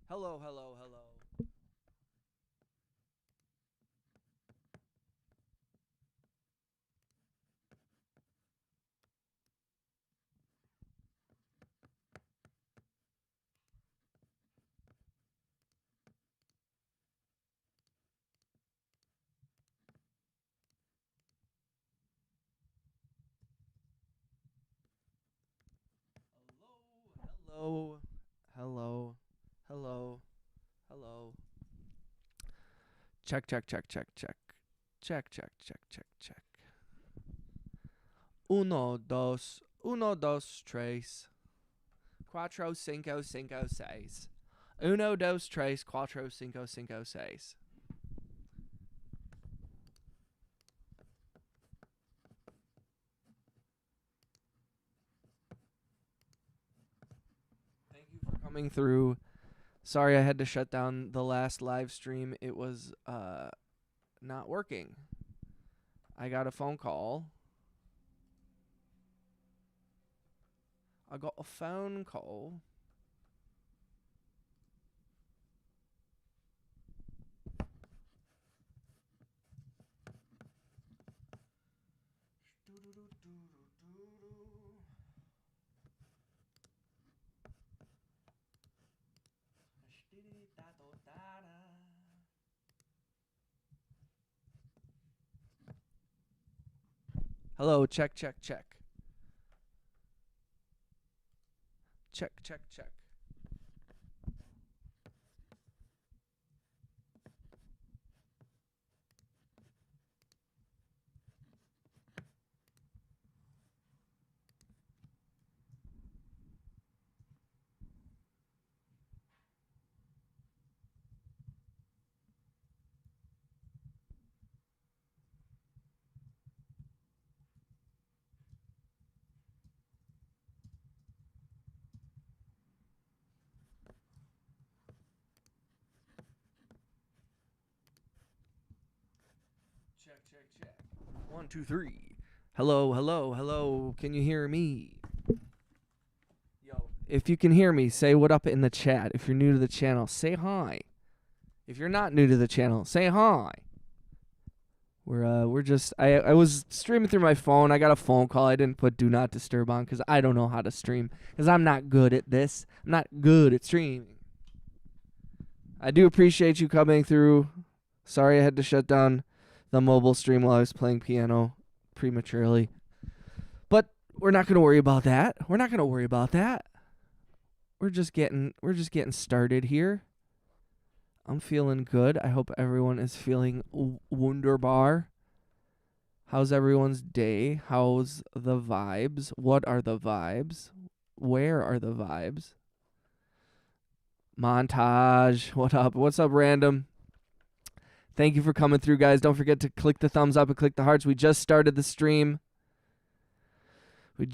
Hello, hello, hello. Hello, hello, hello, hello. Check, check, check, check, check. Check, check, check, check, check. Uno, dos, tres. Cuatro, cinco, cinco, seis. Uno, dos, tres, cuatro, cinco, cinco, seis. Thank you for coming through. Sorry I had to shut down the last live stream. It was not working. I got a phone call. I got a phone call. Hello, check, check, check. Check, check, check. Check, check, check. 1, 2, 3. Hello, hello, hello. Can you hear me? Yo, if you can hear me, say what up in the chat. If you're new to the channel, say hi. If you're not new to the channel, say hi. We're just I was streaming through my phone. I got a phone call. I didn't put do not disturb on because I don't know how to stream because I'm not good at this. I'm not good at streaming. I do appreciate you coming through. Sorry I had to shut down the mobile stream while I was playing piano prematurely. But we're not going to worry about that. We're not going to worry about that. We're just getting started here. I'm feeling good. I hope everyone is feeling wunderbar. How's everyone's day? How's the vibes? What are the vibes? Where are the vibes? Montage. What up? What's up, random? Thank you for coming through, guys. Don't forget to click the thumbs up and click the hearts. We just started the stream. Have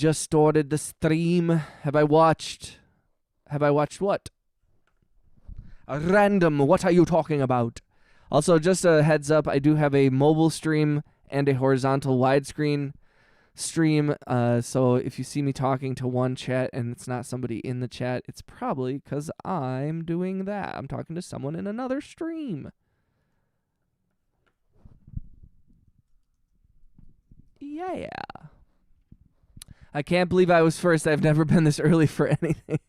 I watched what? Random, what are you talking about? Also, just a heads up, I do have a mobile stream and a horizontal widescreen stream. So if you see me talking to one chat and it's not somebody in the chat, it's probably because I'm doing that. I'm talking to someone in another stream. Yeah. I can't believe I was first. I've never been this early for anything.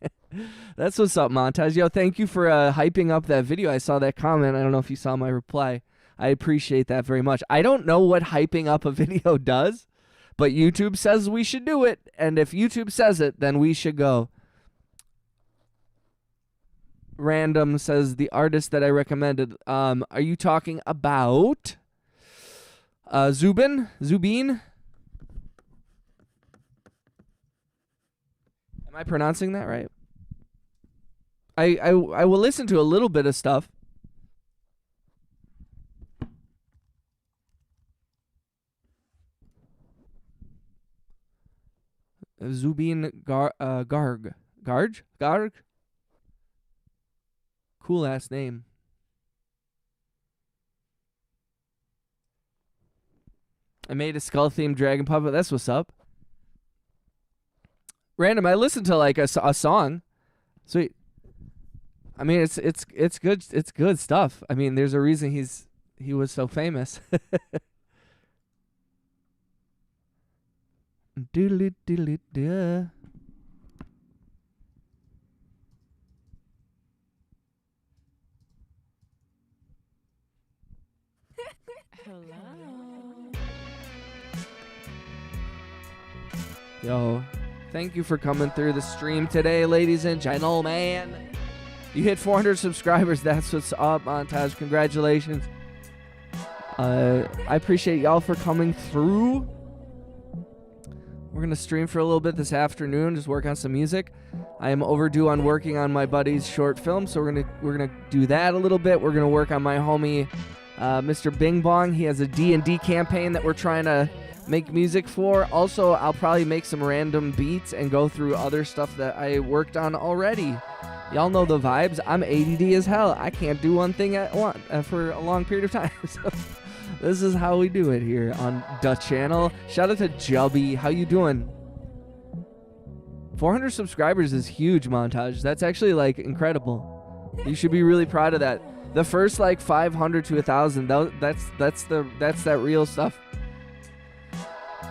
That's what's up, Montage. Yo, thank you for hyping up that video. I saw that comment. I don't know if you saw my reply. I appreciate that very much. I don't know what hyping up a video does, but YouTube says we should do it. And if YouTube says it, then we should go. Random says the artist that I recommended. Are you talking about Zubin? Am I pronouncing that right? I will listen to a little bit of stuff. Zubin Garg. Cool ass name. I made a skull themed dragon puppet. That's what's up. Random, I listened to like a song. Sweet. I mean, it's good. It's good stuff. I mean, there's a reason he was so famous. Doodly doodly duh. Yo, thank you for coming through the stream today, ladies and gentlemen. You hit 400 subscribers. That's what's up, Montage. Congratulations. I appreciate y'all for coming through. We're going to stream for a little bit this afternoon, just work on some music. I am overdue on working on my buddy's short film, so we're gonna do that a little bit. We're going to work on my homie, Mr. Bing Bong. He has a D&D campaign that we're trying to make music for. Also, I'll probably make some random beats and go through other stuff that I worked on already. Y'all know the vibes. I'm ADD as hell. I can't do one thing at once for a long period of time. So this is how we do it here on the channel. Shout out to Jubby. How you doing? 400 subscribers is huge, Montage. That's actually like incredible. You should be really proud of that. The first like 500 to 1,000. That's that real stuff.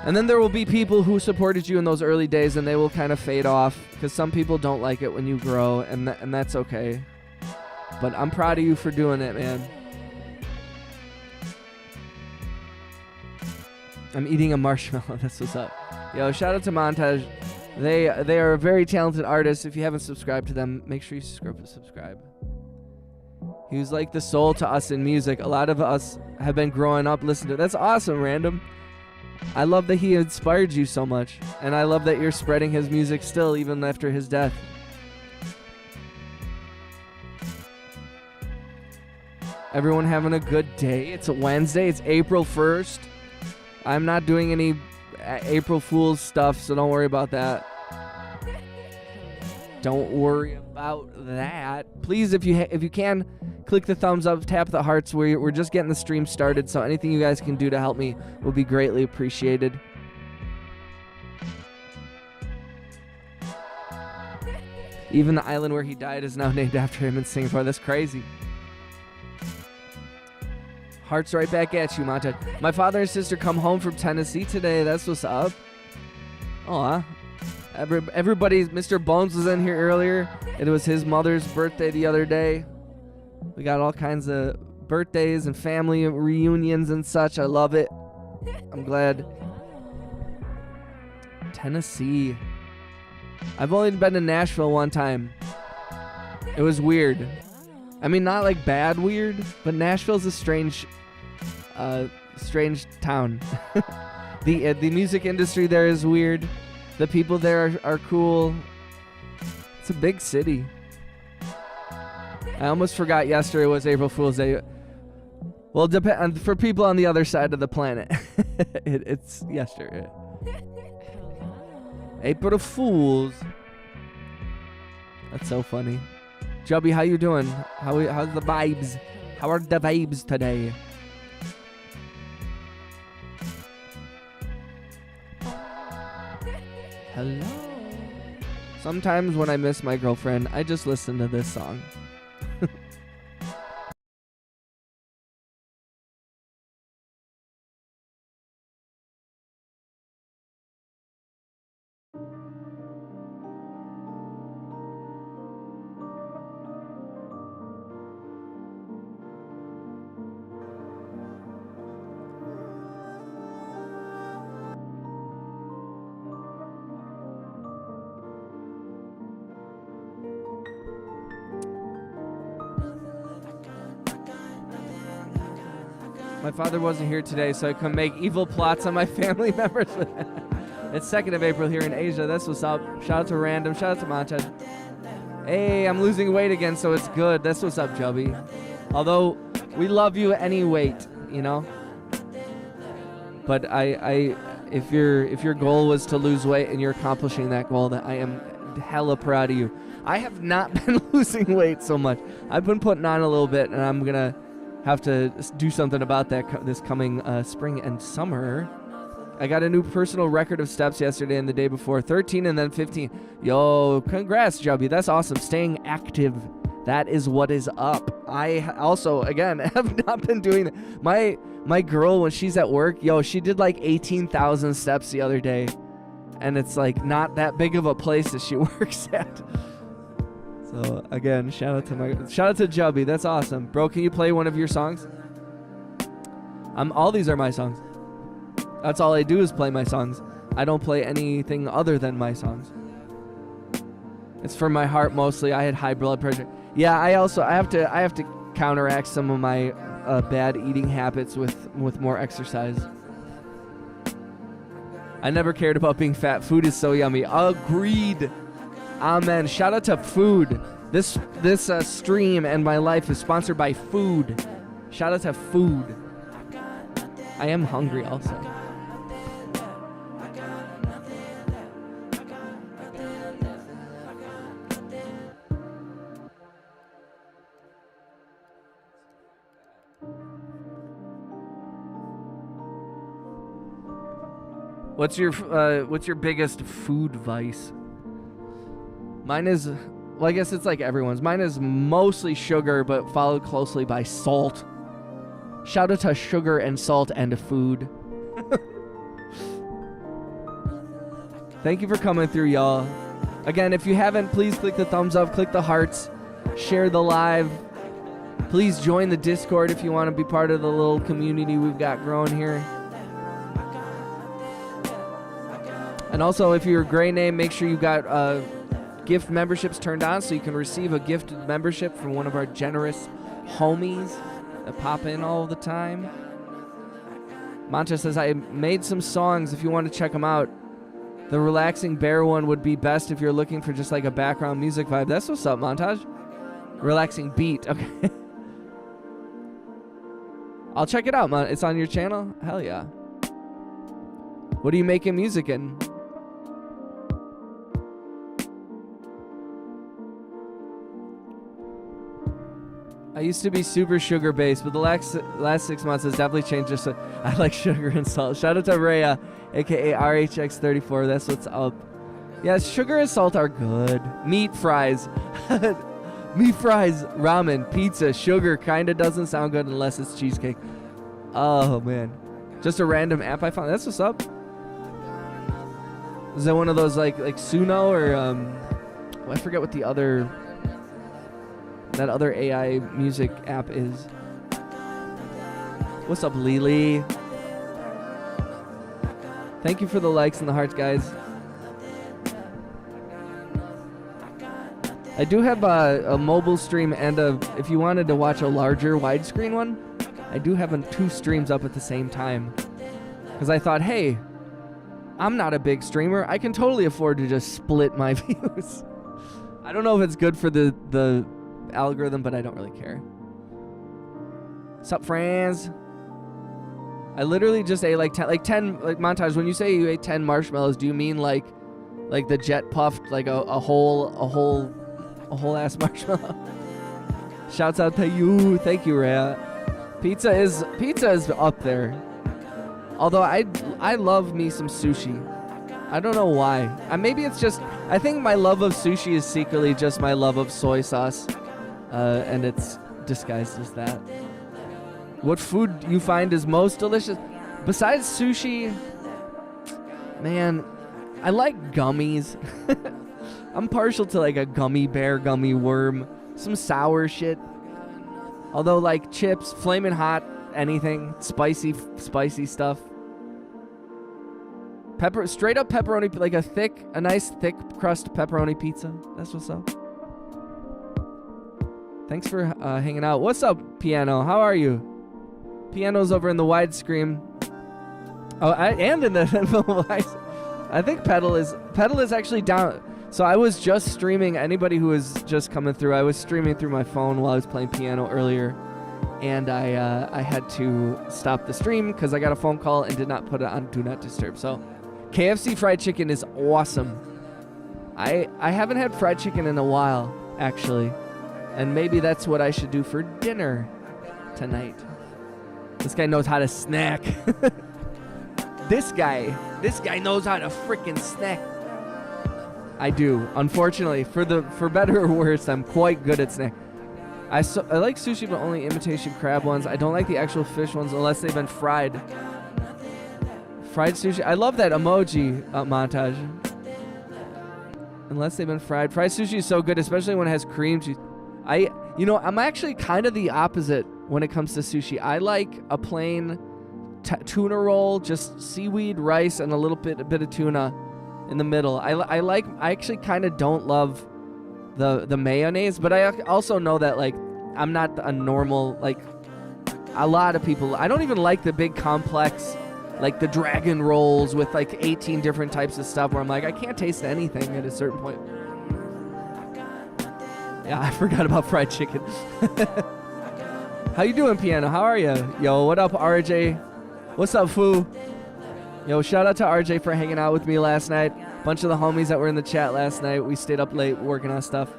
And then there will be people who supported you in those early days, and they will kind of fade off because some people don't like it when you grow, and that's okay. But I'm proud of you for doing it, man. I'm eating a marshmallow. That's what's up. Yo, shout out to Montage. They are a very talented artist. If you haven't subscribed to them, make sure you subscribe. He was like the soul to us in music. A lot of us have been growing up listening to it. That's awesome, Random. I love that he inspired you so much, and I love that you're spreading his music still even after his death. Everyone having a good day. It's a Wednesday. It's April 1st. I'm not doing any April Fool's stuff, so don't worry about that. Don't worry about that. Please, if you can, click the thumbs up, tap the hearts. We're just getting the stream started, so anything you guys can do to help me will be greatly appreciated. Even the island where he died is now named after him in Singapore. That's crazy. Hearts right back at you, Montage. My father and sister come home from Tennessee today. That's what's up. Aw. Everybody, Mr. Bones was in here earlier. It was his mother's birthday the other day. We got all kinds of birthdays and family reunions and such. I love it. I'm glad. Tennessee. I've only been to Nashville one time. It was weird. I mean, not like bad weird, but Nashville's a strange town. The music industry there is weird. The people there are cool. It's a big city. I almost forgot yesterday was April Fool's Day. Well, for people on the other side of the planet, it's yesterday. April Fools. That's so funny. Jubby, how you doing? How's the vibes? How are the vibes today? Hello. Sometimes when I miss my girlfriend, I just listen to this song. My father wasn't here today, so I couldn't make evil plots on my family members. It's 2nd of April here in Asia. That's what's up. Shout out to Random. Shout out to Montage. Hey, I'm losing weight again, so it's good. That's what's up, Jubby. Although, we love you any weight, you know? But if your goal was to lose weight and you're accomplishing that goal, then I am hella proud of you. I have not been losing weight so much. I've been putting on a little bit, and I'm going to have to do something about that this coming spring and summer. I got a new personal record of steps yesterday and the day before. 13 and then 15. Yo, congrats, Jubby. That's awesome. Staying active That is what is up. I also, again, have not been doing that. My girl, when she's at work, she did like 18,000 steps the other day. And it's like not that big of a place that she works at. So again, shout out to Jubby. That's awesome. Bro, can you play one of your songs? All these are my songs. That's all I do is play my songs. I don't play anything other than my songs. It's for my heart mostly. I had high blood pressure. Yeah, I have to counteract some of my bad eating habits with more exercise. I never cared about being fat. Food is so yummy. Agreed. Amen. Shout out to food. This stream and my life is sponsored by food. Shout out to food. I am hungry also. What's your biggest food vice? Mine is, well, I guess it's like everyone's. Mine is mostly sugar, but followed closely by salt. Shout out to sugar and salt and food. Thank you for coming through, y'all. Again, if you haven't, please click the thumbs up, click the hearts, share the live. Please join the Discord if you want to be part of the little community we've got growing here. And also, if you're a Gray Name, make sure you got gift memberships turned on so you can receive a gifted membership from one of our generous homies that pop in all the time. Mantra says, I made some songs if you want to check them out. The Relaxing Bear one would be best if you're looking for just like a background music vibe. That's what's up, Montage. Relaxing beat. Okay. I'll check it out, It's on your channel? Hell yeah. What are you making music in? I used to be super sugar based, but the last 6 months has definitely changed. Just I like sugar and salt. Shout out to Rhea, aka RHX34. That's what's up. Yeah, sugar and salt are good. Meat fries, meat fries, ramen, pizza, sugar kind of doesn't sound good unless it's cheesecake. Oh man, just a random app I found. That's what's up. Is that one of those like Suno or I forget what the other. That other AI music app is. What's up, Lily? Thank you for the likes and the hearts, guys. I do have a mobile stream and if you wanted to watch a larger widescreen one, I do have 2 streams up at the same time. Because I thought, hey, I'm not a big streamer. I can totally afford to just split my views. I don't know if it's good for the algorithm, but I don't really care. Sup, friends? I literally just ate like 10 Montage. When you say you ate 10 marshmallows, do you mean like the jet puffed like a whole ass marshmallow? Shouts out to you. Thank you, Rhea. Pizza is up there. Although I love me some sushi. I don't know why. Maybe it's just, I think my love of sushi is secretly just my love of soy sauce. And it's disguised as that. What food you find is most delicious? Besides sushi, man, I like gummies. I'm partial to like a gummy bear, gummy worm, some sour shit. Although like chips, flaming hot, anything, spicy stuff. Straight up pepperoni, like a nice thick crust pepperoni pizza. That's what's up. Thanks for hanging out. What's up, Piano? How are you? Piano's over in the widescreen. Oh, and in the I think Pedal is actually down. So I was just streaming. Anybody who was just coming through, I was streaming through my phone while I was playing piano earlier, and I had to stop the stream because I got a phone call and did not put it on Do Not Disturb. So KFC fried chicken is awesome. I haven't had fried chicken in a while, actually. And maybe that's what I should do for dinner tonight. This guy knows how to snack. This guy knows how to freaking snack. I do. Unfortunately, for better or worse, I'm quite good at snack. I like sushi, but only imitation crab ones. I don't like the actual fish ones unless they've been fried. Fried sushi. I love that emoji montage. Unless they've been fried. Fried sushi is so good, especially when it has cream cheese. I'm actually kind of the opposite when it comes to sushi. I like a plain tuna roll, just seaweed, rice, and a bit of tuna in the middle. I actually kind of don't love the mayonnaise, but I also know that like I'm not a normal, like a lot of people. I don't even like the big complex, like the dragon rolls with like 18 different types of stuff where I'm like, I can't taste anything at a certain point. Yeah, I forgot about fried chicken. How you doing, Piano? How are you? Yo, what up, RJ? What's up, Foo? Yo, shout out to RJ for hanging out with me last night. Bunch of the homies that were in the chat last night. We stayed up late working on stuff.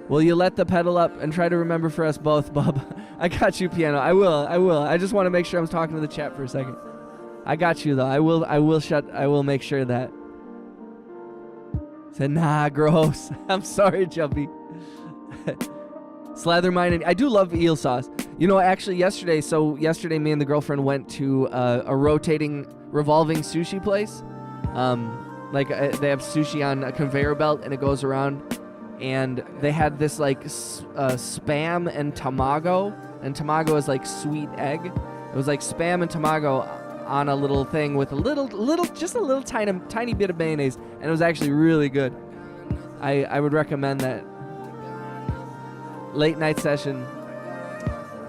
Will you let the pedal up and try to remember for us both, Bub? I got you, Piano. I will. I just want to make sure I'm talking to the chat for a second. I got you, though. I will make sure that. Said, nah, gross. I'm sorry, Jumpy. Slather mine. And I do love eel sauce. You know, actually, yesterday, me and the girlfriend went to a revolving sushi place. They have sushi on a conveyor belt, and it goes around. And they had this like spam and tamago, and tamago is like sweet egg. It was like spam and tamago on a little thing with just a little tiny bit of mayonnaise, and it was actually really good. I would recommend that. Late night session.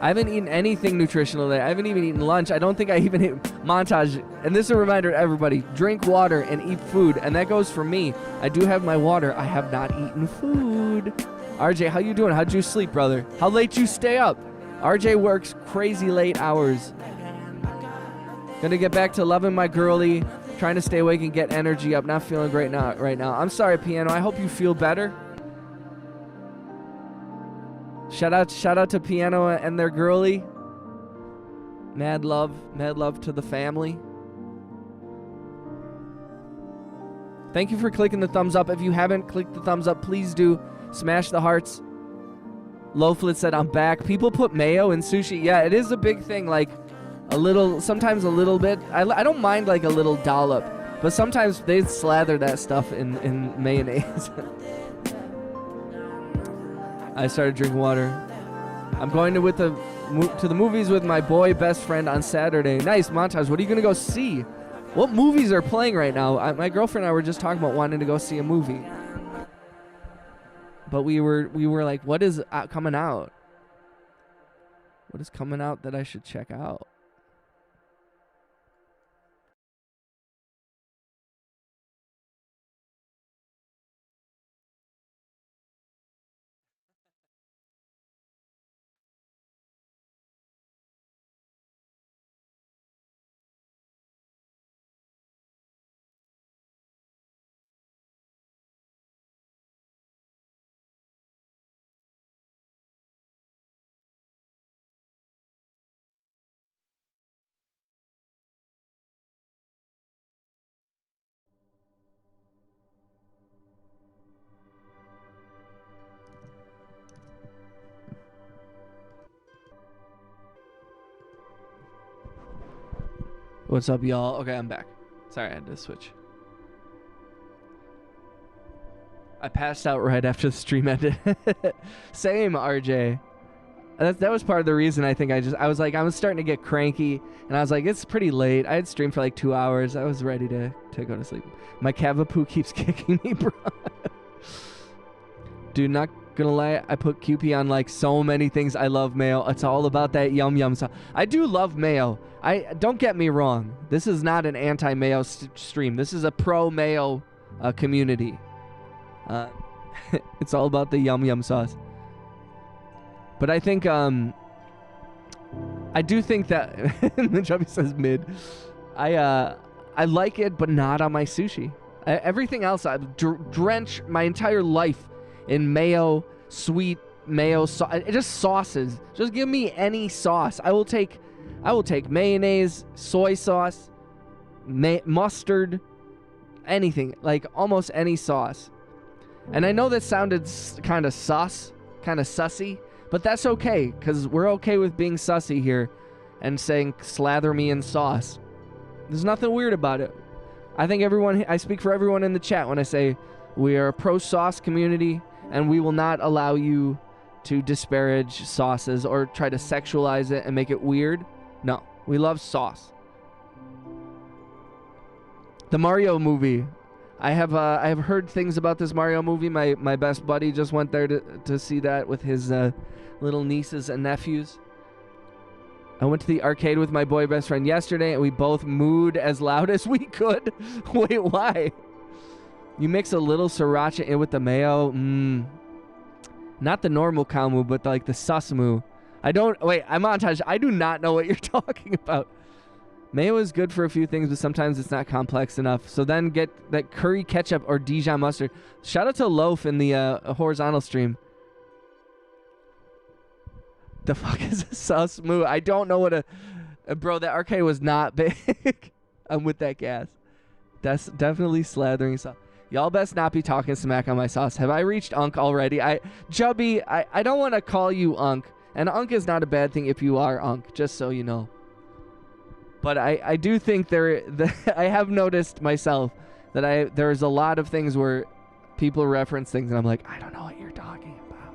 I haven't eaten anything nutritional today. I haven't even eaten lunch. I don't think I even hit montage. And this is a reminder to everybody. Drink water and eat food. And that goes for me. I do have my water. I have not eaten food. RJ, how you doing? How'd you sleep, brother? How late you stay up? RJ works crazy late hours. Gonna get back to loving my girly. Trying to stay awake and get energy up. Not feeling great right now. I'm sorry, Piano. I hope you feel better. Shout out to Piano and their girly. Mad love to the family. Thank you for clicking the thumbs up. If you haven't clicked the thumbs up, please do. Smash the hearts. Lowflit said, I'm back. People put mayo in sushi. Yeah, it is a big thing. Like, sometimes a little bit. I don't mind like a little dollop. But sometimes they slather that stuff in mayonnaise. I started drinking water. I'm going to the movies with my boy best friend on Saturday. Nice, montage. What are you going to go see? What movies are playing right now? My girlfriend and I were just talking about wanting to go see a movie. But we were like, what is coming out? What is coming out that I should check out? What's up, y'all? Okay, I'm back. Sorry, I had to switch. I passed out right after the stream ended. Same, RJ. That was part of the reason I think I was starting to get cranky, and I was like, it's pretty late. I had streamed for like 2 hours. I was ready to go to sleep. My Cavapoo keeps kicking me, bro. Dude, not gonna lie, I put QP on like so many things. I love mayo. It's all about that yum yum sauce. I do love mayo. Don't get me wrong. This is not an anti-mayo stream. This is a pro-mayo community. It's all about the yum yum sauce. But I think I do think that the chubby says mid. I like it, but not on my sushi. Everything else I drench my entire life in mayo, sweet mayo sauce. Just sauces. Just give me any sauce. I will take mayonnaise, soy sauce, mustard, anything, like almost any sauce. And I know that sounded kind of sus, kind of sussy, but that's okay, because we're okay with being sussy here and saying slather me in sauce. There's nothing weird about it. I think I speak for everyone in the chat when I say we are a pro-sauce community, and we will not allow you to disparage sauces or try to sexualize it and make it weird. No, we love sauce. The Mario movie. I have heard things about this Mario movie. My best buddy just went there to see that with his little nieces and nephews. I went to the arcade with my boy best friend yesterday, and we both mooed as loud as we could. Wait, why? You mix a little sriracha in with the mayo. Not the normal cow moo, but like the sus moo. I montage. I do not know what you're talking about. Mayo is good for a few things, but sometimes it's not complex enough. So then get that curry ketchup or Dijon mustard. Shout out to Loaf in the horizontal stream. The fuck is a sus moo? I don't know what bro, that arcade was not big. I'm with that gas. That's definitely slathering sauce. Y'all best not be talking smack on my sauce. Have I reached Unk already? Jubby, I don't want to call you Unk. And Unk is not a bad thing if you are Unk, just so you know. But I do think I have noticed myself that there's a lot of things where people reference things and I'm like, I don't know what you're talking about.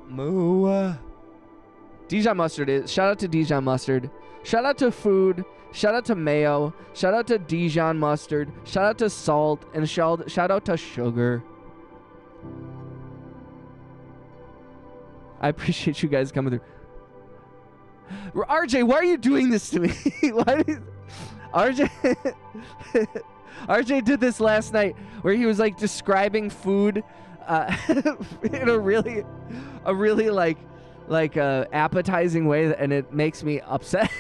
Moo. Dijon mustard shout out to Dijon mustard. Shout out to food. Shout out to mayo. Shout out to Dijon mustard. Shout out to salt. And shout out to sugar. I appreciate you guys coming through. RJ, why are you doing this to me? RJ did this last night where he was like describing food in a really appetizing way, and it makes me upset.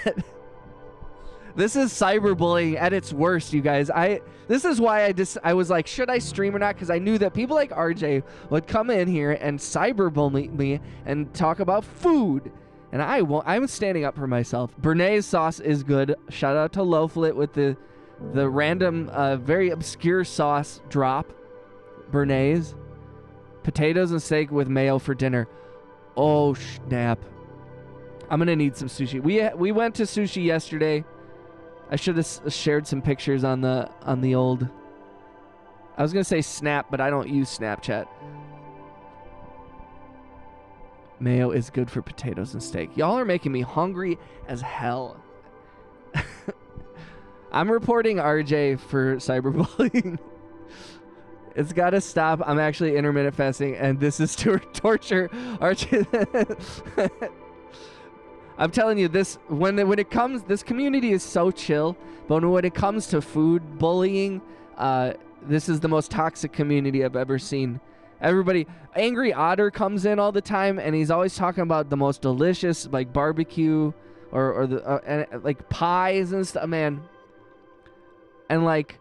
This is cyberbullying at its worst, you guys. This is why I was like, should I stream or not? Because I knew that people like RJ would come in here and cyberbully me and talk about food. And I'm standing up for myself. Béarnaise sauce is good. Shout out to Loaflet with the random, very obscure sauce drop. Béarnaise. Potatoes and steak with mayo for dinner. Oh, snap. I'm going to need some sushi. We went to sushi yesterday. I should have shared some pictures on the old... I was going to say Snap, but I don't use Snapchat. Mayo is good for potatoes and steak. Y'all are making me hungry as hell. I'm reporting RJ for cyberbullying. It's got to stop. I'm actually intermittent fasting, and this is torture. RJ... I'm telling you, this this community is so chill, but when it comes to food bullying, this is the most toxic community I've ever seen. Everybody, Angry Otter comes in all the time, and he's always talking about the most delicious like barbecue or the like pies and stuff, man. And like,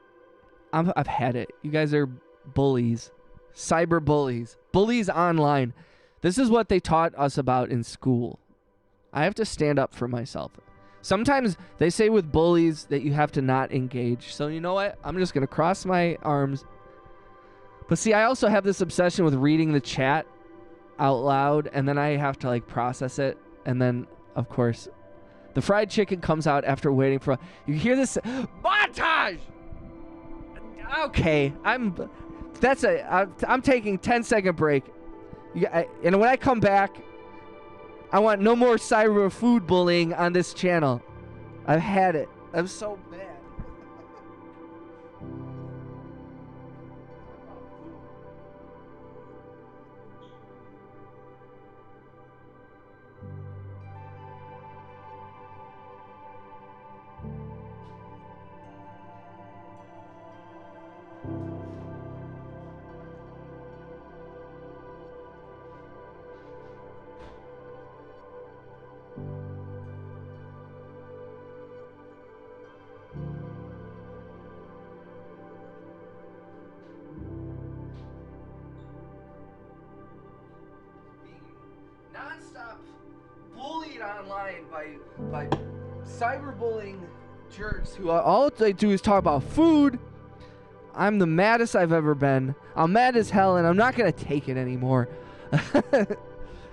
I've had it. You guys are bullies, cyber bullies, bullies online. This is what they taught us about in school. I have to stand up for myself. Sometimes they say with bullies that you have to not engage. So you know what? I'm just going to cross my arms. But see, I also have this obsession with reading the chat out loud, and then I have to like process it. And then, of course, the fried chicken comes out after waiting for... You hear this? Montage! Okay, I'm taking 10-second break. And when I come back... I want no more cyber food bullying on this channel. I've had it. I'm so mad. Online by cyberbullying jerks who all they do is talk about food. I'm the maddest I've ever been. I'm mad as hell, and I'm not going to take it anymore.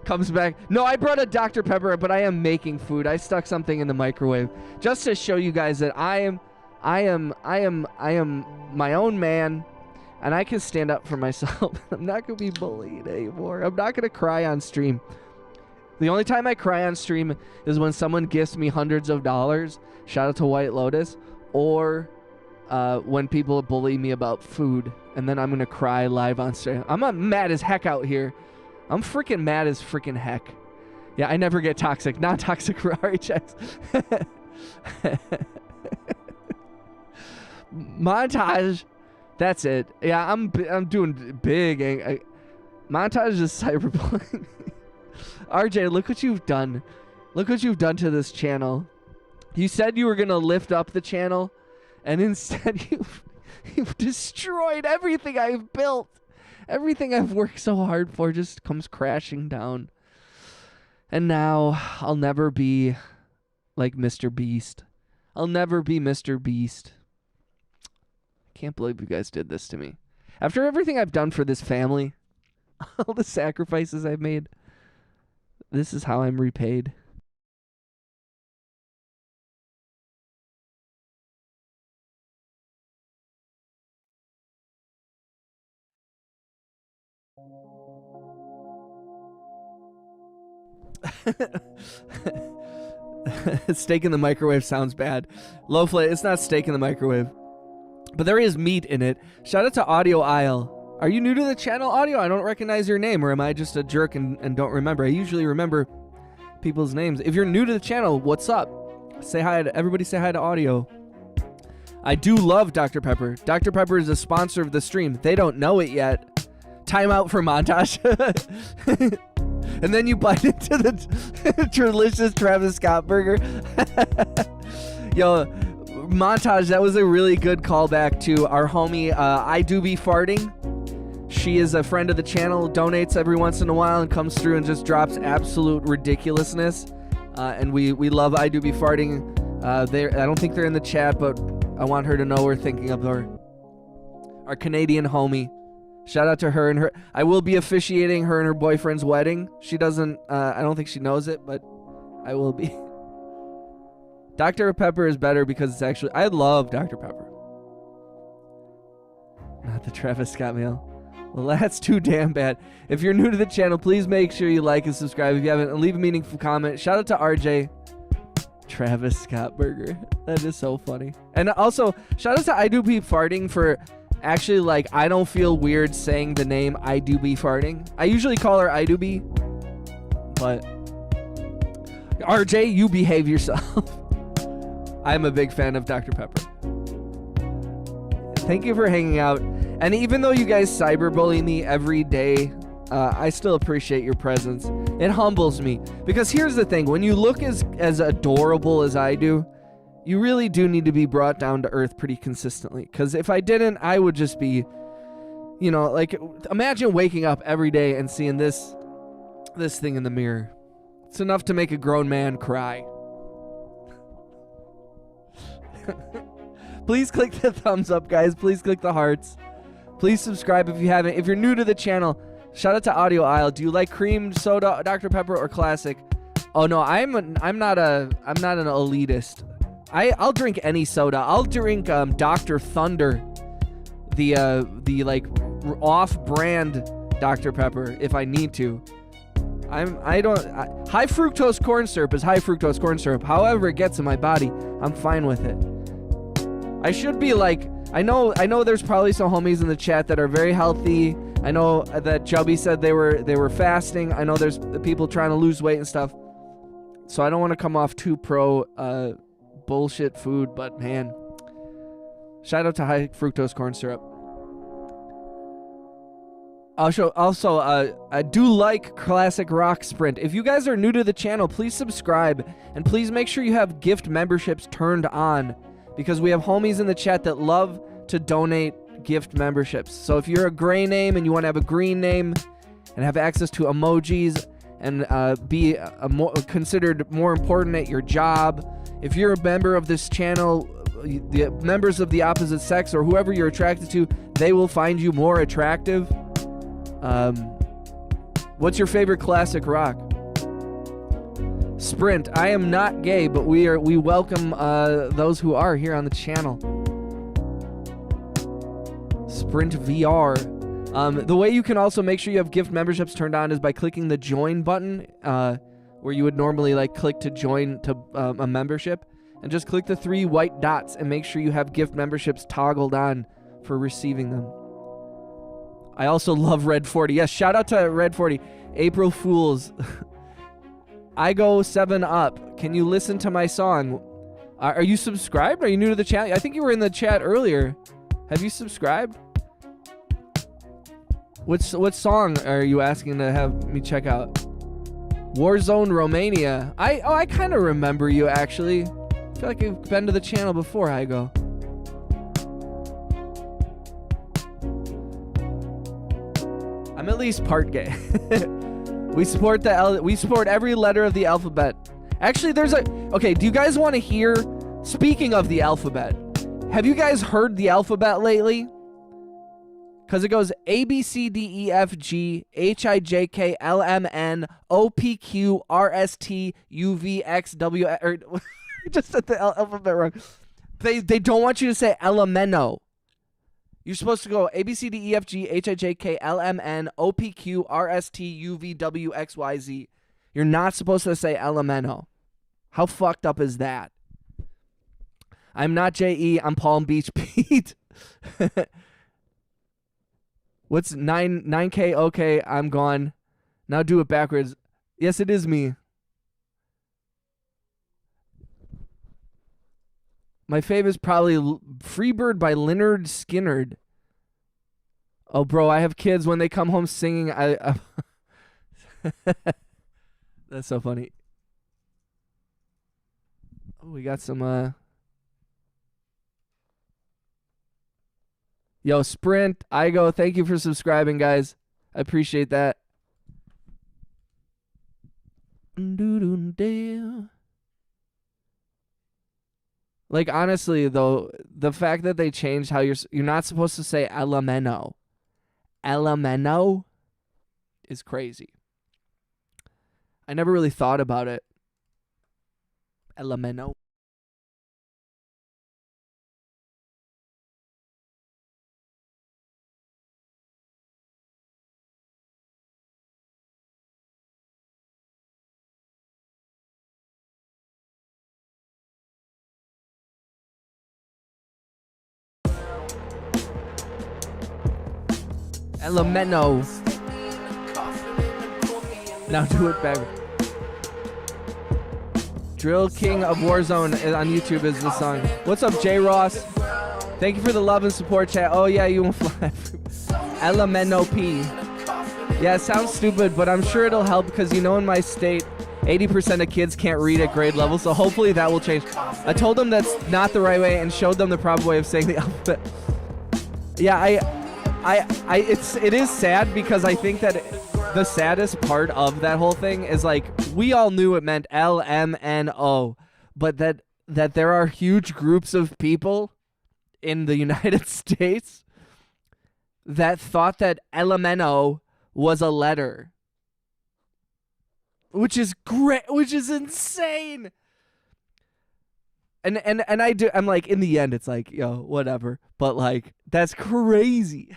Comes back. No, I brought a Dr. Pepper, but I am making food. I stuck something in the microwave just to show you guys that I am my own man, and I can stand up for myself. I'm not going to be bullied anymore. I'm not going to cry on stream. The only time I cry on stream is when someone gifts me hundreds of dollars. Shout out to White Lotus. Or when people bully me about food, and then I'm going to cry live on stream. I'm mad as heck out here. I'm freaking mad as freaking heck. Yeah, I never get toxic. Non-toxic Ferrari checks. Montage. That's it. Yeah, I'm doing big. Montage is cyberbullying. RJ, look what you've done. Look what you've done to this channel. You said you were going to lift up the channel, and instead you've destroyed everything I've built. Everything I've worked so hard for just comes crashing down. And now I'll never be like Mr. Beast. I'll never be Mr. Beast. I can't believe you guys did this to me. After everything I've done for this family, all the sacrifices I've made, this is how I'm repaid. Steak in the microwave sounds bad. Low flame, it's not steak in the microwave, but there is meat in it. Shout out to Audio Isle. Are you new to the channel, Audio? I don't recognize your name, or am I just a jerk and don't remember? I usually remember people's names. If you're new to the channel, what's up? Say hi to everybody. Say hi to Audio. I do love Dr. Pepper. Dr. Pepper is a sponsor of the stream. They don't know it yet. Time out for montage. And then you bite into the delicious Travis Scott burger. Yo, montage, that was a really good callback to our homie I Do Be Farting. She is a friend of the channel, donates every once in a while, and comes through and just drops absolute ridiculousness. And we love I Do Be Farting. I don't think they're in the chat, but I want her to know we're thinking of her. Our Canadian homie. Shout out to her and her. I will be officiating her and her boyfriend's wedding. She doesn't, I don't think she knows it, but I will be. Dr. Pepper is better because it's actually, I love Dr. Pepper. Not the Travis Scott meal. Well, that's too damn bad. If you're new to the channel, please make sure you like and subscribe if you haven't, and leave a meaningful comment. Shout out to RJ. Travis Scott burger. That is so funny. And also, shout out to I Do Be Farting for actually, like, I don't feel weird saying the name I Do Be Farting. I usually call her I Do Be, but RJ, you behave yourself. I'm a big fan of Dr. Pepper. Thank you for hanging out. And even though you guys cyberbully me every day, I still appreciate your presence. It humbles me. Because here's the thing. When you look as adorable as I do, you really do need to be brought down to earth pretty consistently. Because if I didn't, I would just be, you know, like, imagine waking up every day and seeing this thing in the mirror. It's enough to make a grown man cry. Please click the thumbs up, guys. Please click the hearts. Please subscribe if you haven't. If you're new to the channel, shout out to Audio Isle. Do you like creamed soda, Dr. Pepper, or classic? Oh no, I'm not an elitist. I'll drink any soda. I'll drink Dr. Thunder, the like off-brand Dr. Pepper if I need to. High fructose corn syrup is high fructose corn syrup. However it gets in my body, I'm fine with it. I should be like, I know there's probably some homies in the chat that are very healthy. I know that Chubby said they were fasting. I know there's people trying to lose weight and stuff. So I don't want to come off too pro bullshit food, but man, shout out to high fructose corn syrup. Also, I do like Classic Rock Sprint. If you guys are new to the channel, please subscribe, and please make sure you have gift memberships turned on, because we have homies in the chat that love to donate gift memberships. So if you're a gray name and you want to have a green name and have access to emojis and be considered more important at your job, if you're a member of this channel, the members of the opposite sex or whoever you're attracted to, they will find you more attractive. What's your favorite classic rock? Sprint. I am not gay, but we welcome those who are here on the channel. Sprint VR. The way you can also make sure you have gift memberships turned on is by clicking the join button, where you would normally like click to join to a membership, and just click the 3 white dots and make sure you have gift memberships toggled on for receiving them. I also love Red 40. Yes, shout out to Red 40. April Fools. I go 7 up. Can you listen to my song? Are you subscribed? Are you new to the channel? I think you were in the chat earlier. Have you subscribed? What song are you asking to have me check out? Warzone Romania. I kind of remember you actually. I feel like I've been to the channel before, Igo. I'm at least part gay. We support we support every letter of the alphabet. Actually, okay, do you guys want to hear, speaking of the alphabet, have you guys heard the alphabet lately? Because it goes A, B, C, D, E, F, G, H, I, J, K, L, M, N, O, P, Q, R, S, T, U, V, X, W, or I just said the alphabet wrong. They don't want you to say elemento. You're supposed to go A, B, C, D, E, F, G, H, I, J, K, L, M, N, O, P, Q, R, S, T, U, V, W, X, Y, Z. You're not supposed to say elemento. How fucked up is that? I'm not J.E. I'm Palm Beach Pete. What's 9K? Okay, I'm gone. Now do it backwards. Yes, it is me. My fave is probably Freebird by Lynyrd Skynyrd. Oh, bro, I have kids. When they come home singing, That's so funny. Oh, we got some, Yo, Sprint, Igo, thank you for subscribing, guys. I appreciate that. Like, honestly, though, the fact that they changed how you're not supposed to say elemento. Elemento is crazy. I never really thought about it. Elemento. Elemento. Now do it back. Drill King of Warzone on YouTube is the song. What's up, J Ross? Thank you for the love and support, chat. Oh yeah, you won't fly. Elemento P. Yeah, it sounds stupid, but I'm sure it'll help because you know in my state, 80% of kids can't read at grade level, so hopefully that will change. I told them that's not the right way and showed them the proper way of saying the alphabet. Yeah, it is sad because I think that the saddest part of that whole thing is like we all knew it meant LMNO, but that there are huge groups of people in the United States that thought that LMNO was a letter, which is great, which is insane. And I'm like, in the end, it's like, yo, whatever. But like, that's crazy.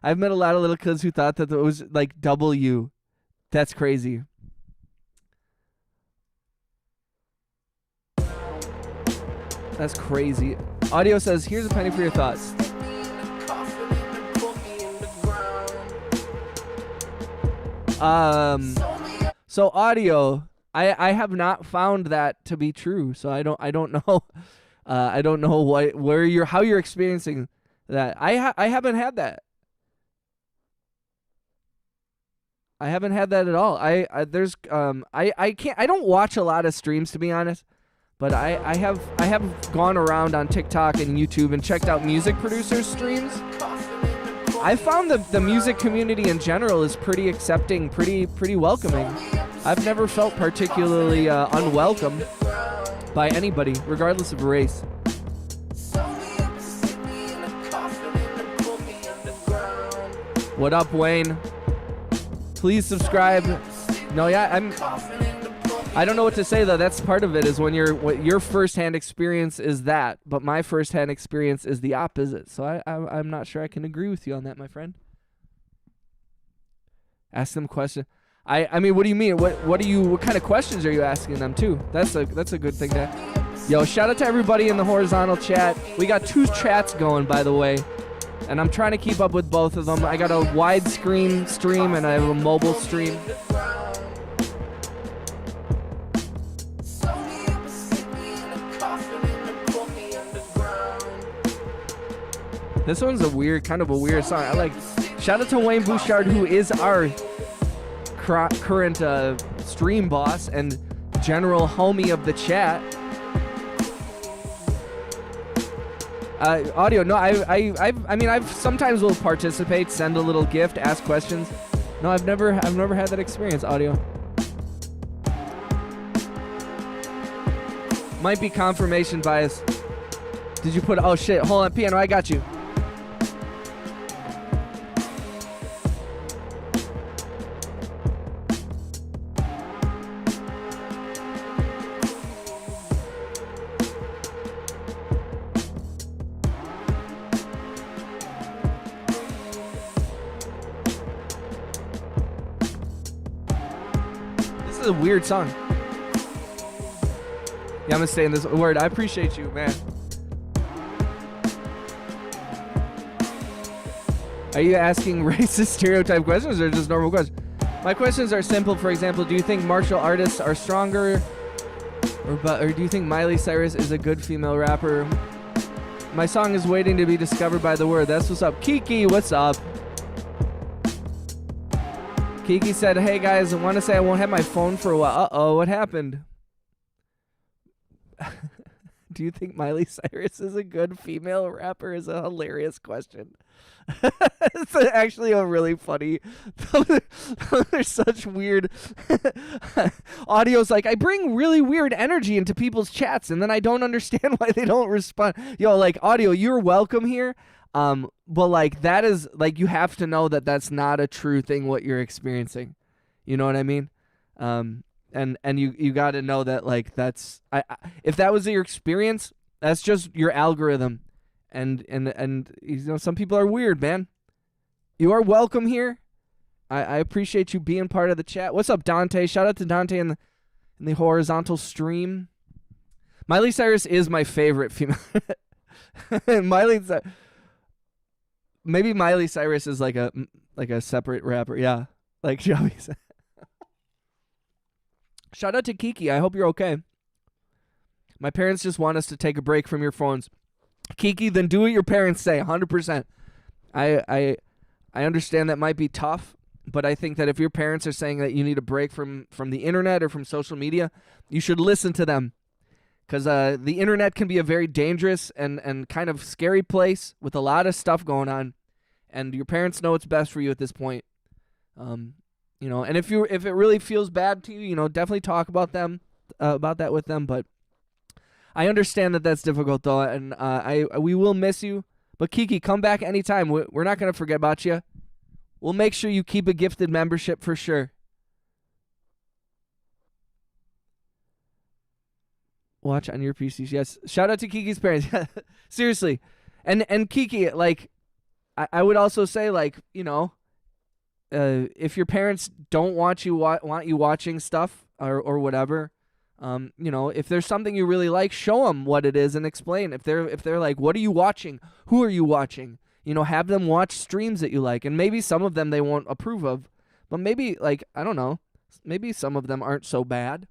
I've met a lot of little kids who thought that it was like W. That's crazy. That's crazy. Audio says, here's a penny for your thoughts. So audio, I have not found that to be true. So I don't know. I don't know how you're experiencing that. I haven't had that. I haven't had that at all. I don't watch a lot of streams, to be honest, but I have gone around on TikTok and YouTube and checked out music producers' streams. I found that the music community in general is pretty accepting, pretty welcoming. I've never felt particularly unwelcome by anybody, regardless of race. What up, Wayne? Please subscribe. No, yeah, I don't know what to say though. That's part of it, is when your first-hand experience is that, but my first-hand experience is the opposite. So I'm not sure I can agree with you on that, my friend. Ask them questions. I mean, what do you mean? What kind of questions are you asking them too? That's a good thing to. Yo, shout out to everybody in the horizontal chat. We got 2 chats going, by the way, and I'm trying to keep up with both of them. I got a widescreen stream and I have a mobile stream. This one's kind of a weird song. I like. Shout out to Wayne Bouchard, who is our current stream boss and general homie of the chat. Audio, no, I mean, I've sometimes will participate, send a little gift, ask questions. No, I've never had that experience. Audio. Might be confirmation bias. Did you put? Oh shit! Hold on, piano. I got you. A weird song. Yeah, I'm gonna stay in this word. I appreciate you, man. Are you asking racist stereotype questions or just normal questions? My questions are simple. For example, do you think martial artists are stronger, or do you think Miley Cyrus is a good female rapper? My song is waiting to be discovered by the word. That's what's up. Kiki, what's up? Kiki said, hey guys, I want to say I won't have my phone for a while. Uh-oh, what happened? Do you think Miley Cyrus is a good female rapper? Is a hilarious question. It's actually a really funny. They're such weird. Audio's like, I bring really weird energy into people's chats, and then I don't understand why they don't respond. Yo, like, Audio, you're welcome here. But like, that is like, you have to know that that's not a true thing what you're experiencing. You know what I mean? And you got to know that, like, that's if that was your experience, that's just your algorithm. And you know, some people are weird, man. You are welcome here. I appreciate you being part of the chat. What's up, Dante? Shout out to Dante in the horizontal stream. Miley Cyrus is my favorite female. Maybe Miley Cyrus is like a separate rapper. Yeah, like Joey said. Shout out to Kiki. I hope you're okay. My parents just want us to take a break from your phones. Kiki, then do what your parents say. 100%. I understand that might be tough, but I think that if your parents are saying that you need a break from the internet or from social media, you should listen to them. Because the internet can be a very dangerous and kind of scary place with a lot of stuff going on. And your parents know what's best for you at this point. You know, and if it really feels bad to you, you know, definitely talk about that with them. But I understand that that's difficult, though. And we will miss you. But Kiki, come back anytime. We're not going to forget about you. We'll make sure you keep a gifted membership for sure. Watch on your PCs. Yes. Shout out to Kiki's parents. Seriously. And Kiki, like, I would also say, like, you know, if your parents don't want you watching stuff or whatever, you know, if there's something you really like, show them what it is and explain. If they're like, what are you watching? Who are you watching? You know, have them watch streams that you like. And maybe some of them they won't approve of, but maybe, like, I don't know, maybe some of them aren't so bad.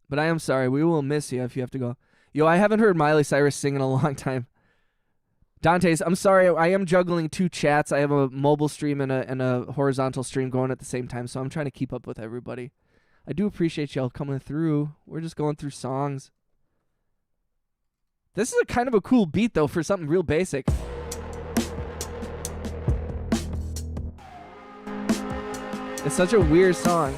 But I am sorry. We will miss you if you have to go. Yo, I haven't heard Miley Cyrus sing in a long time. Dante's, I'm sorry. I am juggling 2 chats. I have a mobile stream and a horizontal stream going at the same time, so I'm trying to keep up with everybody. I do appreciate y'all coming through. We're just going through songs. This is a kind of a cool beat, though, for something real basic. It's such a weird song.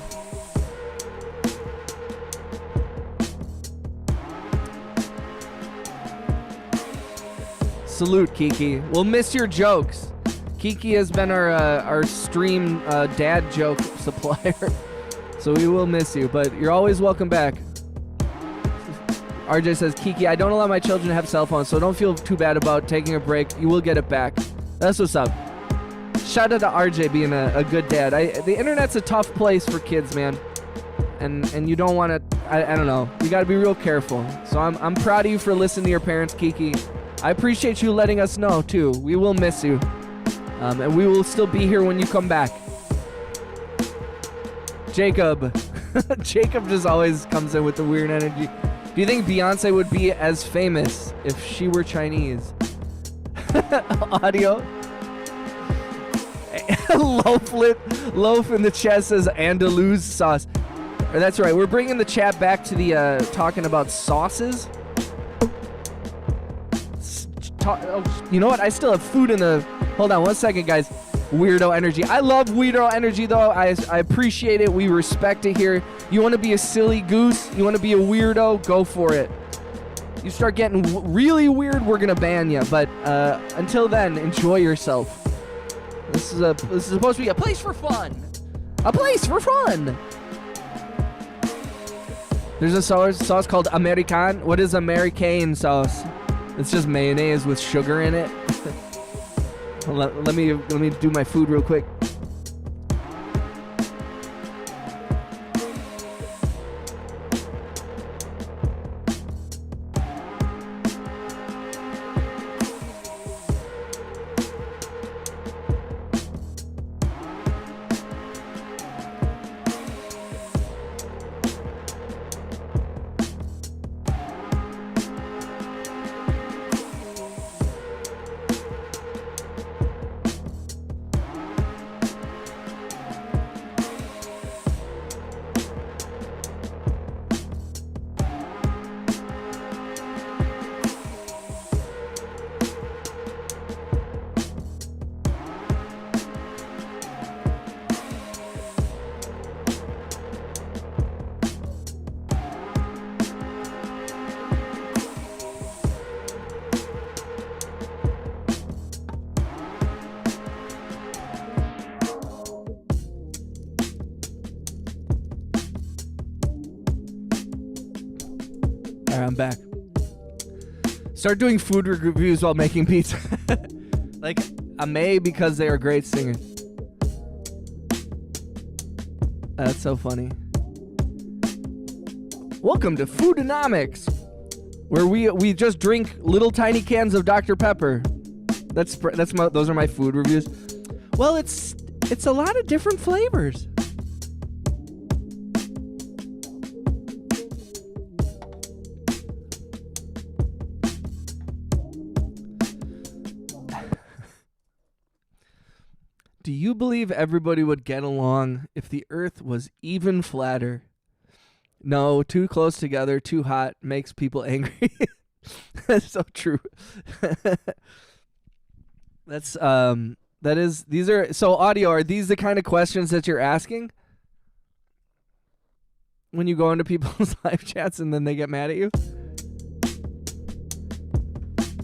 Salute, Kiki. We'll miss your jokes. Kiki has been our stream dad joke supplier. So we will miss you, but you're always welcome back. RJ says, Kiki, I don't allow my children to have cell phones, so don't feel too bad about taking a break. You will get it back. That's what's up. Shout out to RJ being a good dad. The internet's a tough place for kids, man. And you don't want to, I don't know. You got to be real careful. So I'm proud of you for listening to your parents, Kiki. I appreciate you letting us know, too. We will miss you. And we will still be here when you come back. Jacob. Jacob just always comes in with the weird energy. Do you think Beyonce would be as famous if she were Chinese? Audio. Loaf in the chat says Andaluz sauce. That's right. We're bringing the chat back to the talking about sauces. You know what? I still have food in the... Hold on 1 second, guys. Weirdo energy. I love weirdo energy, though. I appreciate it. We respect it here. You want to be a silly goose? You want to be a weirdo? Go for it. You start getting really weird, we're going to ban you. But until then, enjoy yourself. This is supposed to be a place for fun. A place for fun. There's a sauce called American. What is American sauce? It's just mayonnaise with sugar in it. Let me do my food real quick. I'm back. Start doing food reviews while making pizza. Like I may because they are great singers. That's so funny. Welcome to Foodonomics, where we just drink little tiny cans of Dr. Pepper. Those are my food reviews. Well, it's a lot of different flavors. Do you believe everybody would get along if the earth was even flatter? No, too close together, too hot, makes people angry. That's so true. These are, so audio, are these the kind of questions that you're asking? When you go into people's live chats and then they get mad at you?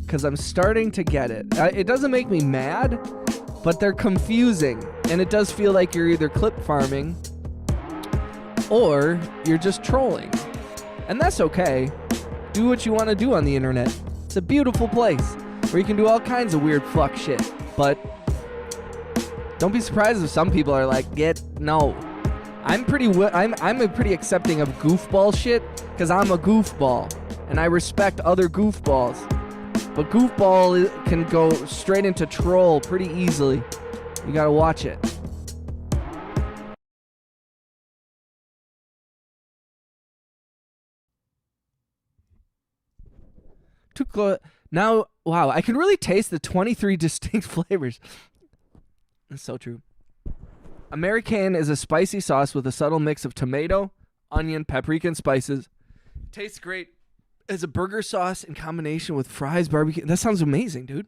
Because I'm starting to get it. It doesn't make me mad, but they're confusing, and it does feel like you're either clip farming or you're just trolling. And that's okay. Do what you want to do on the internet. It's a beautiful place where you can do all kinds of weird fuck shit. But don't be surprised if some people are like, no. I'm pretty accepting of goofball shit because I'm a goofball and I respect other goofballs. But goofball can go straight into troll pretty easily. You gotta watch it. Too close. Now, wow, I can really taste the 23 distinct flavors. That's so true. American is a spicy sauce with a subtle mix of tomato, onion, paprika, and spices. Tastes great as a burger sauce in combination with fries, barbecue. That sounds amazing, dude.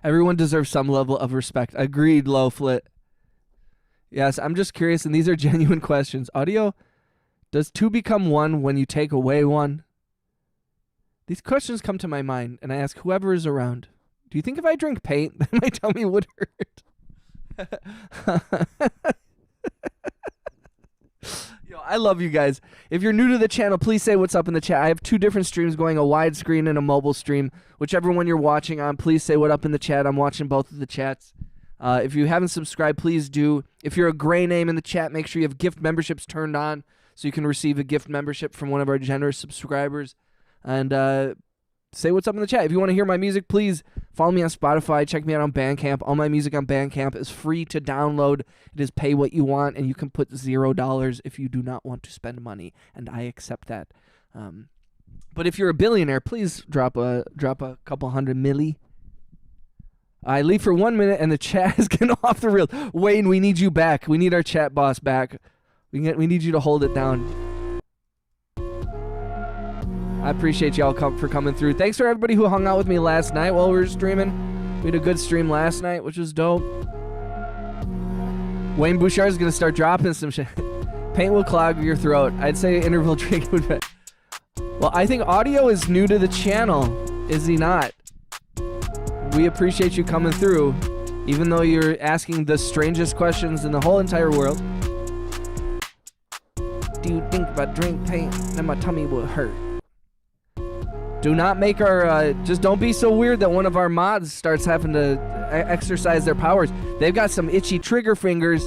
Everyone deserves some level of respect. Agreed, Low Flit. Yes, I'm just curious, and these are genuine questions. Audio, does two become one when you take away one? These questions come to my mind, and I ask whoever is around, do you think if I drink paint, that my tummy would hurt? Yo, I love you guys. If you're new to the channel, please say what's up in the chat. I have 2 different streams going, a widescreen and a mobile stream. Whichever one you're watching on, please say what up in the chat. I'm watching both of the chats. If you haven't subscribed, please do. If you're a gray name in the chat, make sure you have gift memberships turned on so you can receive a gift membership from one of our generous subscribers. And say what's up in the chat. If you want to hear my music, please follow me on Spotify. Check me out on Bandcamp. All my music on Bandcamp is free to download. It is pay what you want, and you can put $0 if you do not want to spend money, and I accept that. But if you're a billionaire, please drop a couple hundred milli. I leave for 1 minute, and the chat is getting off the rails. Wayne, we need you back. We need our chat boss back. We need you to hold it down. I appreciate y'all for coming through. Thanks for everybody who hung out with me last night while we were streaming. We had a good stream last night, which was dope. Wayne Bouchard is going to start dropping some shit. Paint will clog your throat. I'd say interval drinking would be. Well, I think Audio is new to the channel. Is he not? We appreciate you coming through, even though you're asking the strangest questions in the whole entire world. Do you think if I drink paint, then my tummy will hurt? Do not make our, just don't be so weird that one of our mods starts having to exercise their powers. They've got some itchy trigger fingers.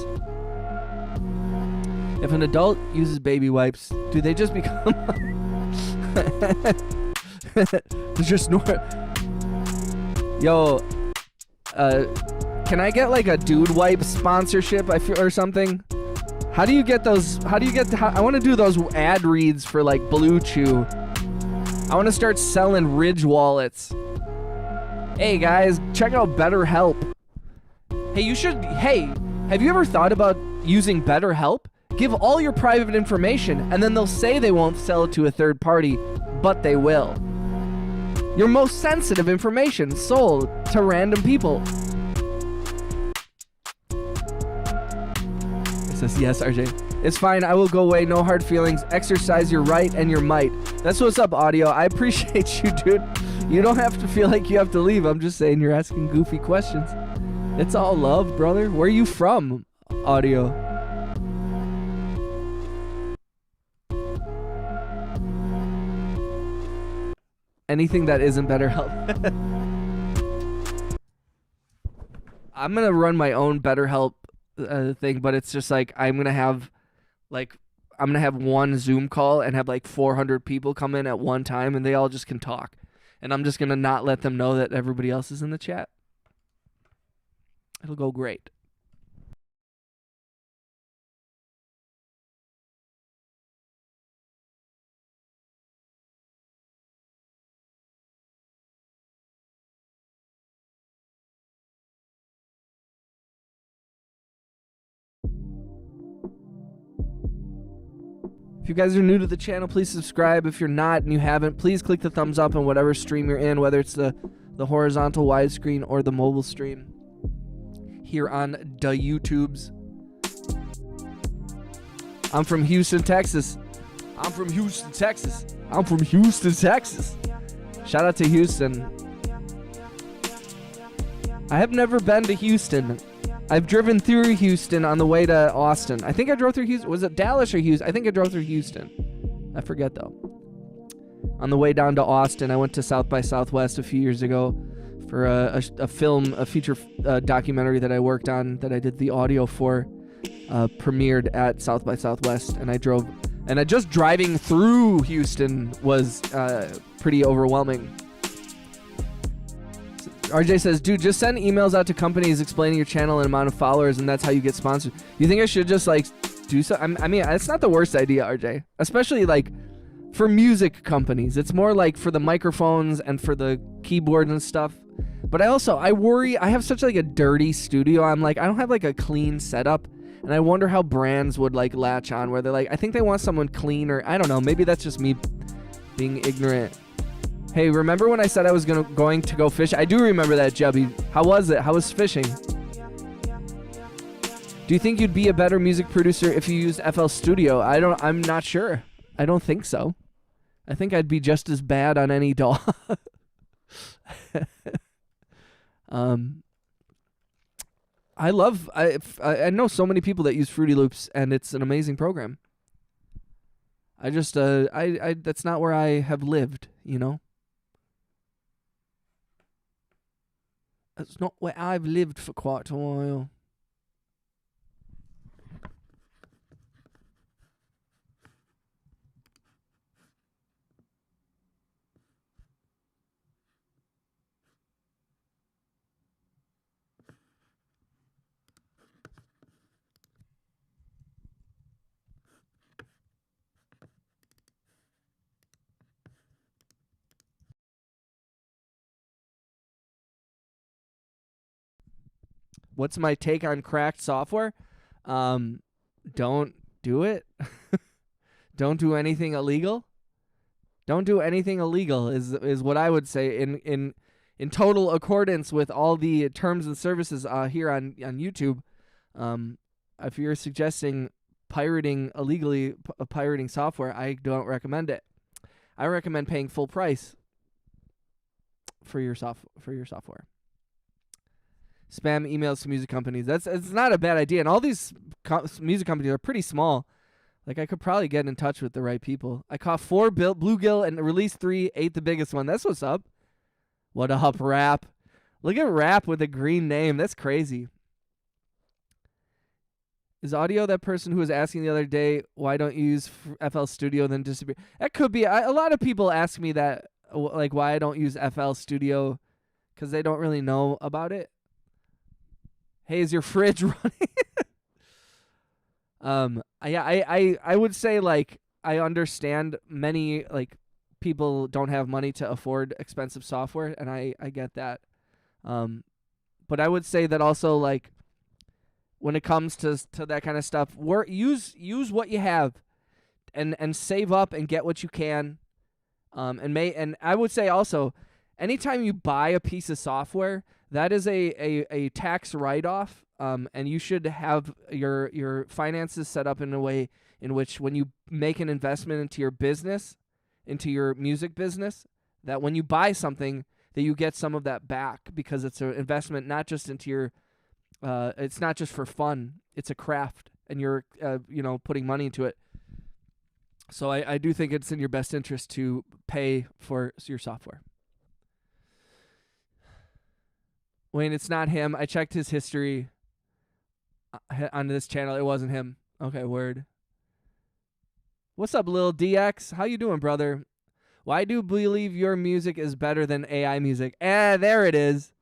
If an adult uses baby wipes, do they just become... just Yo, can I get like a dude wipe sponsorship or something? How do you get those, I want to do those ad reads for like Blue Chew. I want to start selling Ridge wallets. Hey guys, check out BetterHelp. Hey, have you ever thought about using BetterHelp? Give all your private information, and then they'll say they won't sell it to a third party, but they will. Your most sensitive information sold to random people. It says yes, RJ. It's fine, I will go away, no hard feelings. Exercise your right and your might. That's what's up, Audio. I appreciate you, dude. You don't have to feel like you have to leave. I'm just saying you're asking goofy questions. It's all love, brother. Where are you from, Audio? Anything that isn't BetterHelp. I'm going to run my own BetterHelp thing, but it's just like I'm going to have one Zoom call and have like 400 people come in at one time, and they all just can talk. And I'm just going to not let them know that everybody else is in the chat. It'll go great. If you guys are new to the channel, please subscribe. If you're not and you haven't, please click the thumbs up on whatever stream you're in, whether it's the horizontal widescreen or the mobile stream here on the YouTubes. I'm from Houston, Texas. I'm from Houston, Texas. Shout out to Houston. I have never been to Houston. I've driven through Houston on the way to Austin. I think I drove through Houston. Was it Dallas or Houston? I think I drove through Houston. I forget, though. On the way down to Austin, I went to South by Southwest a few years ago for a feature documentary that I worked on, that I did the audio for, premiered at South by Southwest. And I drove, and just driving through Houston was pretty overwhelming. RJ says, dude, just send emails out to companies explaining your channel and amount of followers, and that's how you get sponsored. You think I should just like do so? I mean, it's not the worst idea, RJ. Especially like for music companies. It's more like for the microphones and for the keyboards and stuff. But I worry. I have such like a dirty studio. I'm like, I don't have like a clean setup, and I wonder how brands would like latch on, where they're like, I think they want someone clean, or I don't know. Maybe that's just me being ignorant. Hey, remember when I said I was going to go fish? I do remember that, Jubby. How was it? How was fishing? Do you think you'd be a better music producer if you used FL Studio? I'm not sure. I don't think so. I think I'd be just as bad on any DAW. I know so many people that use Fruity Loops, and it's an amazing program. I just I that's not where I have lived, you know. That's not where I've lived for quite a while. What's my take on cracked software? Don't do it. Don't do anything illegal. Don't do anything illegal is what I would say in total accordance with all the terms and services here on YouTube. If you're suggesting pirating illegally pirating software, I don't recommend it. I recommend paying full price for your software. Spam emails to music companies. It's not a bad idea. And all these music companies are pretty small. Like, I could probably get in touch with the right people. I caught 4 bluegill and released 3, ate the biggest one. That's what's up. What up, Rap? Look at Rap with a green name. That's crazy. Is audio that person who was asking the other day, why don't you use FL Studio, then disappear? That could be. A lot of people ask me that, like, why I don't use FL Studio, because they don't really know about it. Hey, is your fridge running? I would say, like, I understand many, like, people don't have money to afford expensive software, and I get that. But I would say that also, like, when it comes to that kind of stuff, use what you have, and save up and get what you can. And I would say also, anytime you buy a piece of software, that is a tax write-off, and you should have your finances set up in a way in which when you make an investment into your business, into your music business, that when you buy something, that you get some of that back, because it's an investment not just into your, it's not just for fun, it's a craft, and you're putting money into it. So I do think it's in your best interest to pay for your software. Wayne, it's not him. I checked his history on this channel. It wasn't him. Okay, word. What's up, Lil DX? How you doing, brother? Why do you believe your music is better than AI music? There it is.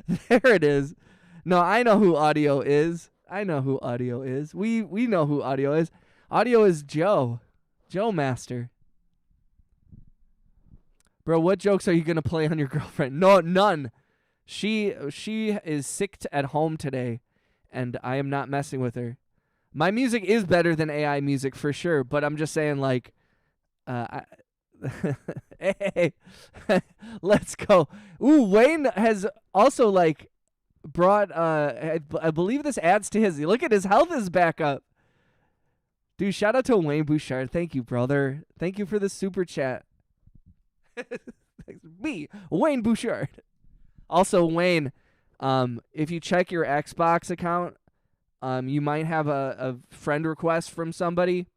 There it is. No, I know who Audio is. We know who Audio is. Audio is Joe Master. Bro, what jokes are you going to play on your girlfriend? No, none. She is sick at home today, and I am not messing with her. My music is better than AI music for sure, but I'm just saying, like, hey, let's go. Ooh, Wayne has also, like, brought, I believe this adds to his, look at his health is back up. Dude, shout out to Wayne Bouchard. Thank you, brother. Thank you for the super chat. Me, Wayne Bouchard. Also, Wayne, if you check your Xbox account, you might have a friend request from somebody,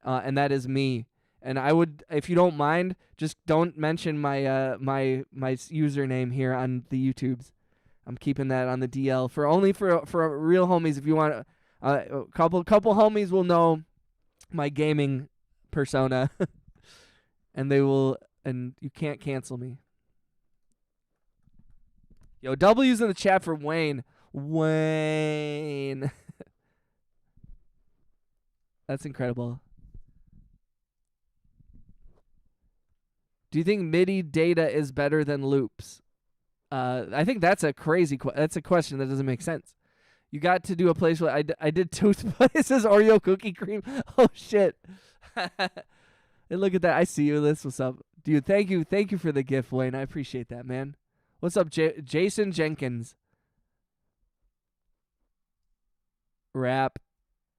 and that is me. And I would, if you don't mind, just don't mention my my username here on the YouTubes. I'm keeping that on the DL for real homies. If you want, a couple homies will know my gaming persona, and you can't cancel me. Yo, W's in the chat for Wayne. Wayne. That's incredible. Do you think MIDI data is better than loops? I think that's a crazy that's a question that doesn't make sense. You got to do a place where I did toothpaste. It says Oreo cookie cream. Oh shit. And look at that. I see you. This what's up. Dude, thank you for the gift, Wayne. I appreciate that, man. What's up, Jason Jenkins? Rap.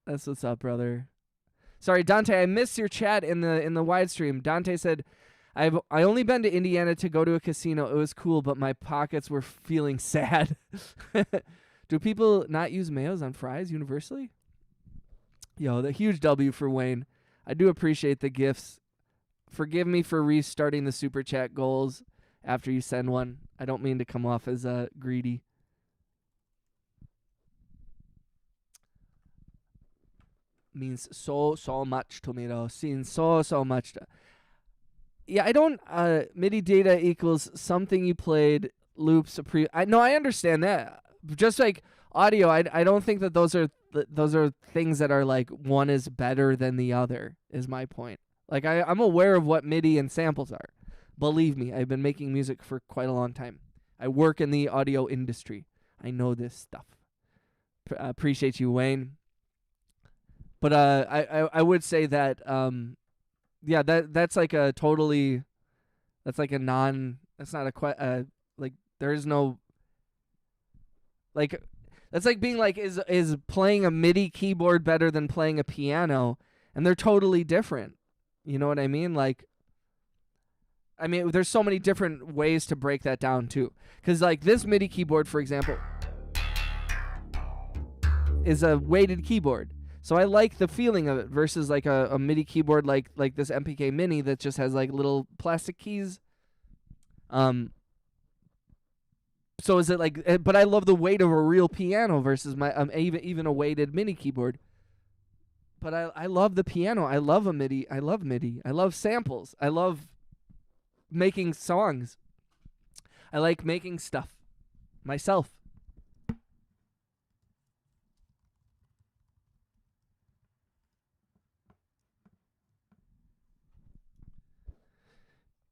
That's what's up, brother. Sorry, Dante, I missed your chat in the wide stream. Dante said, I only been to Indiana to go to a casino. It was cool, but my pockets were feeling sad. Do people not use mayos on fries universally? Yo, the huge W for Wayne. I do appreciate the gifts. Forgive me for restarting the super chat goals after you send one. I don't mean to come off as greedy. Means so much to me though. Seeing so much. Yeah, I don't. MIDI data equals something you played. Loops. I understand that. Just like audio, I don't think that those are things that are like one is better than the other. Is my point. Like I'm aware of what MIDI and samples are. Believe me, I've been making music for quite a long time. I work in the audio industry. I know this stuff. Appreciate you, Wayne. But I would say that yeah, that's like a totally, that's like a that's not a like there is no, like that's like being like is playing a MIDI keyboard better than playing a piano, and they're totally different. You know what I mean? Like, I mean, there's so many different ways to break that down too. Because like this MIDI keyboard, for example, is a weighted keyboard. So I like the feeling of it versus like a MIDI keyboard like this MPK Mini that just has like little plastic keys. So is it like? But I love the weight of a real piano versus my even a weighted mini keyboard. But I love the piano. I love a MIDI. I love MIDI. I love samples. I love making songs. I like making stuff myself.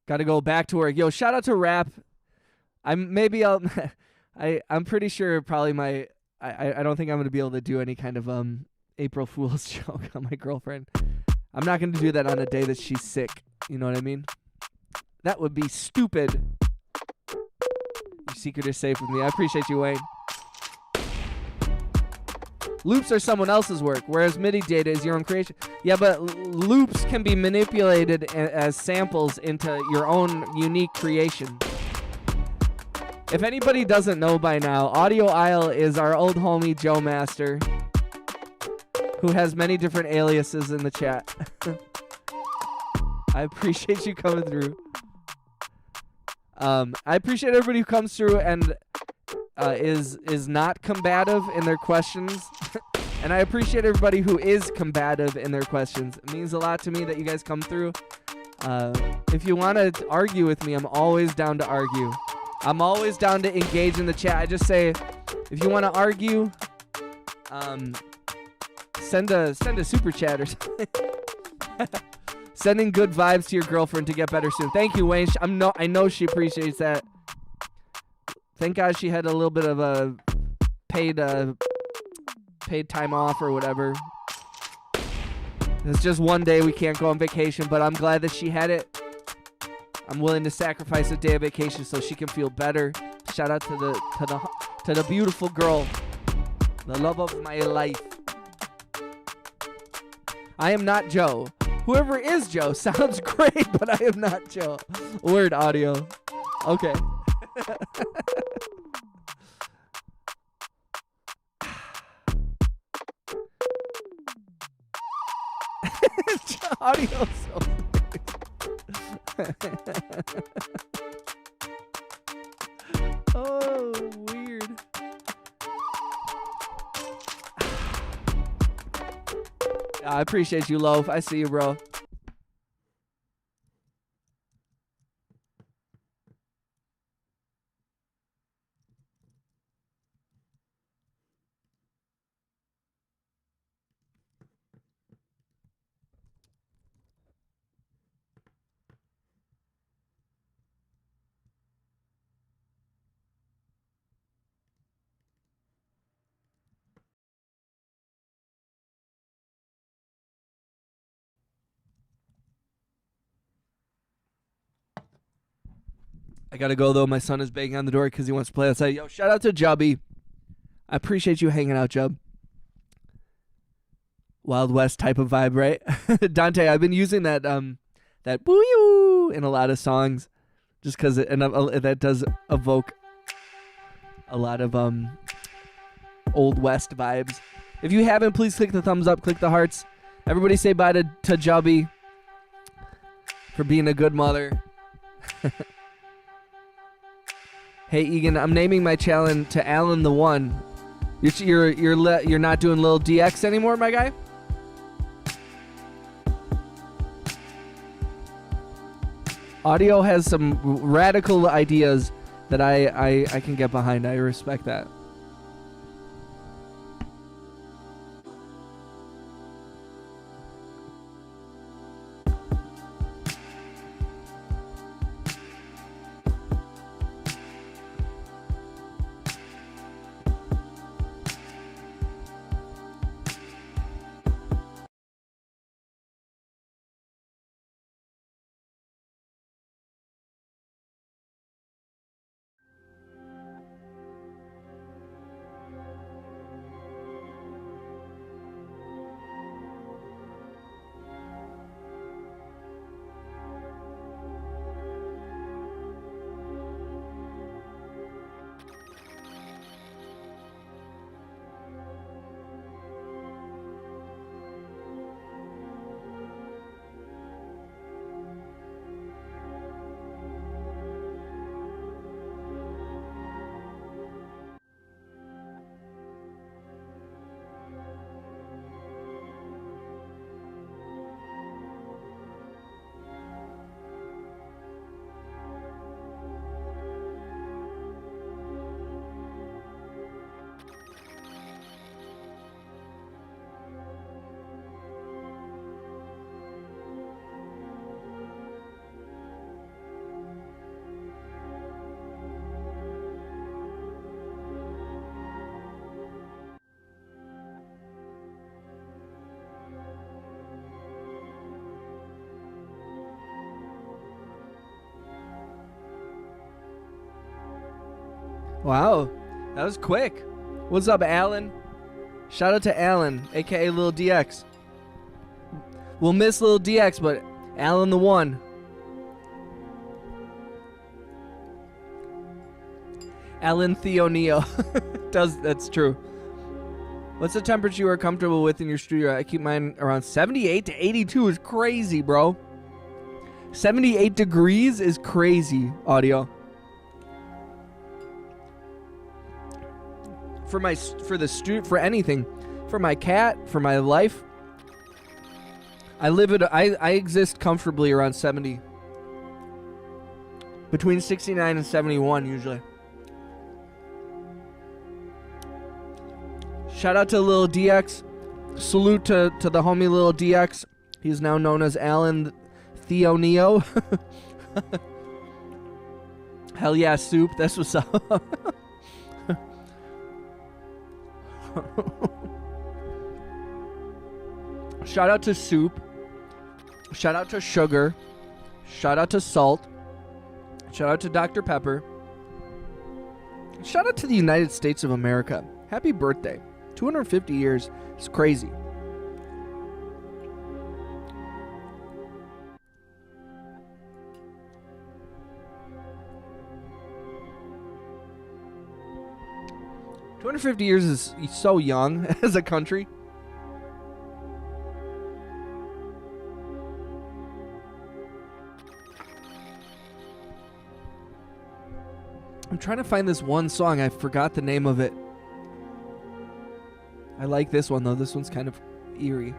Got to go back to work. Yo, shout out to Rap. I'm pretty sure probably I don't think I'm going to be able to do any kind of April Fool's joke on my girlfriend. I'm not going to do that on a day that she's sick. You know what I mean? That would be stupid. Your secret is safe with me. I appreciate you, Wayne. Loops are someone else's work, whereas MIDI data is your own creation. Yeah, but loops can be manipulated as samples into your own unique creation. If anybody doesn't know by now, Audio Isle is our old homie Joe Master, who has many different aliases in the chat. I appreciate you coming through. I appreciate everybody who comes through and is not combative in their questions. And I appreciate everybody who is combative in their questions. It means a lot to me that you guys come through. If you want to argue with me, I'm always down to argue. I'm always down to engage in the chat. I just say, if you want to argue, send a super chat or something. Sending good vibes to your girlfriend to get better soon. Thank you, Wayne. I know she appreciates that. Thank God she had a little bit of a paid time off or whatever. It's just one day we can't go on vacation, but I'm glad that she had it. I'm willing to sacrifice a day of vacation so she can feel better. Shout out to the beautiful girl, the love of my life. I am not Joe. Whoever is Joe sounds great, but I am not Joe. Word audio. Okay. Audio so oh, weird. I appreciate you, Loaf. I see you, bro. I gotta go, though. My son is banging on the door because he wants to play outside. Yo, shout out to Jubby. I appreciate you hanging out, Jub. Wild West type of vibe, right? Dante, I've been using that that boo in a lot of songs, just because that does evoke a lot of Old West vibes. If you haven't, please click the thumbs up, click the hearts. Everybody say bye to Jubby for being a good mother. Hey Egan, I'm naming my challenge to Alan the One. You're not doing Lil DX anymore, my guy? Audio has some radical ideas that I can get behind. I respect that. Wow, that was quick. What's up, Alan? Shout out to Alan, aka Lil DX. We'll miss Lil DX, but Alan the One. Alan Theo Neo. That's true. What's the temperature you are comfortable with in your studio? I keep mine around 78 to 82 is crazy, bro. 78 degrees is crazy, audio. For anything, for my cat, for my life, I exist comfortably around 70, between 69 and 71 usually. Shout out to Lil DX. Salute to the homie Lil DX. He's now known as Alan Theo Neo. Hell yeah, Soup. That's what's up. Shout out to Soup. Shout out to Sugar. Shout out to Salt. Shout out to Dr. Pepper. Shout out to the United States of America. Happy birthday. 250 years. It's crazy. $250 years is so young as a country. I'm trying to find this one song. I forgot the name of it. I like this one, though. This one's kind of eerie.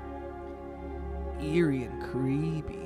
Eerie and creepy.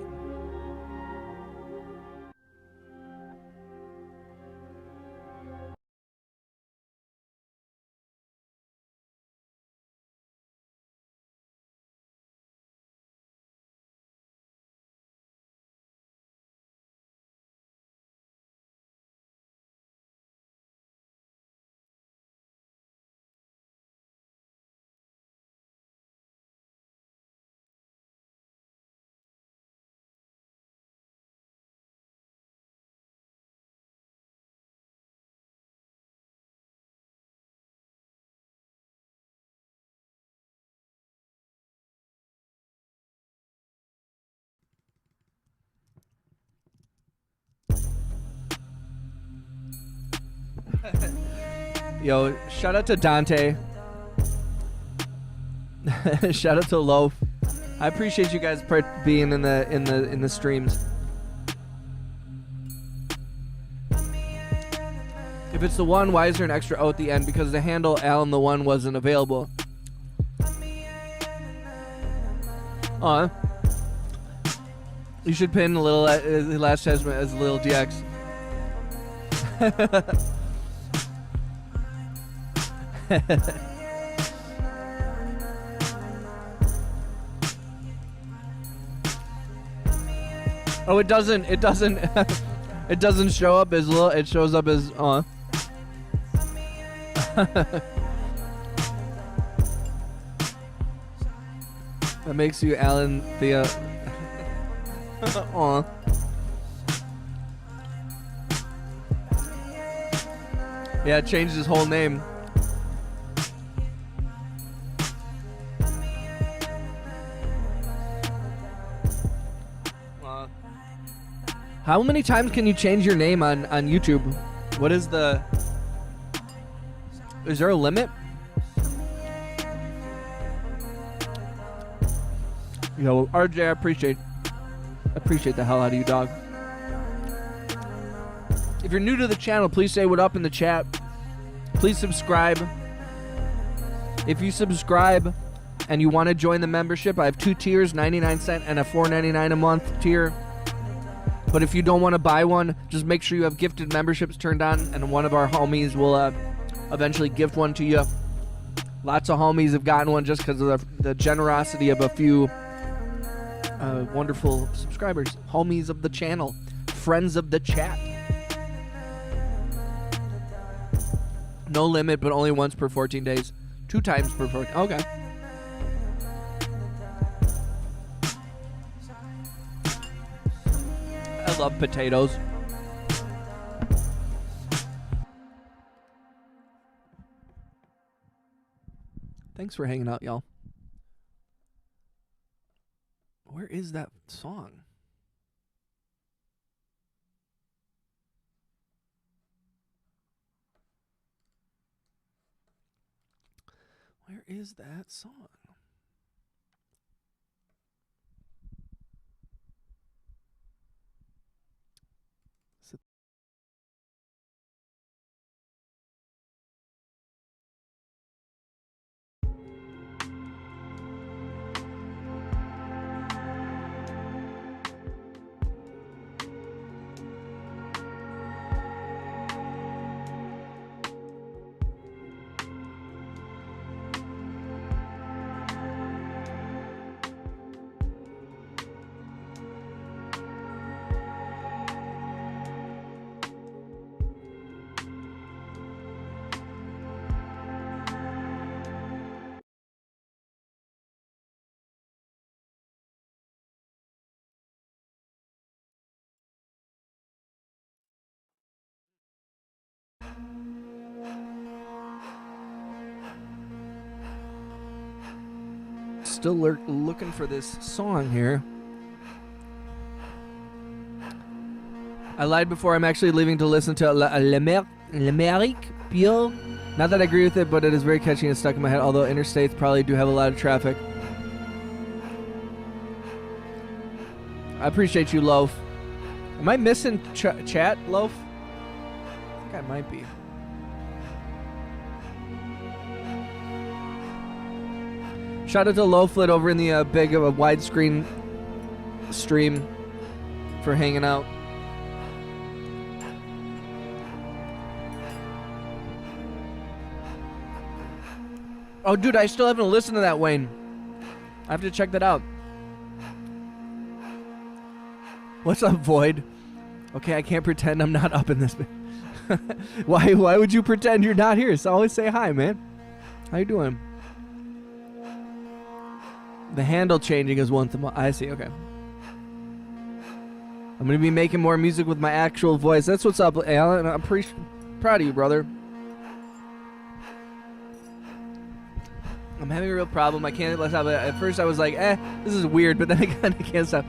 Yo, shout out to Dante. Shout out to Loaf. I appreciate you guys being in the streams. If it's the one, why is there an extra O at the end? Because the handle Alan the One wasn't available. You should pin a little last testament as little DX. Oh, it doesn't it doesn't show up as little, it shows up as That makes you Alan the Yeah, it changed his whole name. How many times can you change your name on YouTube? What is the... Is there a limit? Yo, RJ, I appreciate the hell out of you, dog. If you're new to the channel, please say what up in the chat. Please subscribe. If you subscribe and you want to join the membership, I have 2 tiers, 99 cent and a $4.99 a month tier. But if you don't want to buy one, just make sure you have gifted memberships turned on, and one of our homies will eventually gift one to you. Lots of homies have gotten one just because of the generosity of a few wonderful subscribers. Homies of the channel. Friends of the chat. No limit, but only once per 14 days. 2 times per 14. Okay. I love potatoes. Thanks for hanging out, y'all. Where is that song? Where is that song? Still looking for this song here. I lied before. I'm actually leaving to listen to L'Amérique Pure. Not that I agree with it, but it is very catchy and stuck in my head, although interstates probably do have a lot of traffic. I appreciate you, Loaf. Am I missing chat, Loaf? I think I might be. Shout out to Loaflet over in the big of a widescreen stream for hanging out. Oh, dude, I still haven't listened to that, Wayne. I have to check that out. What's up, Void? Okay, I can't pretend I'm not up in this. Why would you pretend you're not here? So always say hi, man. How you doing? The handle changing is once a month. I see, okay. I'm going to be making more music with my actual voice. That's what's up, Alan. I'm pretty proud of you, brother. I'm having a real problem. I can't let stop. At first I was like, this is weird, but then I kind of can't stop.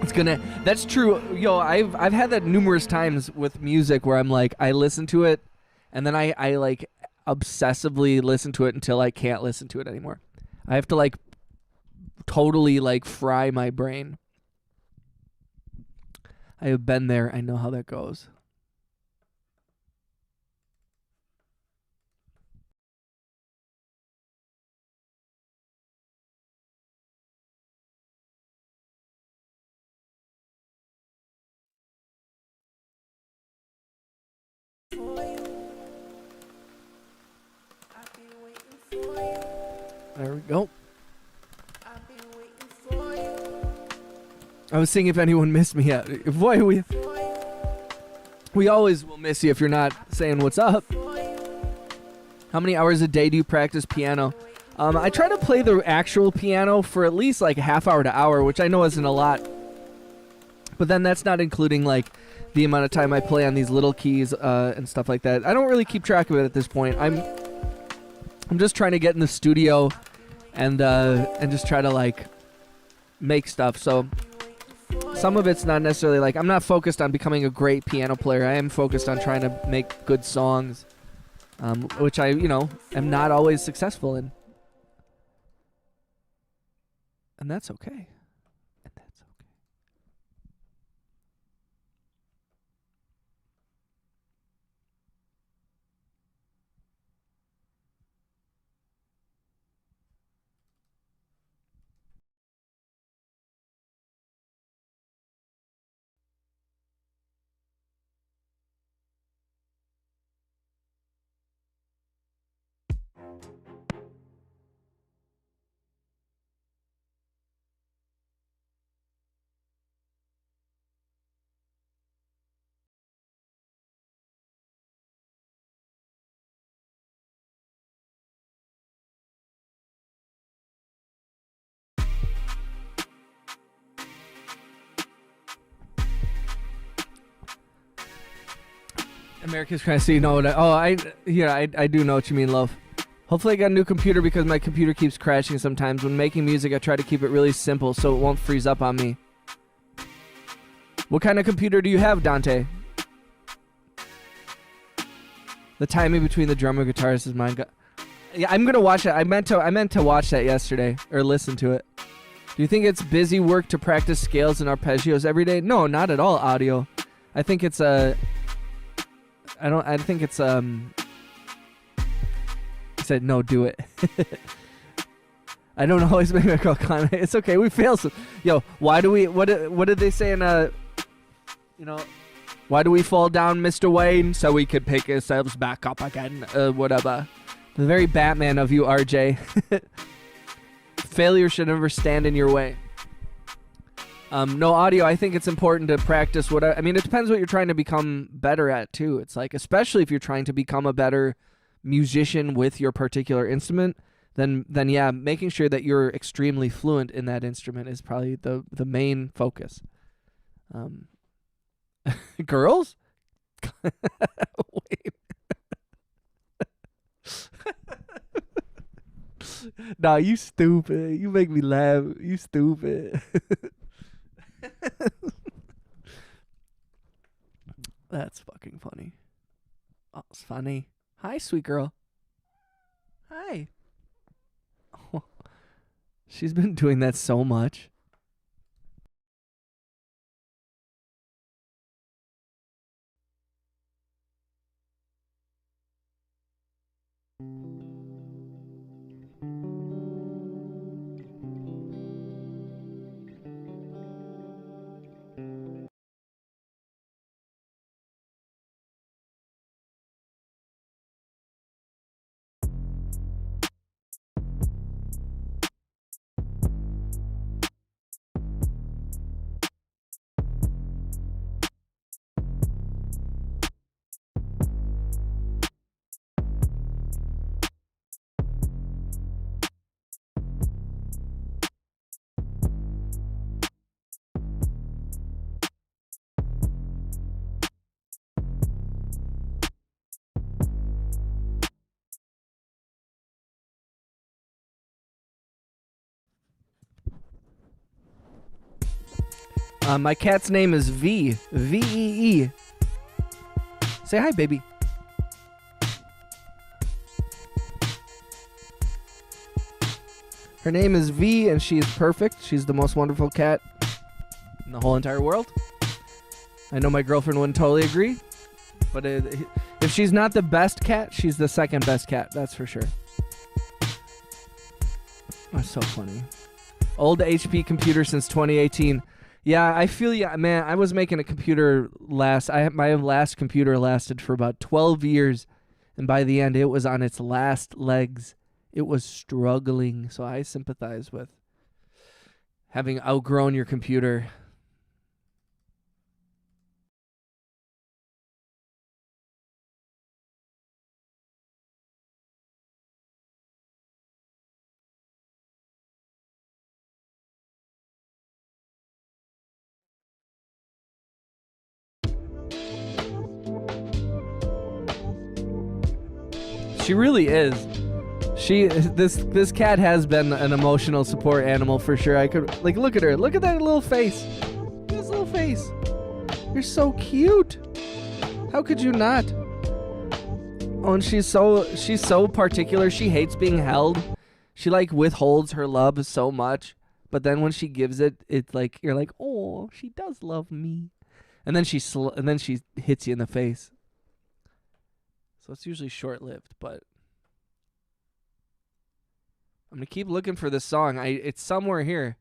It's gonna... That's true. Yo, I've had that numerous times with music where I'm like, I listen to it and then I like obsessively listen to it until I can't listen to it anymore. I have to like totally like fry my brain. I have been there. I know how that goes. There we go. I was seeing if anyone missed me yet. Boy, we always will miss you if you're not saying what's up. How many hours a day do you practice piano? I try to play the actual piano for at least like a half hour to hour, which I know isn't a lot. But then that's not including like the amount of time I play on these little keys and stuff like that. I don't really keep track of it at this point. I'm just trying to get in the studio and just try to like make stuff. So some of it's not necessarily like, I'm not focused on becoming a great piano player. I am focused on trying to make good songs, which I, am not always successful in. And that's okay. America's trying to see, I do know what you mean, love. Hopefully I got a new computer because my computer keeps crashing sometimes. When making music, I try to keep it really simple so it won't freeze up on me. What kind of computer do you have, Dante? The timing between the drummer and guitarist is mine. Yeah, I'm gonna watch it. I meant to watch that yesterday or listen to it. Do you think it's busy work to practice scales and arpeggios every day? No, not at all, audio. I think it's I said no, do it. I don't always make a comment. It's okay. We fail some. Yo, why do we? What did they say in why do we fall down, Mr. Wayne? So we could pick ourselves back up again. Whatever. The very Batman of you, RJ. Failure should never stand in your way. No, audio, I think it's important to practice it depends what you're trying to become better at, too. It's like, especially if you're trying to become a better musician with your particular instrument, then yeah, making sure that you're extremely fluent in that instrument is probably the main focus. Girls? Wait. Nah, you stupid. You make me laugh. You stupid. That's fucking funny. Oh, it's funny. Hi, sweet girl. Hi. Oh, she's been doing that so much. My cat's name is V. V-E-E. Say hi, baby. Her name is V, and she is perfect. She's the most wonderful cat in the whole entire world. I know my girlfriend wouldn't totally agree, but if she's not the best cat, she's the second best cat. That's for sure. That's so funny. Old HP computer since 2018. Yeah, I feel you, man. I was making a computer my last computer lasted for about 12 years, and by the end, it was on its last legs. It was struggling, so I sympathize with having outgrown your computer. She really is. This cat has been an emotional support animal for sure. I could look at her. Look at that little face. This little face. You're so cute. How could you not? Oh, and she's so particular. She hates being held. She withholds her love so much, but then when she gives it, it's like you're like, oh, she does love me, and then she hits you in the face. So it's usually short-lived, but I'm going to keep looking for this song. It's somewhere here.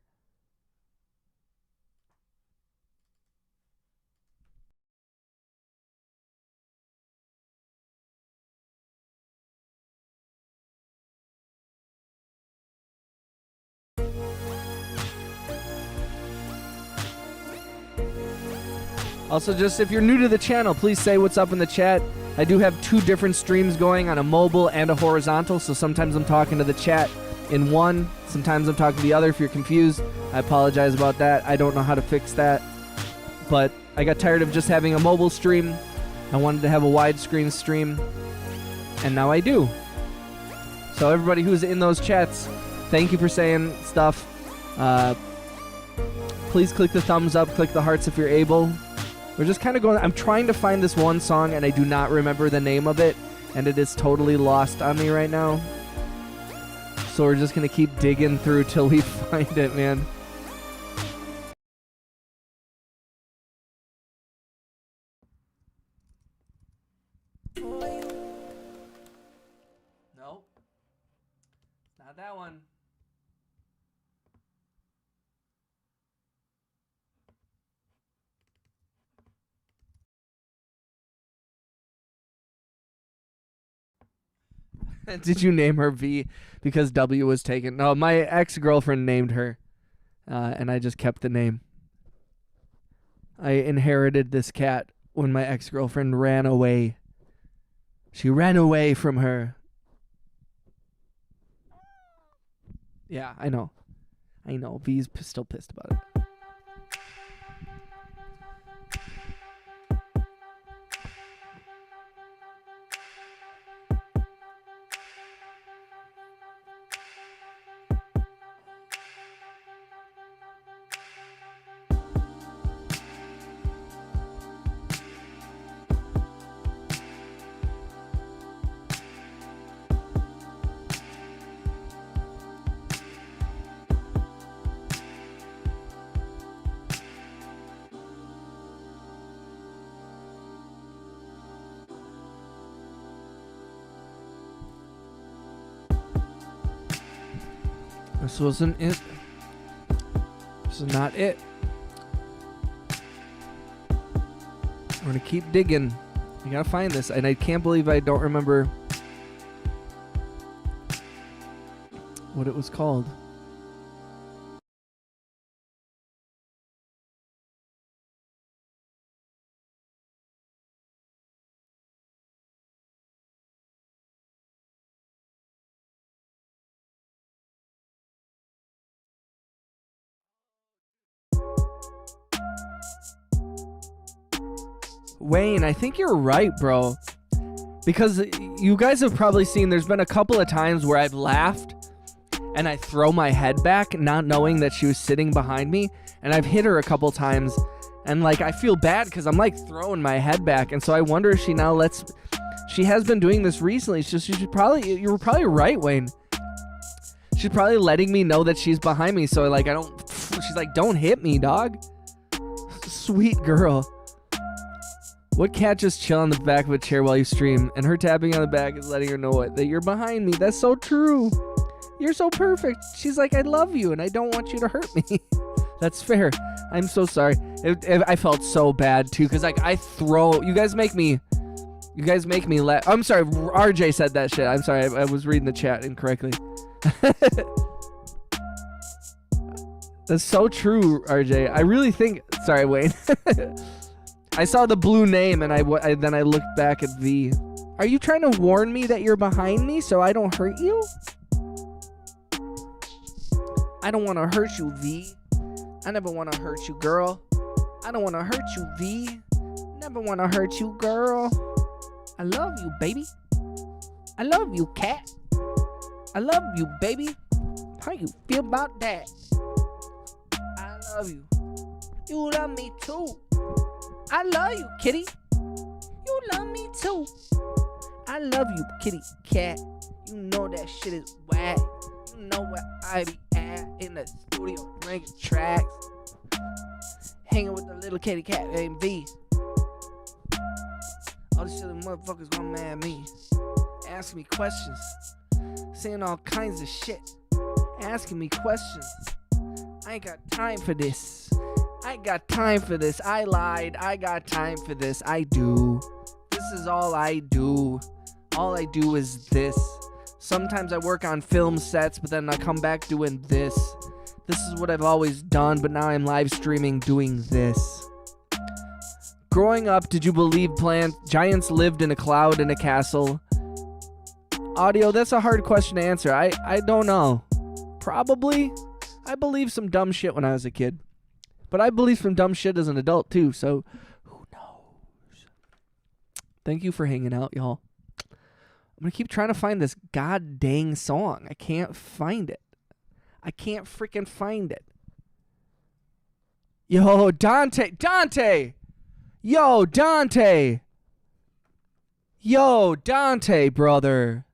Also, just if you're new to the channel, please say what's up in the chat. I do have 2 different streams going on a mobile and a horizontal, so sometimes I'm talking to the chat in one, sometimes I'm talking to the other. If you're confused, I apologize about that. I don't know how to fix that, but I got tired of just having a mobile stream. I wanted to have a widescreen stream, and now I do. So everybody who's in those chats, thank you for saying stuff. Please click the thumbs up, click the hearts if you're able. We're just kind of going. I'm trying to find this one song, and I do not remember the name of it, and it is totally lost on me right now. So we're just going to keep digging through till we find it, man. Nope. Not that one. Did you name her V because W was taken? No, my ex-girlfriend named her, and I just kept the name. I inherited this cat when my ex-girlfriend ran away. She ran away from her. Yeah, I know. V's still pissed about it. This wasn't it. This is not it. We're gonna keep digging. I gotta find this, and I can't believe I don't remember what it was called. Wayne, I think you're right, bro. Because you guys have probably seen there's been a couple of times where I've laughed and I throw my head back, not knowing that she was sitting behind me, and I've hit her a couple times, and I feel bad because I'm throwing my head back, and so I wonder if she now lets. She has been doing this recently. So you were probably right, Wayne. She's probably letting me know that she's behind me, so like I don't. She's like, don't hit me, dog. Sweet girl. What cat just chill on the back of a chair while you stream, and her tapping on the back is letting her know that you're behind me? That's so true. You're so perfect. She's like, I love you, and I don't want you to hurt me. That's fair. I'm so sorry. I felt so bad too, because like you guys make me laugh. I'm sorry. RJ said that shit. I'm sorry. I was reading the chat incorrectly. That's so true, RJ. I really think. Sorry, Wayne. I saw the blue name and then I looked back at V. Are you trying to warn me that you're behind me so I don't hurt you? I don't want to hurt you, V. I never want to hurt you, girl. I don't want to hurt you, V. Never want to hurt you, girl. I love you, baby. I love you, cat. I love you, baby. How you feel about that? I love you. You love me too. I love you, kitty. You love me too. I love you, kitty cat. You know that shit is whack. You know where I be at in the studio bringing tracks. Hanging with the little kitty cat named V. All the silly motherfuckers gonna mad at me. Asking me questions. Saying all kinds of shit. Asking me questions. I ain't got time for this. I got time for this. I lied. I got time for this. I do. This is all I do. All I do is this. Sometimes I work on film sets, but then I come back doing this. This is what I've always done, but now I'm live streaming doing this. Growing up, did you believe giants lived in a cloud in a castle? Audio, that's a hard question to answer. I don't know. Probably. I believed some dumb shit when I was a kid. But I believe some dumb shit as an adult too, so who knows? Thank you for hanging out, y'all. I'm going to keep trying to find this god dang song. I can't find it. I can't freaking find it. Yo, Dante! Yo, Dante! Yo, Dante, brother.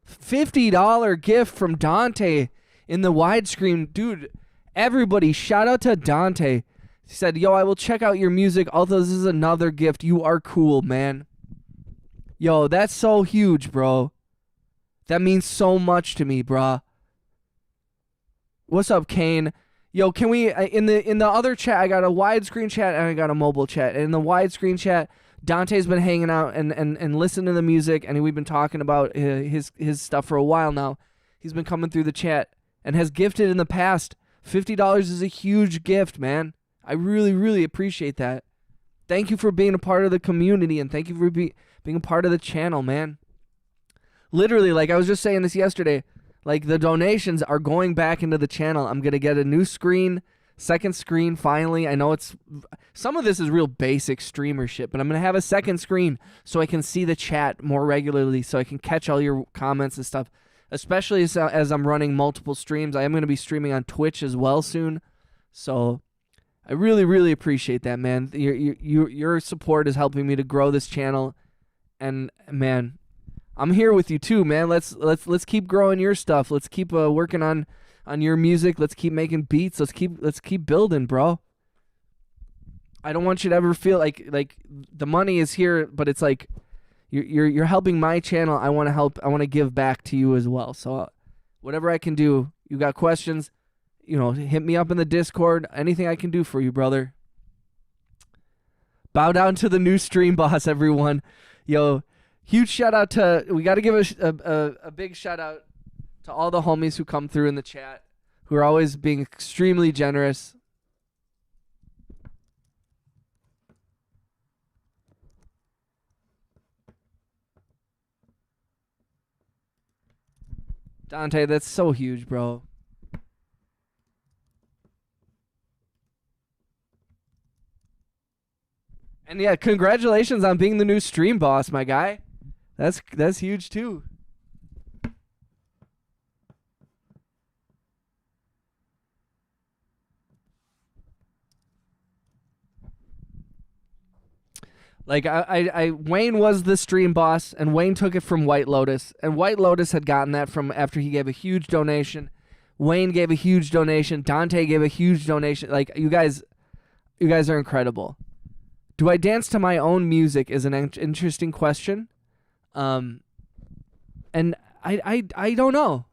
$50 gift from Dante in the widescreen. Dude, everybody, shout out to Dante. He said, yo, I will check out your music, although this is another gift. You are cool, man. Yo, that's so huge, bro. That means so much to me, bruh. What's up, Kane? Yo, can we, in the other chat, I got a widescreen chat and I got a mobile chat. And in the widescreen chat, Dante's been hanging out and listening to the music, and we've been talking about his stuff for a while now. He's been coming through the chat and has gifted in the past. $50 is a huge gift, man. I really, really appreciate that. Thank you for being a part of the community, and thank you for being a part of the channel, man. Literally, like I was just saying this yesterday, like the donations are going back into the channel. I'm going to get a new screen, second screen finally. I know some of this is real basic streamer shit, but I'm going to have a second screen so I can see the chat more regularly, so I can catch all your comments and stuff. Especially as I'm running multiple streams. I am going to be streaming on Twitch as well soon. So I really, really appreciate that, man. Your support is helping me to grow this channel. And, man, I'm here with you too, man. Let's keep growing your stuff. Let's keep working on your music. Let's keep making beats. Let's keep building, bro. I don't want you to ever feel like the money is here, but it's like You're helping my channel. I want to help. I want to give back to you as well. So whatever I can do, you got questions, hit me up in the Discord. Anything I can do for you, brother. Bow down to the new stream boss, everyone. Yo, huge shout out we got to give a big shout out to all the homies who come through in the chat, who are always being extremely generous. Dante, that's so huge, bro. And yeah, congratulations on being the new stream boss, my guy. That's huge too. Like Wayne was the stream boss, and Wayne took it from White Lotus, and White Lotus had gotten that from after he gave a huge donation. Wayne gave a huge donation. Dante gave a huge donation. Like you guys are incredible. Do I dance to my own music is an interesting question. And I don't know.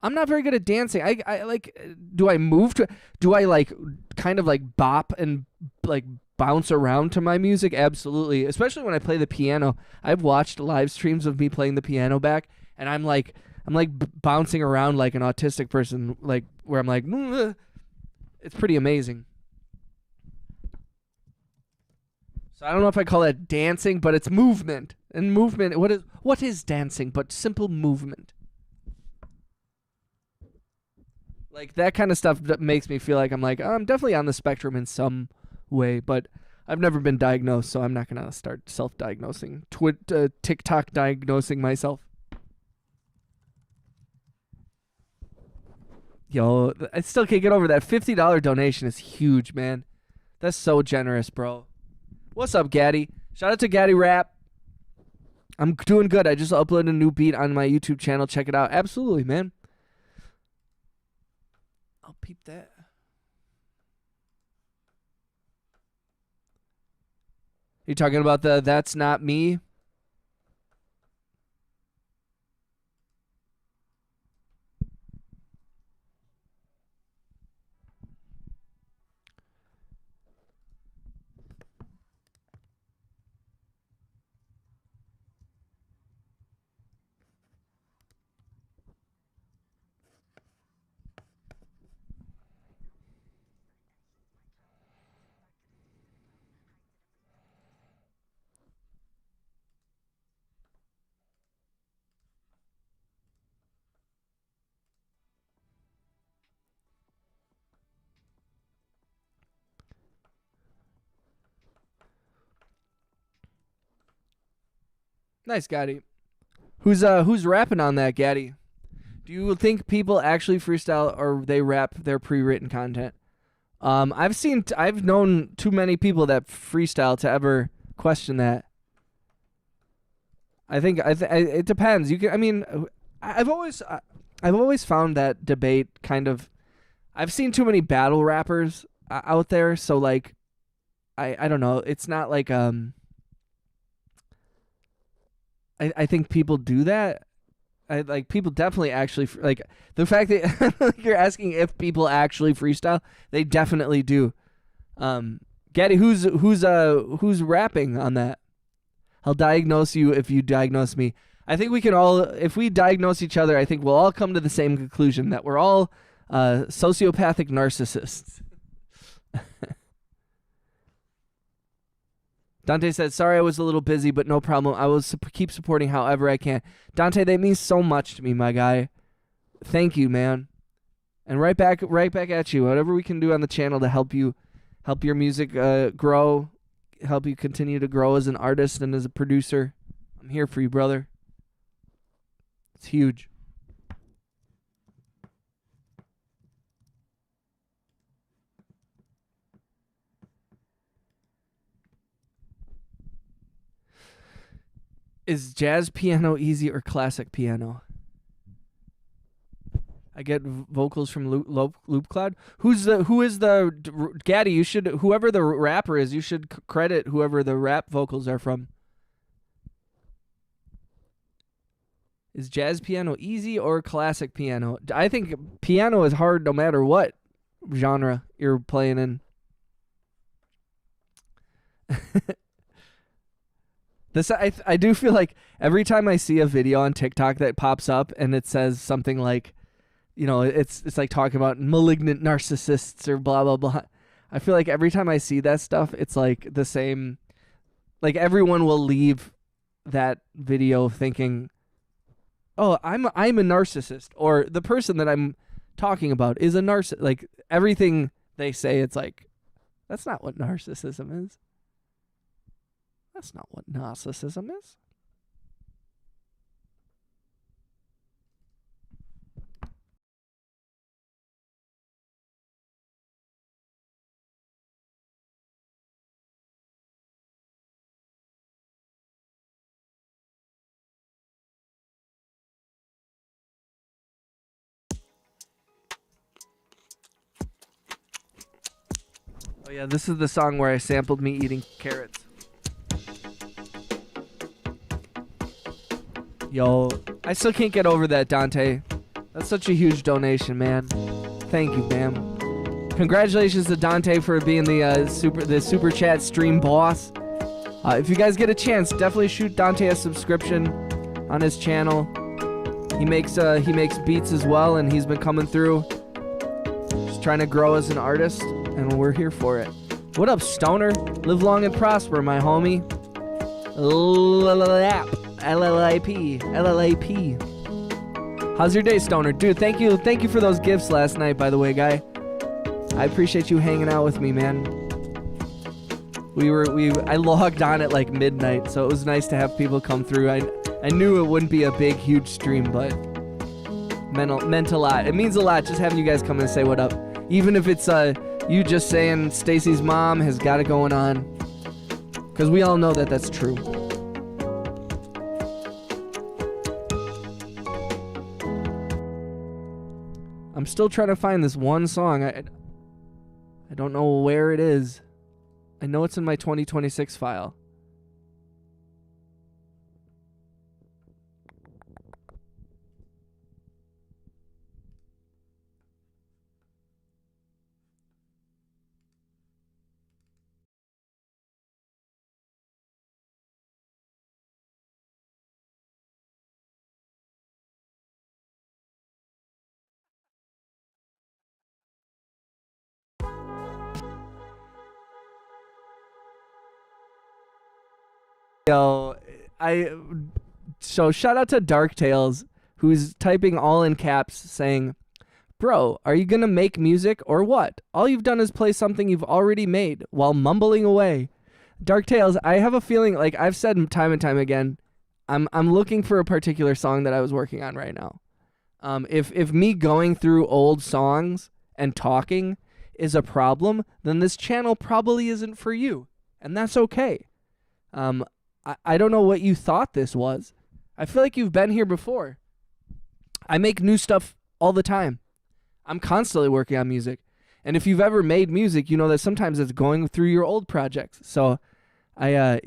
I'm not very good at dancing. I like, do I move to, do I like kind of like bop and like bounce around to my music? Absolutely. Especially when I play the piano. I've watched live streams of me playing the piano back, and I'm like bouncing around like an autistic person, like where I'm like, it's pretty amazing. So I don't know if I call that dancing, but it's movement. And movement, what is dancing but simple movement? Like that kind of stuff that makes me feel like I'm like, I'm definitely on the spectrum in some way, but I've never been diagnosed, so I'm not going to start self-diagnosing, TikTok diagnosing myself. Yo, I still can't get over that. $50 donation is huge, man. That's so generous, bro. What's up, Gaddy? Shout out to Gaddy Rap. I'm doing good. I just uploaded a new beat on my YouTube channel. Check it out. Absolutely, man. I'll peep that. You talking about the That's Not Me? Nice, Gaddy. Who's rapping on that, Gaddy? Do you think people actually freestyle or they rap their pre-written content? I've known too many people that freestyle to ever question that. I think it depends. You can. I mean, I've always found that debate kind of. I've seen too many battle rappers out there, so like, I don't know. It's not like I think people do that. I like people definitely actually like the fact that you're asking if people actually freestyle. They definitely do. Gaddy, who's rapping on that? I'll diagnose you if you diagnose me. I think we can all, if we diagnose each other, I think we'll all come to the same conclusion that we're all sociopathic narcissists. Dante said, sorry I was a little busy, but no problem. I will keep supporting however I can. Dante, that means so much to me, my guy. Thank you, man. And right back at you. Whatever we can do on the channel to help your music grow, help you continue to grow as an artist and as a producer. I'm here for you, brother. It's huge. Is jazz piano easy or classic piano? I get vocals from Loop Cloud. Who is the Gaddy? You should, whoever the rapper is, you should credit whoever the rap vocals are from. Is jazz piano easy or classic piano? I think piano is hard no matter what genre you're playing in. I do feel like every time I see a video on TikTok that pops up and it says something like, you know, it's like talking about malignant narcissists or blah blah blah. I feel like every time I see that stuff, it's like the same. Like everyone will leave that video thinking, "Oh, I'm a narcissist," or the person that I'm talking about is a narcissist. Like everything they say, it's like, that's not what narcissism is. That's not what narcissism is. Oh yeah, this is the song where I sampled me eating carrots. Yo, I still can't get over that, Dante. That's such a huge donation, man. Thank you, man. Congratulations to Dante for being the super chat stream boss. If you guys get a chance, definitely shoot Dante a subscription on his channel. He makes beats as well, and he's been coming through, just trying to grow as an artist, and we're here for it. What up, Stoner? Live long and prosper, my homie. LLAP. How's your day, Stoner? Dude, thank you for those gifts last night, by the way, guy. I appreciate you hanging out with me, man. I logged on at like midnight, so it was nice to have people come through. I knew it wouldn't be a big, huge stream, but meant a lot. It means a lot just having you guys come and say what up. Even if it's you just saying Stacy's mom has got it going on. Because we all know that that's true. I'm still trying to find this one song. I don't know where it is. I know it's in my 2026 file. Yo, so shout out to Dark Tales, who's typing all in caps saying, "Bro, are you gonna make music or what? All you've done is play something you've already made while mumbling away." Dark Tales, I have a feeling, like I've said time and time again, I'm looking for a particular song that I was working on right now. If me going through old songs and talking is a problem, then this channel probably isn't for you, and that's okay. I don't know what you thought this was. I feel like you've been here before. I make new stuff all the time. I'm constantly working on music. And if you've ever made music, you know that sometimes it's going through your old projects. So, I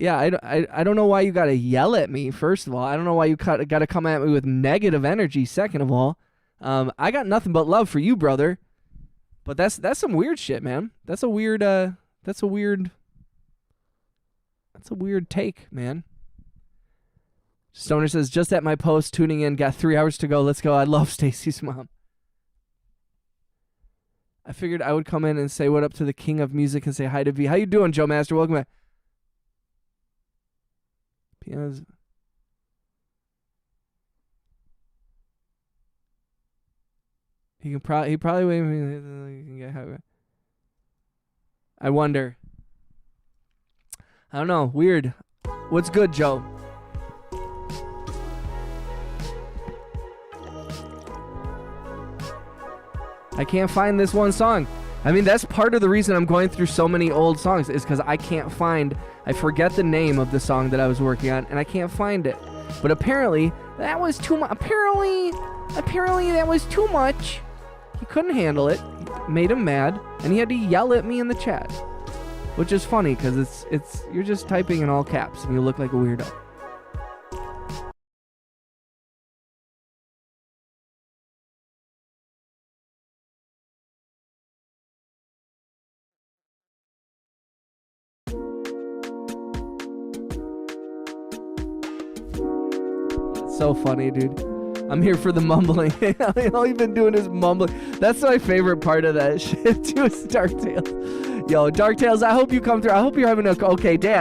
don't know why you got to yell at me, first of all. I don't know why you got to come at me with negative energy, second of all. I got nothing but love for you, brother. But that's some weird shit, man. That's a weird take, man. Stoner says, just at my post, tuning in, got 3 hours to go. Let's go. I love Stacy's mom. I figured I would come in and say what up to the king of music and say hi to V. How you doing, Joe Master? Welcome back. Pianos. He probably wait. I wonder. I don't know. Weird. What's good, Joe? I can't find this one song. I mean, that's part of the reason I'm going through so many old songs is because I forget the name of the song that I was working on, and I can't find it. But apparently, that was too much. Apparently, that was too much. He couldn't handle it. It made him mad, and he had to yell at me in the chat. Which is funny, because you're just typing in all caps, and you look like a weirdo. So funny, dude. I'm here for the mumbling. All you've been doing is mumbling. That's my favorite part of that shit, too, is Dark Tales. Yo, Dark Tales, I hope you come through. I hope you're having a okay day.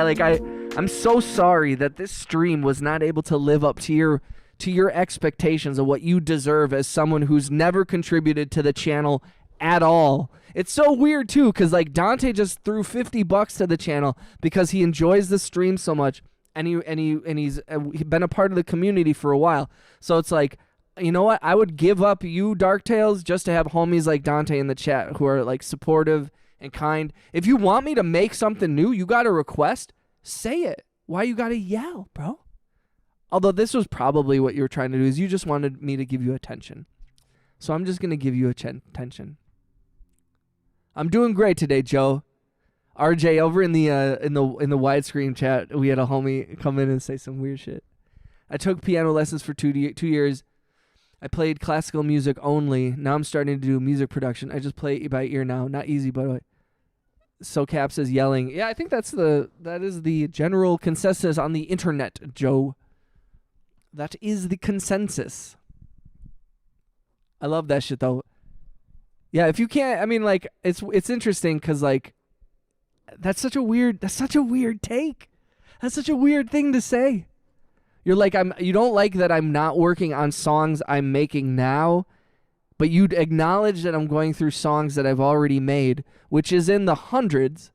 I'm so sorry that this stream was not able to live up to your expectations of what you deserve as someone who's never contributed to the channel at all. It's so weird, too, because, like, Dante just threw $50 to the channel because he enjoys the stream so much. And he's been a part of the community for a while. So it's like, you know what? I would give up you, Dark Tales, just to have homies like Dante in the chat who are like supportive and kind. If you want me to make something new, you got a request, say it. Why you got to yell, bro? Although this was probably what you were trying to do, is you just wanted me to give you attention. So I'm just going to give you attention. I'm doing great today, Joe. RJ, over in the widescreen chat, we had a homie come in and say some weird shit. I took piano lessons for 2 years. I played classical music only. Now I'm starting to do music production. I just play by ear now. Not easy, by the way. So Cap says yelling. Yeah, I think that is the general consensus on the internet, Joe. That is the consensus. I love that shit though. Yeah, if you can't, I mean, like, it's interesting because, like, that's such a weird take. That's such a weird thing to say. You're like, you don't like that I'm not working on songs I'm making now, but you'd acknowledge that I'm going through songs that I've already made, which is in the hundreds.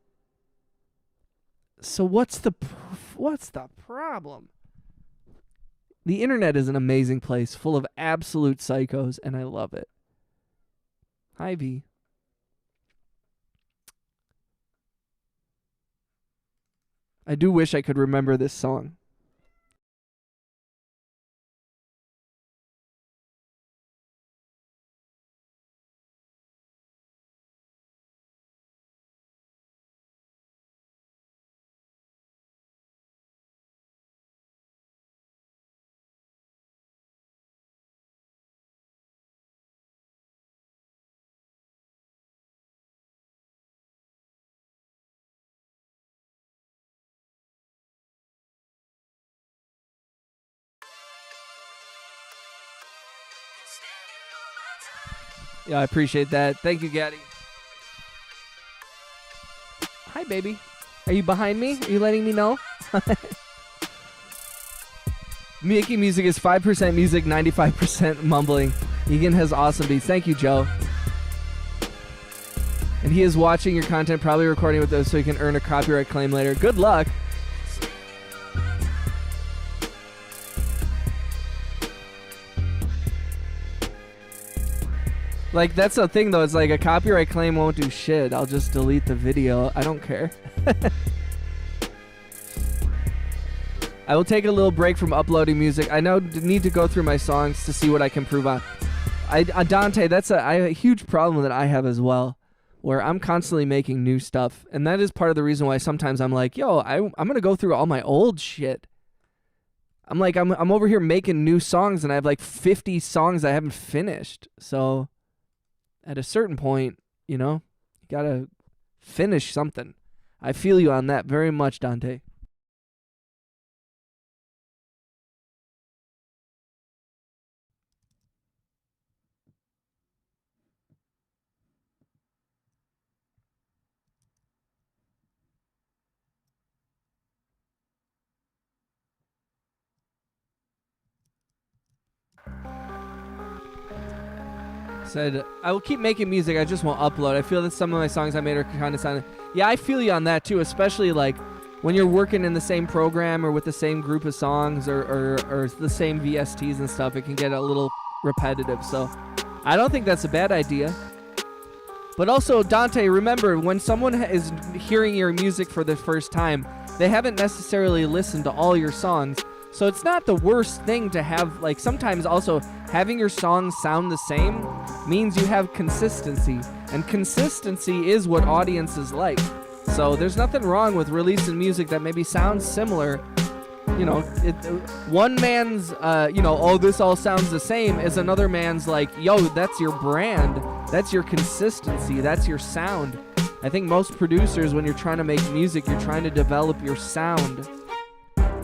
So what's the problem? The internet is an amazing place full of absolute psychos, and I love it. Hi, V. I do wish I could remember this song. Yeah, I appreciate that. Thank you, Gaddy. Hi, baby. Are you behind me? Are you letting me know? Making music is 5% music, 95% mumbling. Egan has awesome beats. Thank you, Joe. And he is watching your content, probably recording with those so he can earn a copyright claim later. Good luck. Like, that's the thing, though. It's like a copyright claim won't do shit. I'll just delete the video. I don't care. I will take a little break from uploading music. I now need to go through my songs to see what I can improve on. Dante, that's a huge problem that I have as well, where I'm constantly making new stuff. And that is part of the reason why sometimes I'm like, yo, I'm going to go through all my old shit. I'm like, I'm over here making new songs, and I have like 50 songs I haven't finished. So at a certain point, you know, you got to finish something. I feel you on that very much, Dante. Said, I will keep making music, I just won't upload. I feel that some of my songs I made are kind of sounding... Yeah, I feel you on that too, especially like when you're working in the same program or with the same group of songs or the same VSTs and stuff, it can get a little repetitive. So I don't think that's a bad idea. But also, Dante, remember, when someone is hearing your music for the first time, they haven't necessarily listened to all your songs. So it's not the worst thing to have, like, sometimes also having your songs sound the same means you have consistency. And consistency is what audiences like. So there's nothing wrong with releasing music that maybe sounds similar. You know, one man's, oh, this all sounds the same, is another man's like, yo, that's your brand. That's your consistency. That's your sound. I think most producers, when you're trying to make music, you're trying to develop your sound.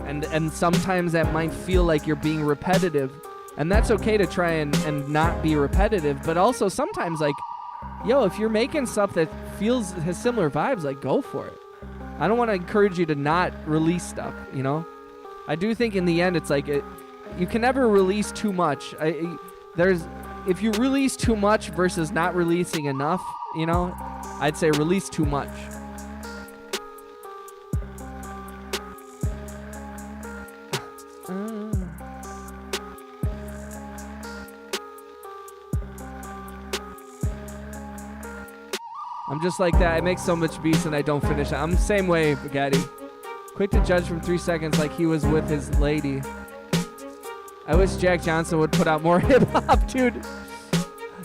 And sometimes that might feel like you're being repetitive. And that's okay to try and not be repetitive. But also sometimes, like, yo, if you're making stuff that has similar vibes, like, go for it. I don't want to encourage you to not release stuff, you know? I do think in the end it's like you can never release too much. If you release too much versus not releasing enough, you know, I'd say release too much. I'm just like that. I make so much beats and I don't finish it. I'm the same way, Gaddy. Quick to judge from 3 seconds like he was with his lady. I wish Jack Johnson would put out more hip-hop, dude.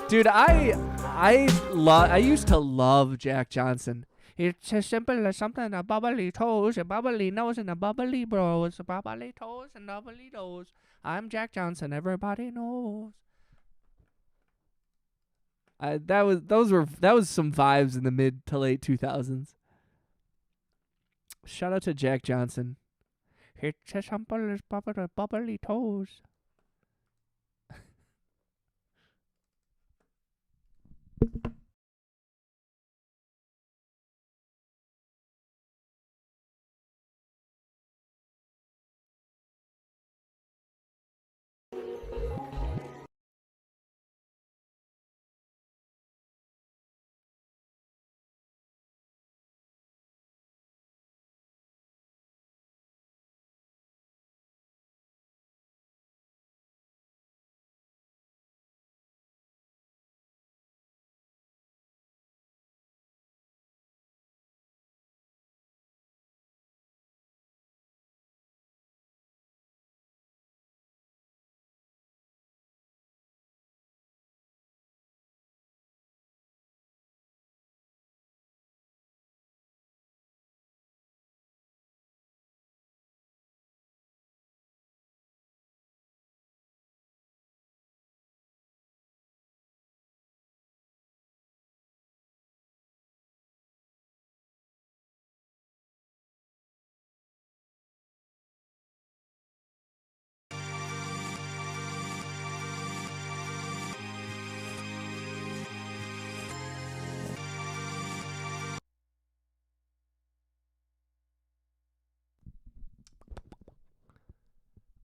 Dude, I used to love Jack Johnson. It's as simple as something a bubbly toes, a bubbly nose, and a bubbly bros. A bubbly toes and bubbly nose. I'm Jack Johnson. Everybody knows. That was some vibes in the mid to late 2000s. Shout out to Jack Johnson. It's as simple as bubbly toes.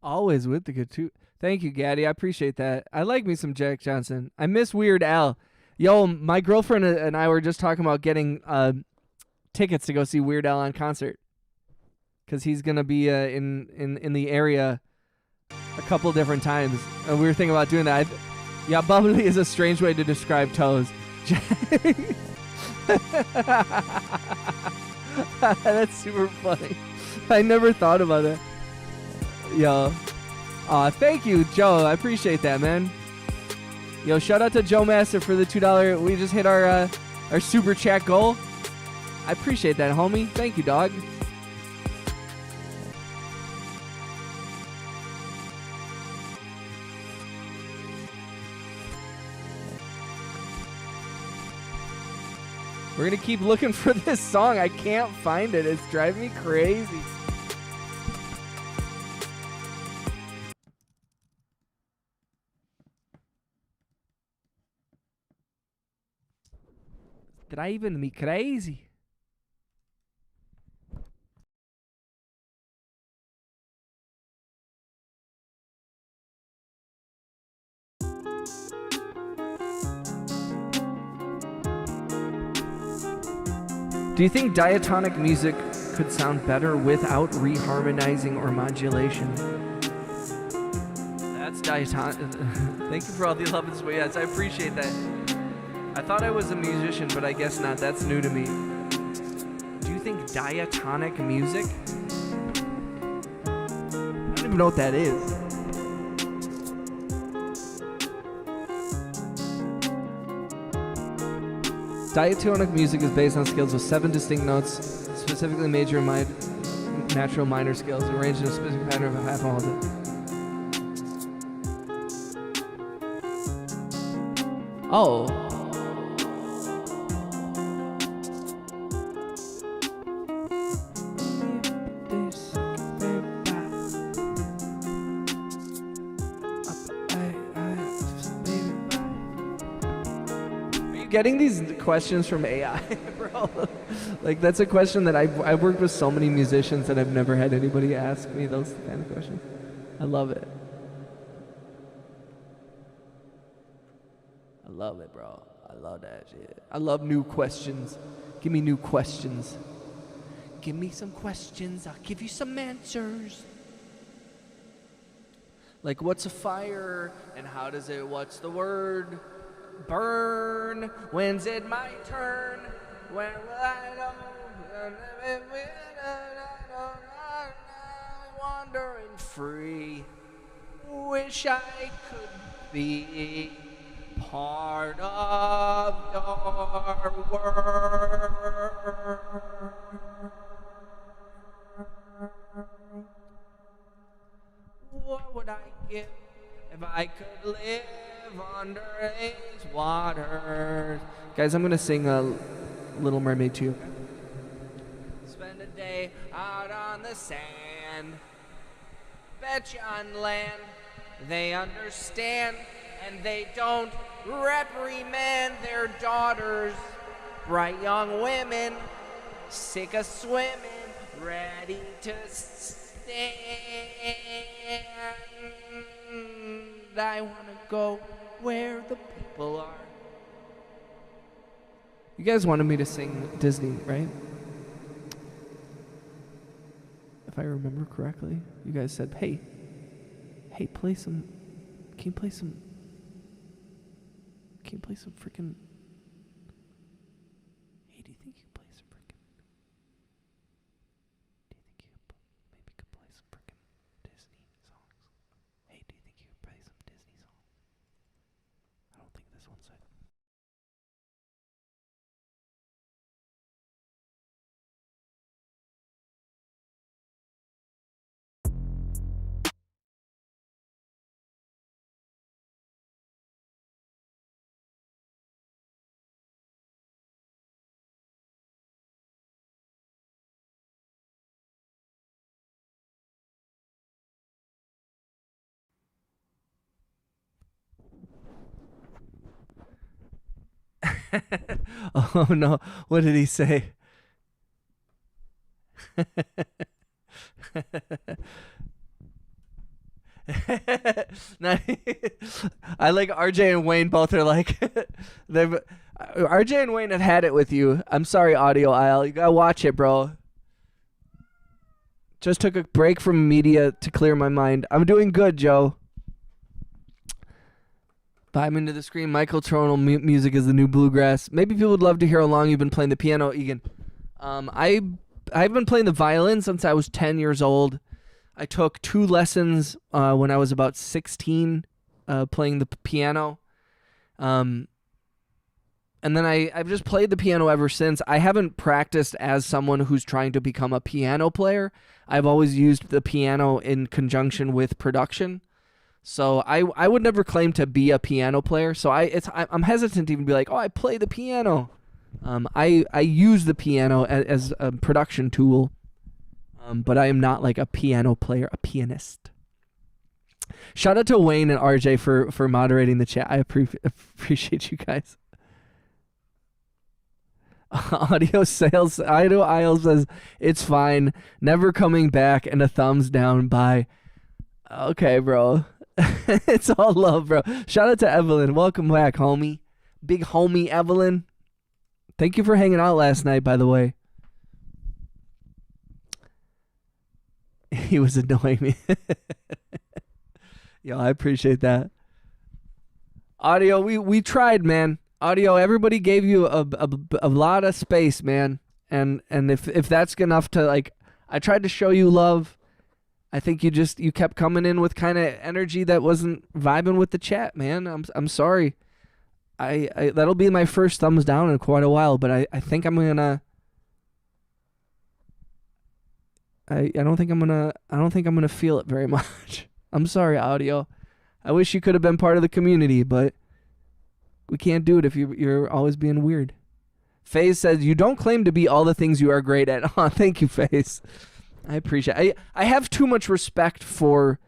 Always with the good too. Thank you, Gaddy. I appreciate that. I like me some Jack Johnson. I miss Weird Al. Yo, my girlfriend and I were just talking about getting tickets to go see Weird Al on concert, because he's gonna be in the area a couple different times, and we were thinking about doing that. Yeah, bubbly is a strange way to describe toes. That's super funny. I never thought about it. Yo. Thank you, Joe. I appreciate that, man. Yo, shout out to Joe Master for the $2. We just hit our super chat goal. I appreciate that, homie. Thank you, dog. We're gonna keep looking for this song. I can't find it. It's driving me crazy. Driving me crazy. Do you think diatonic music could sound better without reharmonizing or modulation? That's diatonic. Thank you for all the love and support. Yes, I appreciate that. I thought I was a musician, but I guess not. That's new to me. Do you think diatonic music? I don't even know what that is. Diatonic music is based on scales with 7 distinct notes, specifically major and natural minor scales, arranged in a specific pattern of a half and all. Oh. Getting these questions from AI, bro. Like, that's a question that I've worked with so many musicians that I've never had anybody ask me those kind of questions. I love it. I love it, bro. I love that shit. I love new questions. Give me new questions. Give me some questions. I'll give you some answers. Like, what's a fire and how does it, what's the word? Burn. When's it my turn? When will I know? Wandering free. Wish I could be part of your world. If I could live under these waters. Guys, I'm going to sing Little Mermaid to you. Spend a day out on the sand. Bet you on land they understand, and they don't reprimand their daughters. Bright young women, sick of swimming, ready to stand. I want to go where the people are. You guys wanted me to sing Disney, right? If I remember correctly, you guys said, hey, play some, can you play some freaking, hey, do you think you can play some freaking, do you think you maybe could play some freaking Disney songs? Hey, do you think you could play some Disney songs? I don't think this one said. Oh no, what did he say? I like RJ and Wayne both are like they've RJ and Wayne have had it with you. I'm sorry, Audio Isle. You gotta watch it, bro. Just took a break from media to clear my mind. I'm doing good, Joe. Vibe into the screen. Michael Tronal music is the new bluegrass. Maybe people would love to hear how long you've been playing the piano, Egan. I've been playing the violin since I was 10 years old. I took 2 lessons when I was about 16 playing the piano. And then I've just played the piano ever since. I haven't practiced as someone who's trying to become a piano player. I've always used the piano in conjunction with production. So I would never claim to be a piano player. So I'm hesitant to even be like, oh, I play the piano. I use the piano as a production tool. But I am not like a piano player, a pianist. Shout out to Wayne and RJ for moderating the chat. I appreciate you guys. Audio Isles says it's fine, never coming back, and a thumbs down. Bye. Okay, bro. It's all love, bro. Shout out to Evelyn. Welcome back, homie. Big homie Evelyn. Thank you for hanging out last night, by the way. He was annoying me. Yo, I appreciate that. Audio, we tried, man. Audio, everybody gave you a lot of space, man. And if that's enough to, like, I tried to show you love. I think you kept coming in with kind of energy that wasn't vibing with the chat, man. I'm sorry. I that'll be my first thumbs down in quite a while, but I think I'm gonna. I don't think I'm gonna feel it very much. I'm sorry, Audio. I wish you could have been part of the community, but we can't do it if you're always being weird. FaZe says you don't claim to be all the things you are great at. Oh, thank you, FaZe. I appreciate it. I have too much respect for.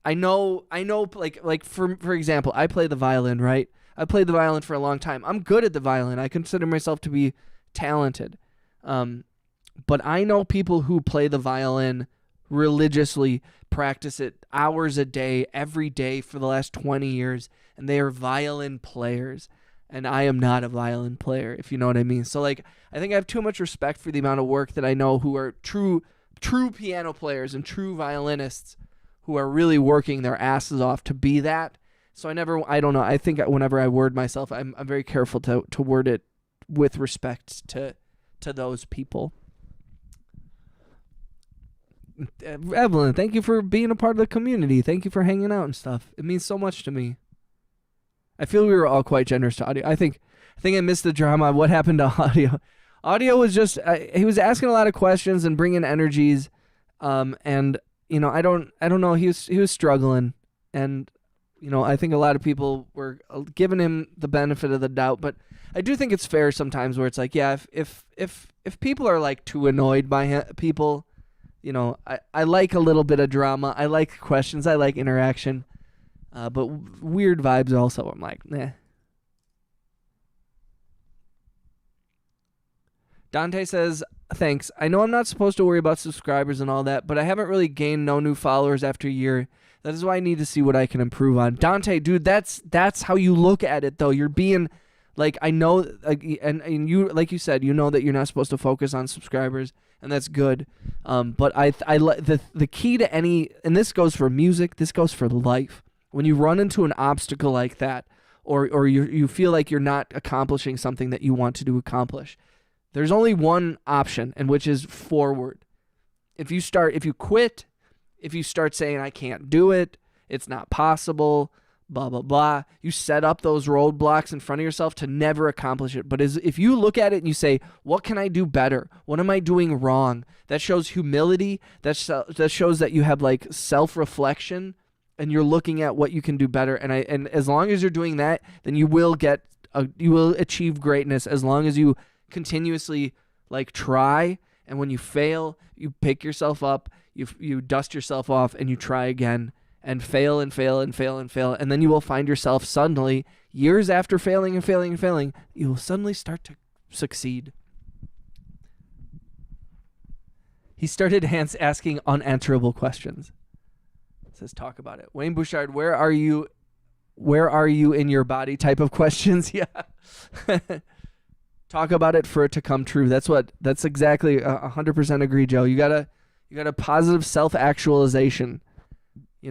I know. Like for example, I play the violin, right? I played the violin for a long time. I'm good at the violin. I consider myself to be talented. But I know people who play the violin religiously, practice it hours a day, every day for the last 20 years, and they are violin players. And I am not a violin player, if you know what I mean. So, like, I think I have too much respect for the amount of work that I know who are true piano players and true violinists who are really working their asses off to be that. So I don't know. I think whenever I word myself, I'm very careful to word it with respect to those people. Evelyn, thank you for being a part of the community. Thank you for hanging out and stuff. It means so much to me. I feel we were all quite generous to Audio. I think I missed the drama. What happened to Audio? Audio was just he was asking a lot of questions and bringing energies, and I don't know. He was struggling, and I think a lot of people were giving him the benefit of the doubt, but I do think it's fair sometimes where it's like, yeah, if people are like too annoyed by people, I like a little bit of drama. I like questions. I like interaction. But weird vibes also, I'm like, nah. Dante says, thanks. I know I'm not supposed to worry about subscribers and all that, but I haven't really gained no new followers after a year. That is why I need to see what I can improve on. Dante, dude, that's how you look at it, though. You're being, like, I know, and you, like you said, you know that you're not supposed to focus on subscribers, and that's good. But the key to any, and this goes for music, this goes for life. When you run into an obstacle like that, or you feel like you're not accomplishing something that you want to accomplish, there's only one option, and which is forward. If you quit, if you start saying, I can't do it, it's not possible, blah, blah, blah, you set up those roadblocks in front of yourself to never accomplish it. But if you look at it and you say, what can I do better? What am I doing wrong? That shows humility. That shows that you have like self-reflection and you're looking at what you can do better. And as long as you're doing that, then you will achieve greatness as long as you continuously like try, and when you fail, you pick yourself up, you dust yourself off, and you try again, and fail and fail and fail and fail, and then you will find yourself suddenly, years after failing and failing and failing, you will suddenly start to succeed. He started asking unanswerable questions. It says, talk about it. Wayne Bouchard, where are you in your body type of questions? Yeah. Talk about it for it to come true. That's exactly 100% agree, Joe. You gotta positive self-actualization. You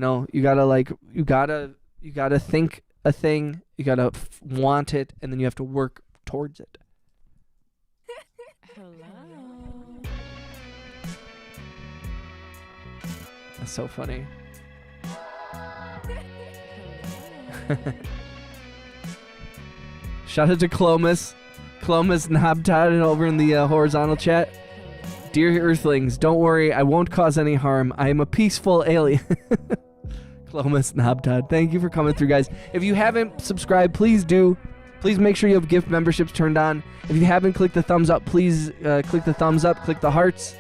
gotta think a thing, you gotta want it, and then you have to work towards it. Hello. That's so funny. Shout out to Clomis Knobtod over in the horizontal chat. Dear Earthlings, don't worry, I won't cause any harm. I am a peaceful alien. Clomis Knobtod, thank you for coming through, guys. If you haven't subscribed, please do. Please make sure you have gift memberships turned on. If you haven't clicked the thumbs up, please click the thumbs up, click the hearts.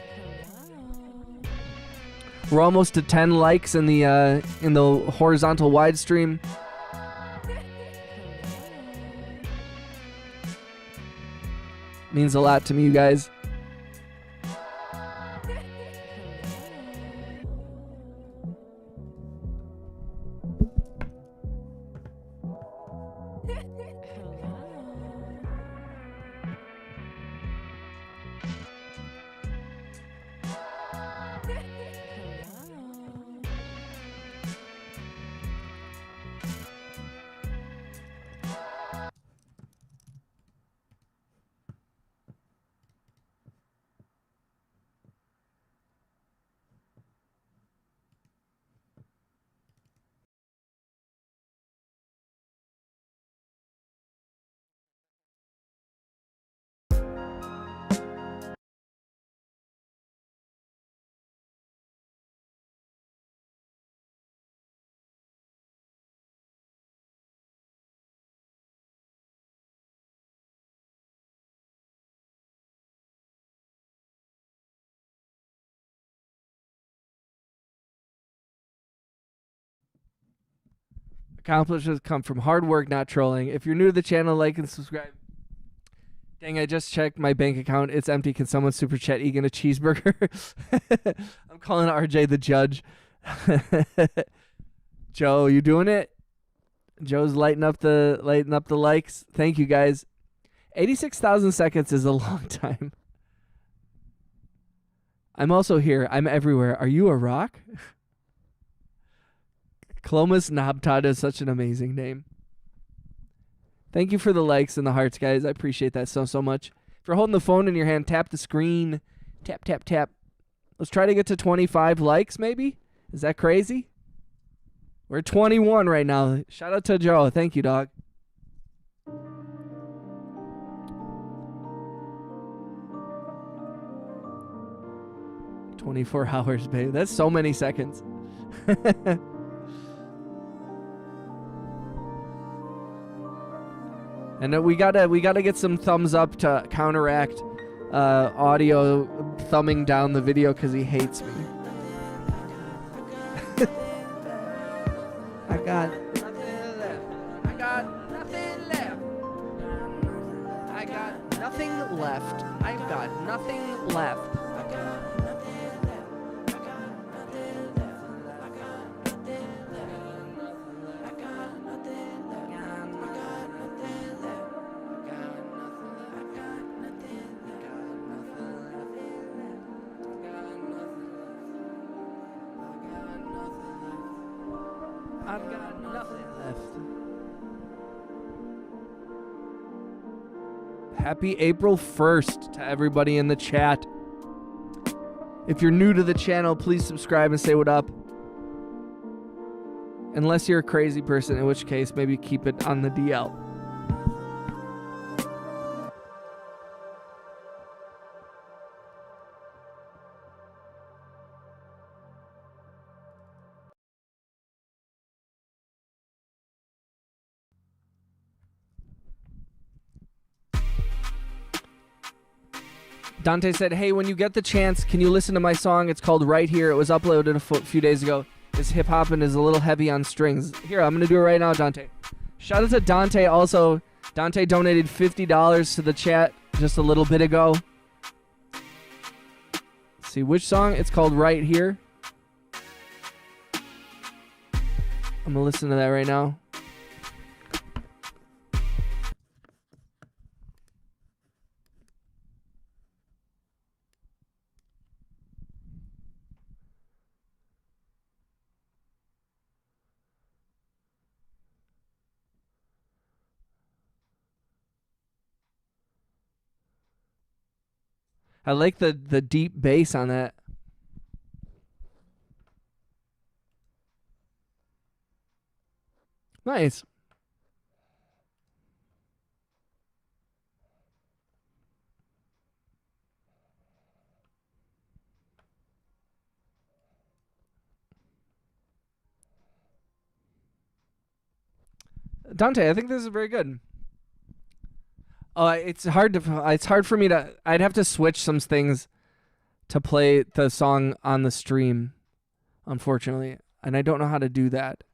We're almost to 10 likes in the horizontal wide stream. Means a lot to me, you guys. Accomplishments come from hard work, not trolling. If you're new to the channel, like and subscribe. Dang, I just checked my bank account. It's empty. Can someone super chat Egan a cheeseburger? I'm calling RJ the judge. Joe, you doing it? Joe's lighting up the likes. Thank you, guys. 86,000 seconds is a long time. I'm also here. I'm everywhere. Are you a rock? Clomis Knobtod is such an amazing name. Thank you for the likes and the hearts, guys. I appreciate that so much. If you're holding the phone in your hand, tap the screen. Tap, tap, tap. Let's try to get to 25 likes, maybe? Is that crazy? We're at 21 right now. Shout out to Joe. Thank you, dog. $24 hours, babe. That's so many seconds. And we gotta get some thumbs up to counteract audio thumbing down the video because he hates me. I got nothing left. I got nothing left. I got nothing left. I've got nothing left. I've got nothing left. Happy April 1st to everybody in the chat. If you're new to the channel, please subscribe and say what up. Unless you're a crazy person, in which case maybe keep it on the DL. Dante said, hey, when you get the chance, can you listen to my song? It's called Right Here. It was uploaded a few days ago. It's hip-hop and is a little heavy on strings. Here, I'm going to do it right now, Dante. Shout out to Dante also. Dante donated $50 to the chat just a little bit ago. Let's see, which song? It's called Right Here. I'm going to listen to that right now. I like the deep bass on that. Nice. Dante, I think this is very good. It's hard for me to. I'd have to switch some things to play the song on the stream, unfortunately, and I don't know how to do that.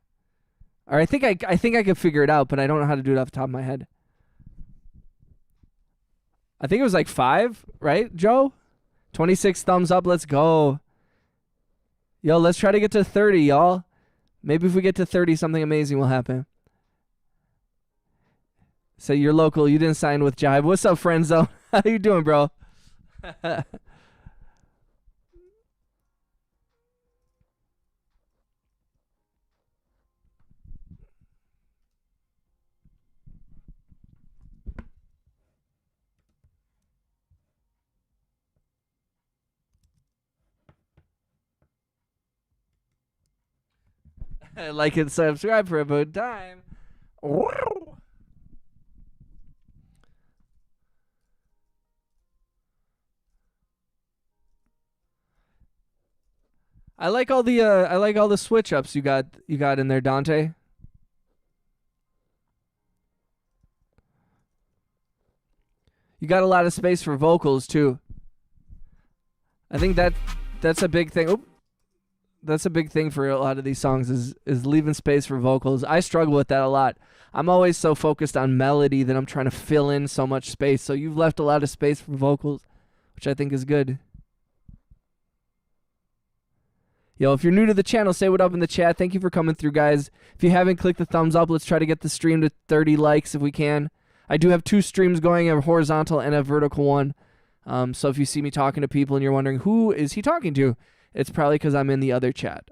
Or I think I could figure it out, but I don't know how to do it off the top of my head. I think it was like 5, right, Joe? 26 thumbs up. Let's go. Yo, let's try to get to 30, y'all. Maybe if we get to 30, something amazing will happen. So you're local. You didn't sign with Jive. What's up, friend zone? How you doing, bro? Like and subscribe for a good time. I like all the switch ups you got in there, Dante. You got a lot of space for vocals too. I think that's a big thing. Oop. That's a big thing for a lot of these songs is leaving space for vocals. I struggle with that a lot. I'm always so focused on melody that I'm trying to fill in so much space. So you've left a lot of space for vocals, which I think is good. Yo, if you're new to the channel, say what up in the chat. Thank you for coming through, guys. If you haven't clicked the thumbs up, let's try to get the stream to 30 likes if we can. I do have 2 streams going, a horizontal and a vertical one. So if you see me talking to people and you're wondering who is he talking to, it's probably because I'm in the other chat.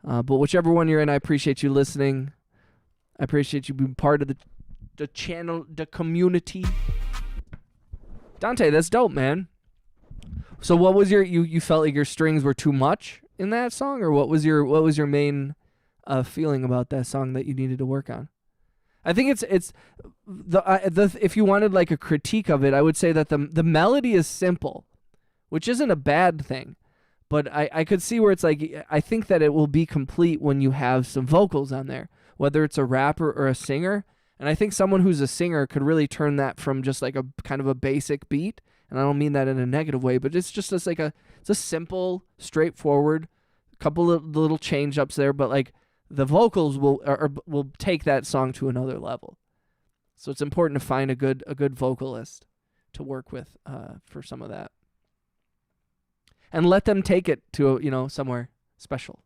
But whichever one you're in, I appreciate you listening. I appreciate you being part of the channel, the community. Dante, that's dope, man. So what was you felt like your strings were too much in that song, or what was your main feeling about that song that you needed to work on? I think it's the if you wanted like a critique of it, I would say that the melody is simple, which isn't a bad thing, but I could see where it's like I think that it will be complete when you have some vocals on there, whether it's a rapper or a singer, And I think someone who's a singer could really turn that from just like a kind of a basic beat, and I don't mean that in a negative way, but it's just it's a simple, straightforward, couple of little change ups there, but like the vocals will take that song to another level. So it's important to find a good vocalist to work with for some of that, and let them take it to somewhere special.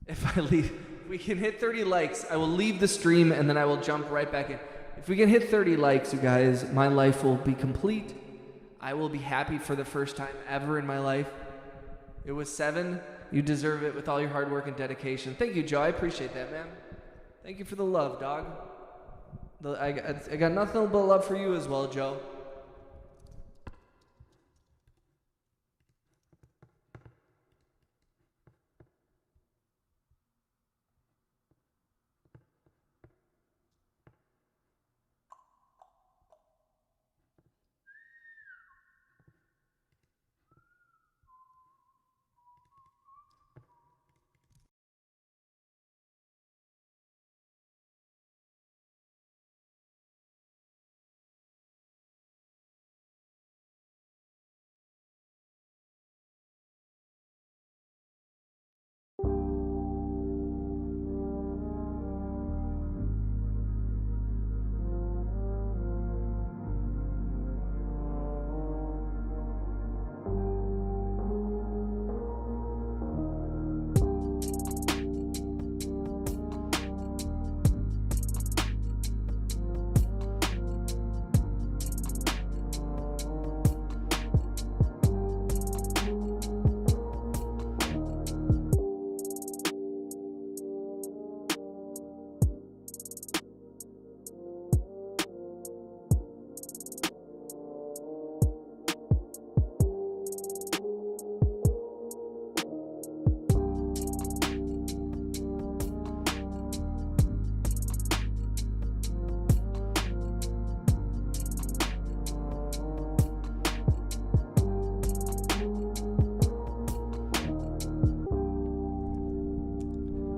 If we can hit 30 likes, I will leave the stream and then I will jump right back in. If we can hit 30 likes, you guys, my life will be complete. I will be happy for the first time ever in my life. It was 7. You deserve it with all your hard work and dedication. Thank you, Joe. I appreciate that, man. Thank you for the love, dog. I got nothing but love for you as well, Joe.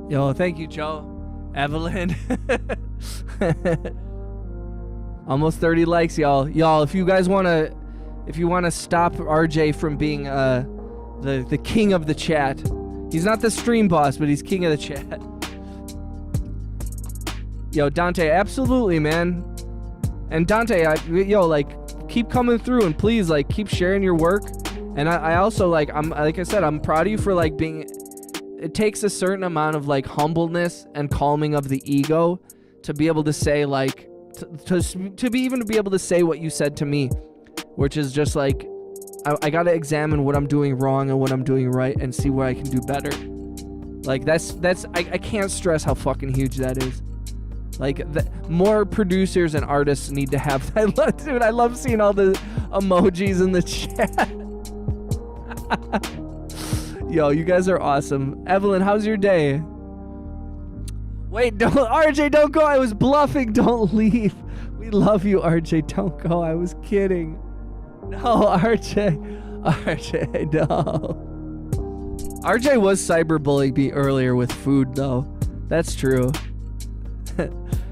Yo, thank you, Joe. Evelyn. Almost 30 likes, y'all. Y'all, if you guys want to stop RJ from being the king of the chat. He's not the stream boss, but he's king of the chat. Yo, Dante, absolutely, man. And Dante, keep coming through and please, keep sharing your work. And I also, I'm proud of you for, being... It takes a certain amount of, humbleness and calming of the ego to be able to say, to be able to say what you said to me, which is just, I got to examine what I'm doing wrong and what I'm doing right and see where I can do better. I can't stress how fucking huge that is. More producers and artists need to have that. Dude, I love seeing all the emojis in the chat. Yo, you guys are awesome. Evelyn, how's your day? Wait, RJ, don't go. I was bluffing. Don't leave. We love you, RJ. Don't go. I was kidding. No, RJ, no. RJ was cyberbullying me earlier with food, though. That's true.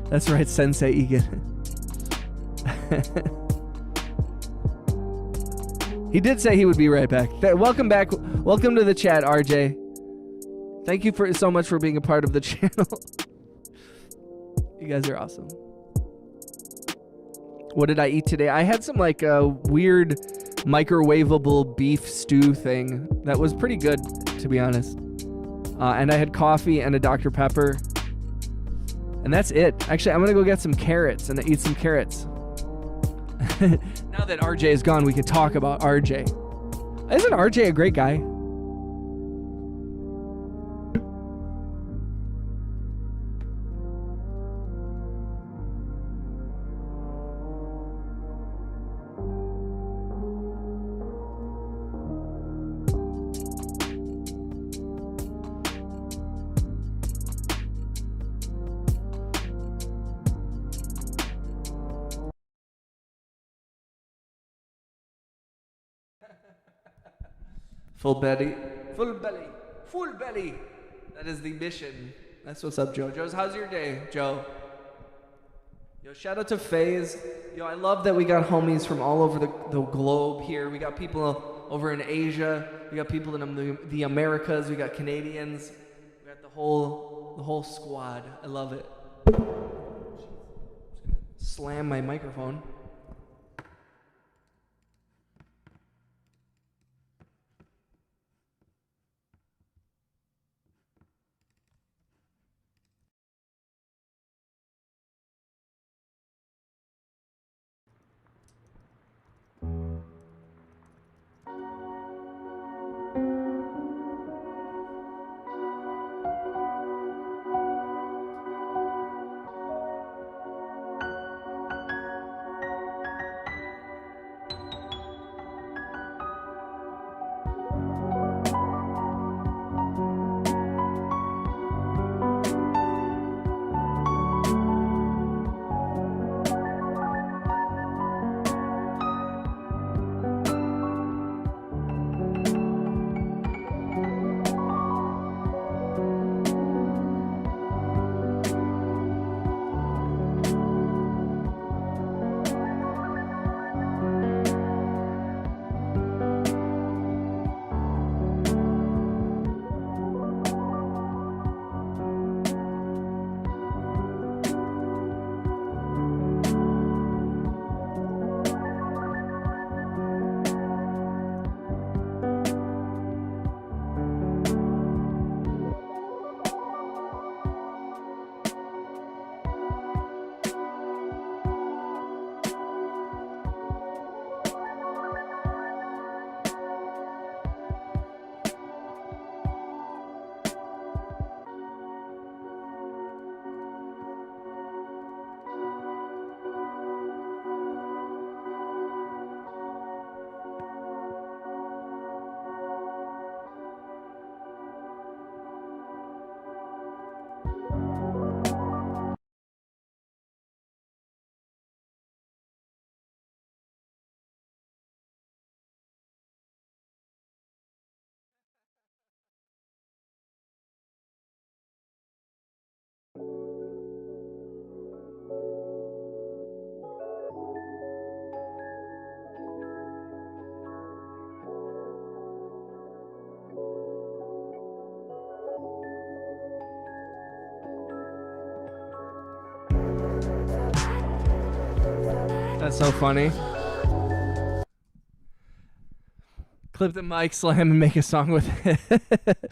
That's right, Sensei Egan. He did say he would be right back. Welcome back. Welcome to the chat, RJ. Thank you so much for being a part of the channel. You guys are awesome. What did I eat today? I had some weird microwavable beef stew thing that was pretty good, to be honest. And I had coffee and a Dr. Pepper. And that's it. Actually, I'm going to go get some carrots and eat some carrots. Now that RJ is gone, we can talk about RJ. Isn't RJ a great guy? Full belly. Full belly. Full belly. That is the mission. That's what's up, Joe. Joe's, how's your day, Joe? Yo, shout out to FaZe. Yo, I love that we got homies from all over the globe here. We got people over in Asia. We got people in the Americas. We got Canadians. We got the whole squad. I love it. Slam my microphone. That's so funny. Clip the mic, slam, and make a song with it.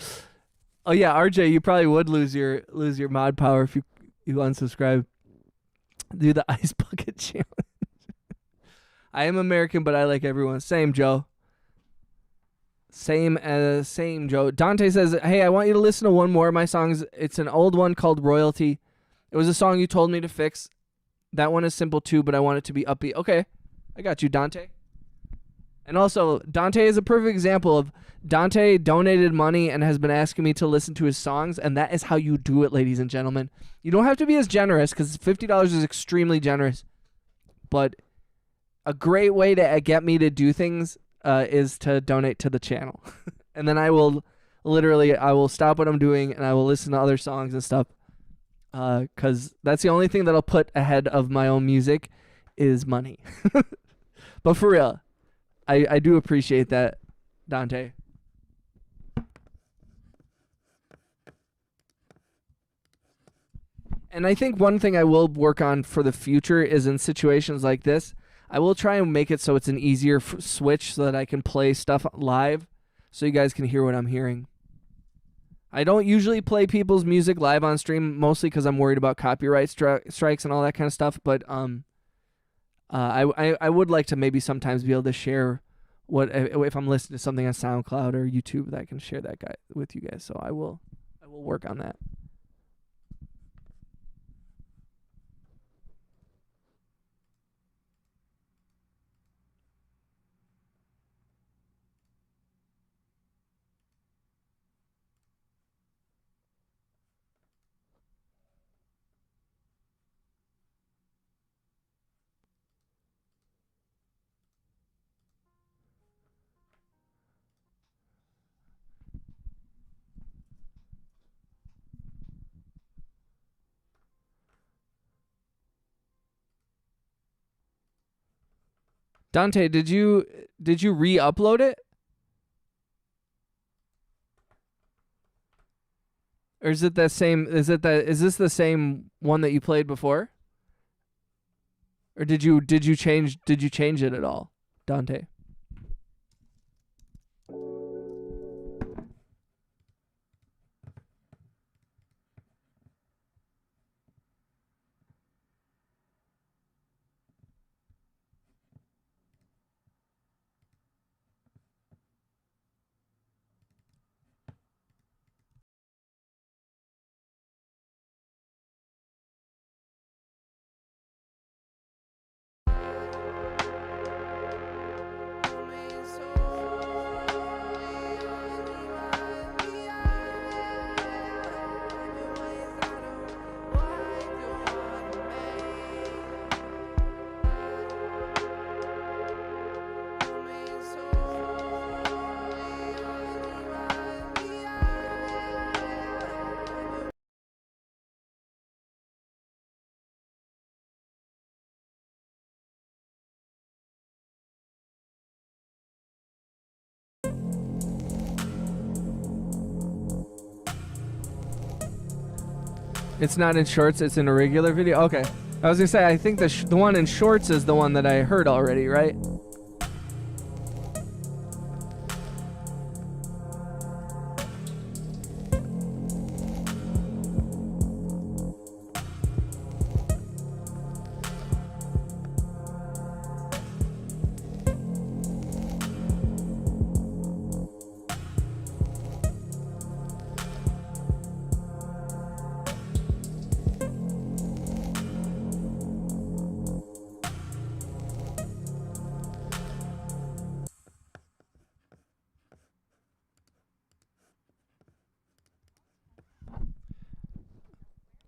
Oh yeah, RJ, you probably would lose your mod power if you unsubscribe. Do the ice bucket challenge. I am American, but I like everyone. Same, Joe. Same Joe. Dante says, "Hey, I want you to listen to one more of my songs. It's an old one called Royalty. It was a song you told me to fix. That one is simple too, but I want it to be upbeat." Okay, I got you, Dante. And also, Dante is a perfect example of Dante donated money and has been asking me to listen to his songs, and that is how you do it, ladies and gentlemen. You don't have to be as generous, because $50 is extremely generous, but a great way to get me to do things is to donate to the channel. And then I will stop what I'm doing, and I will listen to other songs and stuff, because that's the only thing that I'll put ahead of my own music is money. But for real, I do appreciate that, Dante. And I think one thing I will work on for the future is in situations like this, I will try and make it so it's an easier switch so that I can play stuff live so you guys can hear what I'm hearing. I don't usually play people's music live on stream, mostly because I'm worried about copyright strikes and all that kind of stuff. But I would like to maybe sometimes be able to share if I'm listening to something on SoundCloud or YouTube, that I can share that guy with you guys. So I will work on that. Dante, did you re-upload it? Or is it the same? Is this the same one that you played before? Or did you change it at all, Dante? It's not in shorts, it's in a regular video? Okay. I was gonna say, I think the one in shorts is the one that I heard already, right?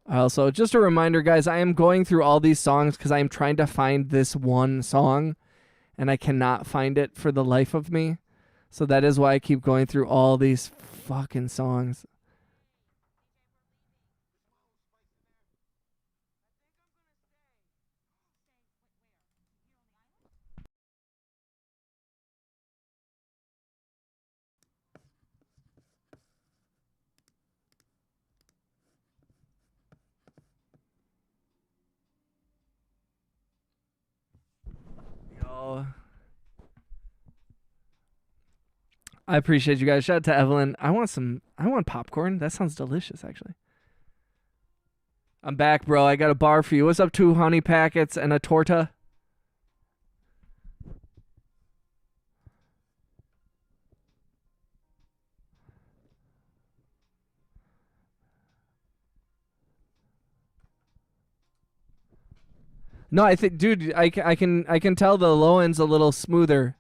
Also, just a reminder, guys, I am going through all these songs because I am trying to find this one song, and I cannot find it for the life of me. So that is why I keep going through all these fucking songs. Yo. I appreciate you guys. Shout out to Evelyn. I want popcorn. That sounds delicious, actually. I'm back, bro. I got a bar for you. What's up, 2 honey packets and a torta? No, I think, dude, I can tell the low end's a little smoother.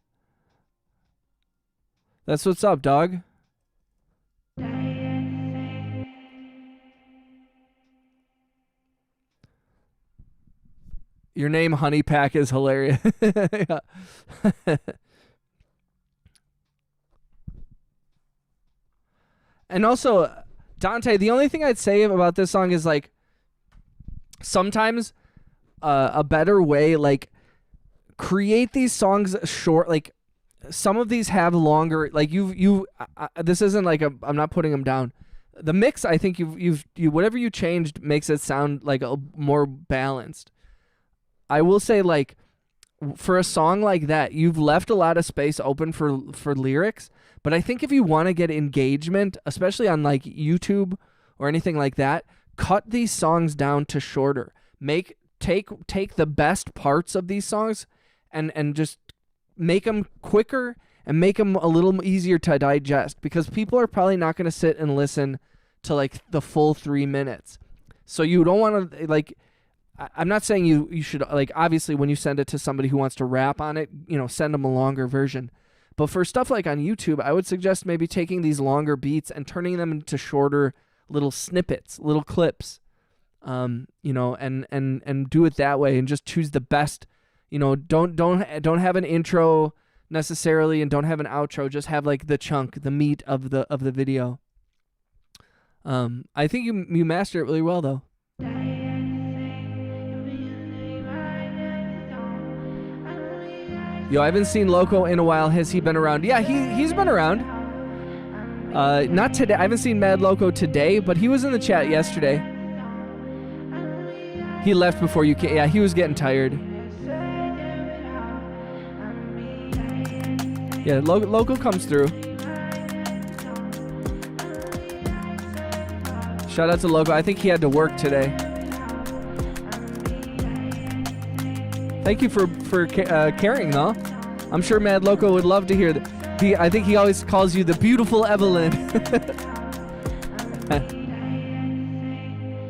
That's what's up, dog. Your name, Honey Pack, is hilarious. And also, Dante, the only thing I'd say about this song is, like, sometimes a better way, like, create these songs short. Like, some of these have longer, like, this isn't like I'm not putting them down. The mix, I think you've whatever you changed makes it sound like a more balanced. I will say, like, for a song like that, you've left a lot of space open for lyrics, but I think if you want to get engagement, especially on, like, YouTube or anything like that, cut these songs down to shorter. Take the best parts of these songs and just make them quicker and make them a little easier to digest, because people are probably not going to sit and listen to, like, the full 3 minutes. So you don't want to, like, I'm not saying you should, like, obviously when you send it to somebody who wants to rap on it, send them a longer version. But for stuff like on YouTube, I would suggest maybe taking these longer beats and turning them into shorter little snippets, little clips, and do it that way, and just choose the best. Don't have an intro necessarily, and don't have an outro. Just have, like, the chunk, the meat of the video. I think you mastered it really well, though. Yo, I haven't seen Loco in a while. Has he been around? Yeah, he's been around. Not today. I haven't seen Mad Loco today, but he was in the chat yesterday. He left before you came. Yeah, he was getting tired. Yeah, Loco comes through. Shout out to Loco. I think he had to work today. Thank you for caring, though. I'm sure Mad Loco would love to hear that. I think he always calls you the beautiful Evelyn.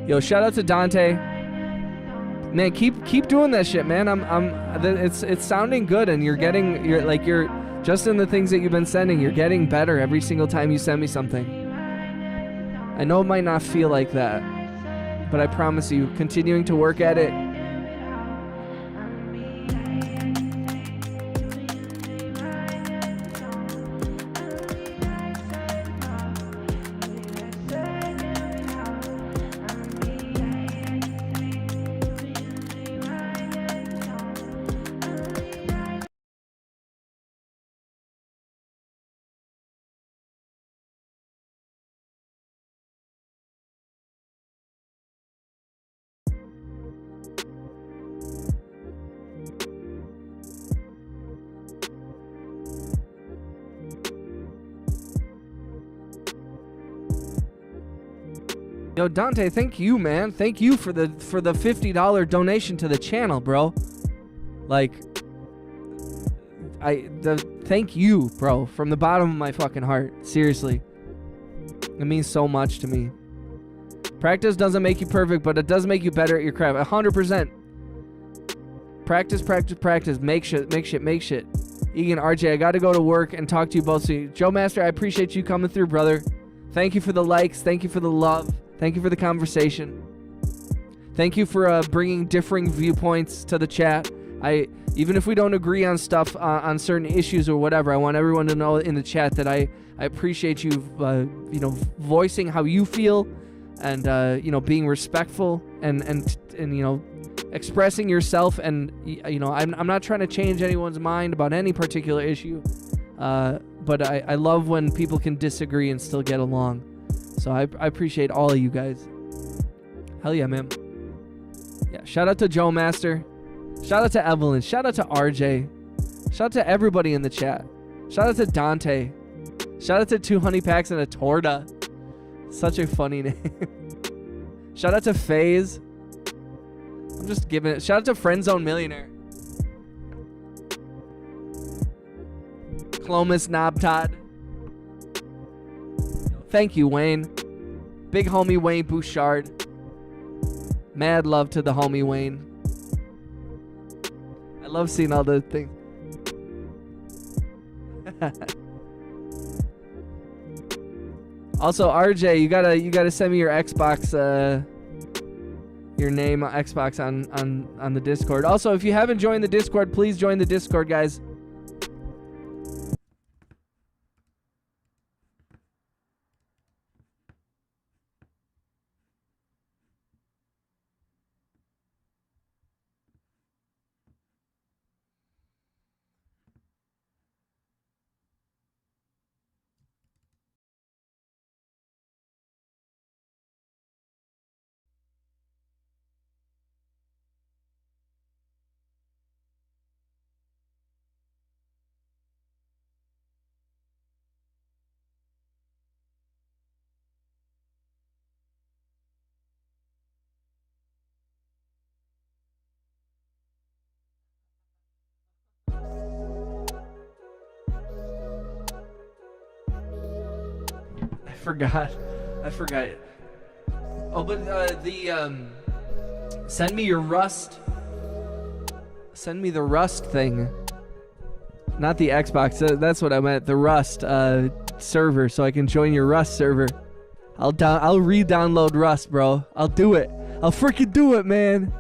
Yo, shout out to Dante. Man, keep doing that shit, man. It's sounding good, and you're just in the things that you've been sending, you're getting better every single time you send me something. I know it might not feel like that, but I promise you, continuing to work at it. Yo, Dante, thank you, man. Thank you for the $50 donation to the channel, bro. Like, thank you, bro, from the bottom of my fucking heart. Seriously. It means so much to me. Practice doesn't make you perfect, but it does make you better at your craft. 100%. Practice, practice, practice. Make shit. Egan, RJ, I gotta go to work and talk to you both soon. Joe Master, I appreciate you coming through, brother. Thank you for the likes. Thank you for the love. Thank you for the conversation. Thank you for bringing differing viewpoints to the chat. Even if we don't agree on stuff, on certain issues or whatever, I want everyone to know in the chat that I appreciate you, voicing how you feel, and being respectful and expressing yourself. And I'm not trying to change anyone's mind about any particular issue, but I love when people can disagree and still get along. So I appreciate all of you guys. Hell yeah, man. Yeah, shout out to Joe Master. Shout out to Evelyn. Shout out to RJ. Shout out to everybody in the chat. Shout out to Dante. Shout out to 2 honey packs and a torta. Such a funny name. Shout out to FaZe. I'm just giving it. Shout out to Friendzone Millionaire. Clomis Knobtod. Thank you, Wayne. Big homie Wayne Bouchard. Mad love to the homie Wayne. I love seeing all the things. Also, RJ, you gotta send me your Xbox, your name Xbox on the Discord. Also, if you haven't joined the Discord, please join the Discord, guys. I forgot. Oh, but send me your Rust. Send me the Rust thing. Not the Xbox. That's what I meant. The Rust server, so I can join your Rust server. I'll re-download Rust, bro. I'll do it. I'll freaking do it, man.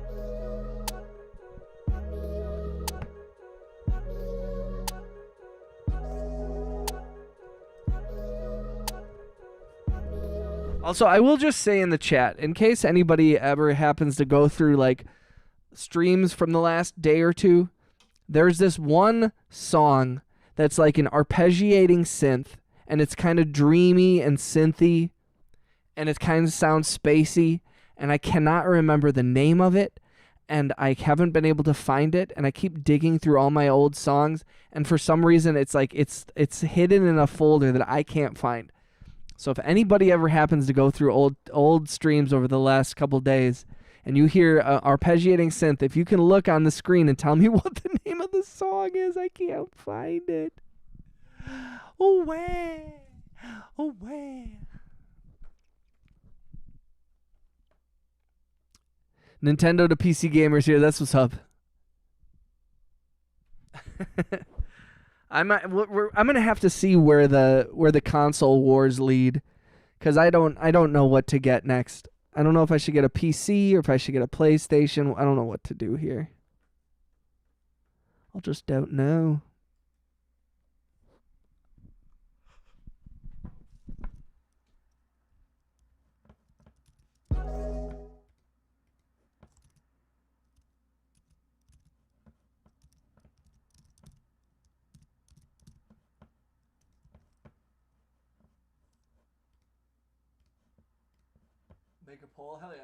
Also, I will just say in the chat, in case anybody ever happens to go through like streams from the last day or two, There's this one song that's like an arpeggiating synth, and it's kind of dreamy and synthy, and it kind of sounds spacey, and I cannot remember the name of it, and I haven't been able to find it, and I keep digging through all my old songs, and for some reason it's like it's hidden in a folder that I can't find. So if anybody ever happens to go through old streams over the last couple days and you hear arpeggiating synth, if you can look on the screen and tell me what the name of the song is, I can't find it. Oh, way. Oh, way. Nintendo to PC gamers here. That's what's up. I'm gonna have to see where the console wars lead, because I don't know what to get next. I don't know if I should get a PC or if I should get a PlayStation. I don't know what to do here. I just don't know. Make a poll? Hell yeah.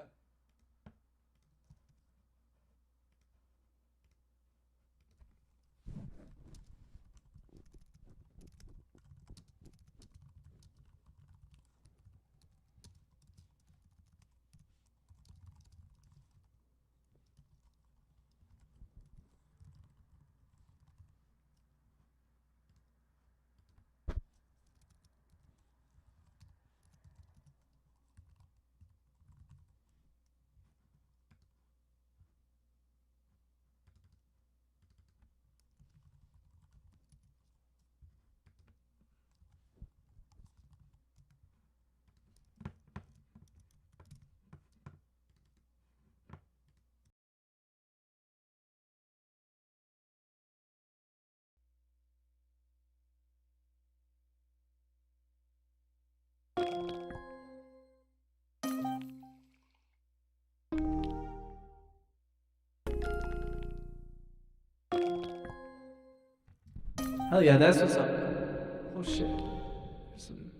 Hell yeah, that's what's up. Oh shit.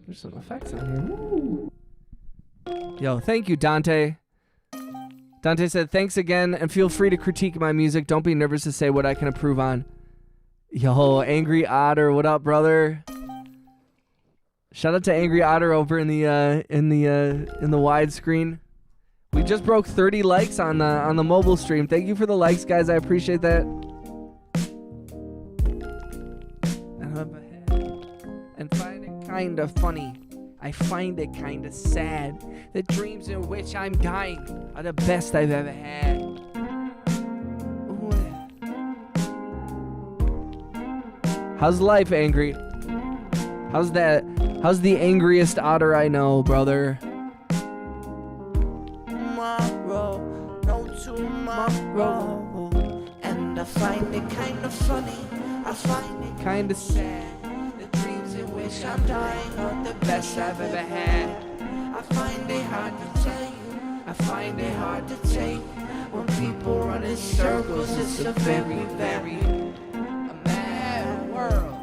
There's some effects on here. Woo. Yo, thank you, Dante. Dante said, thanks again, and feel free to critique my music. Don't be nervous to say what I can improve on. Yo, Angry Otter, what up, brother? Shout out to Angry Otter over in the widescreen. We just broke 30 likes on the mobile stream. Thank you for the likes, guys. I appreciate that. And find it kind of funny. I find it kind of sad. The dreams in which I'm dying are the best I've ever had. Ooh. How's life, Angry? How's that? How's the angriest otter I know, brother? Tomorrow, no tomorrow. And I find it kind of funny. I find it kind of sad. The dreams in which I'm dying are the best I've ever had. I find it hard to tell you. I find it hard to take. When people run in circles, it's a very, very mad world.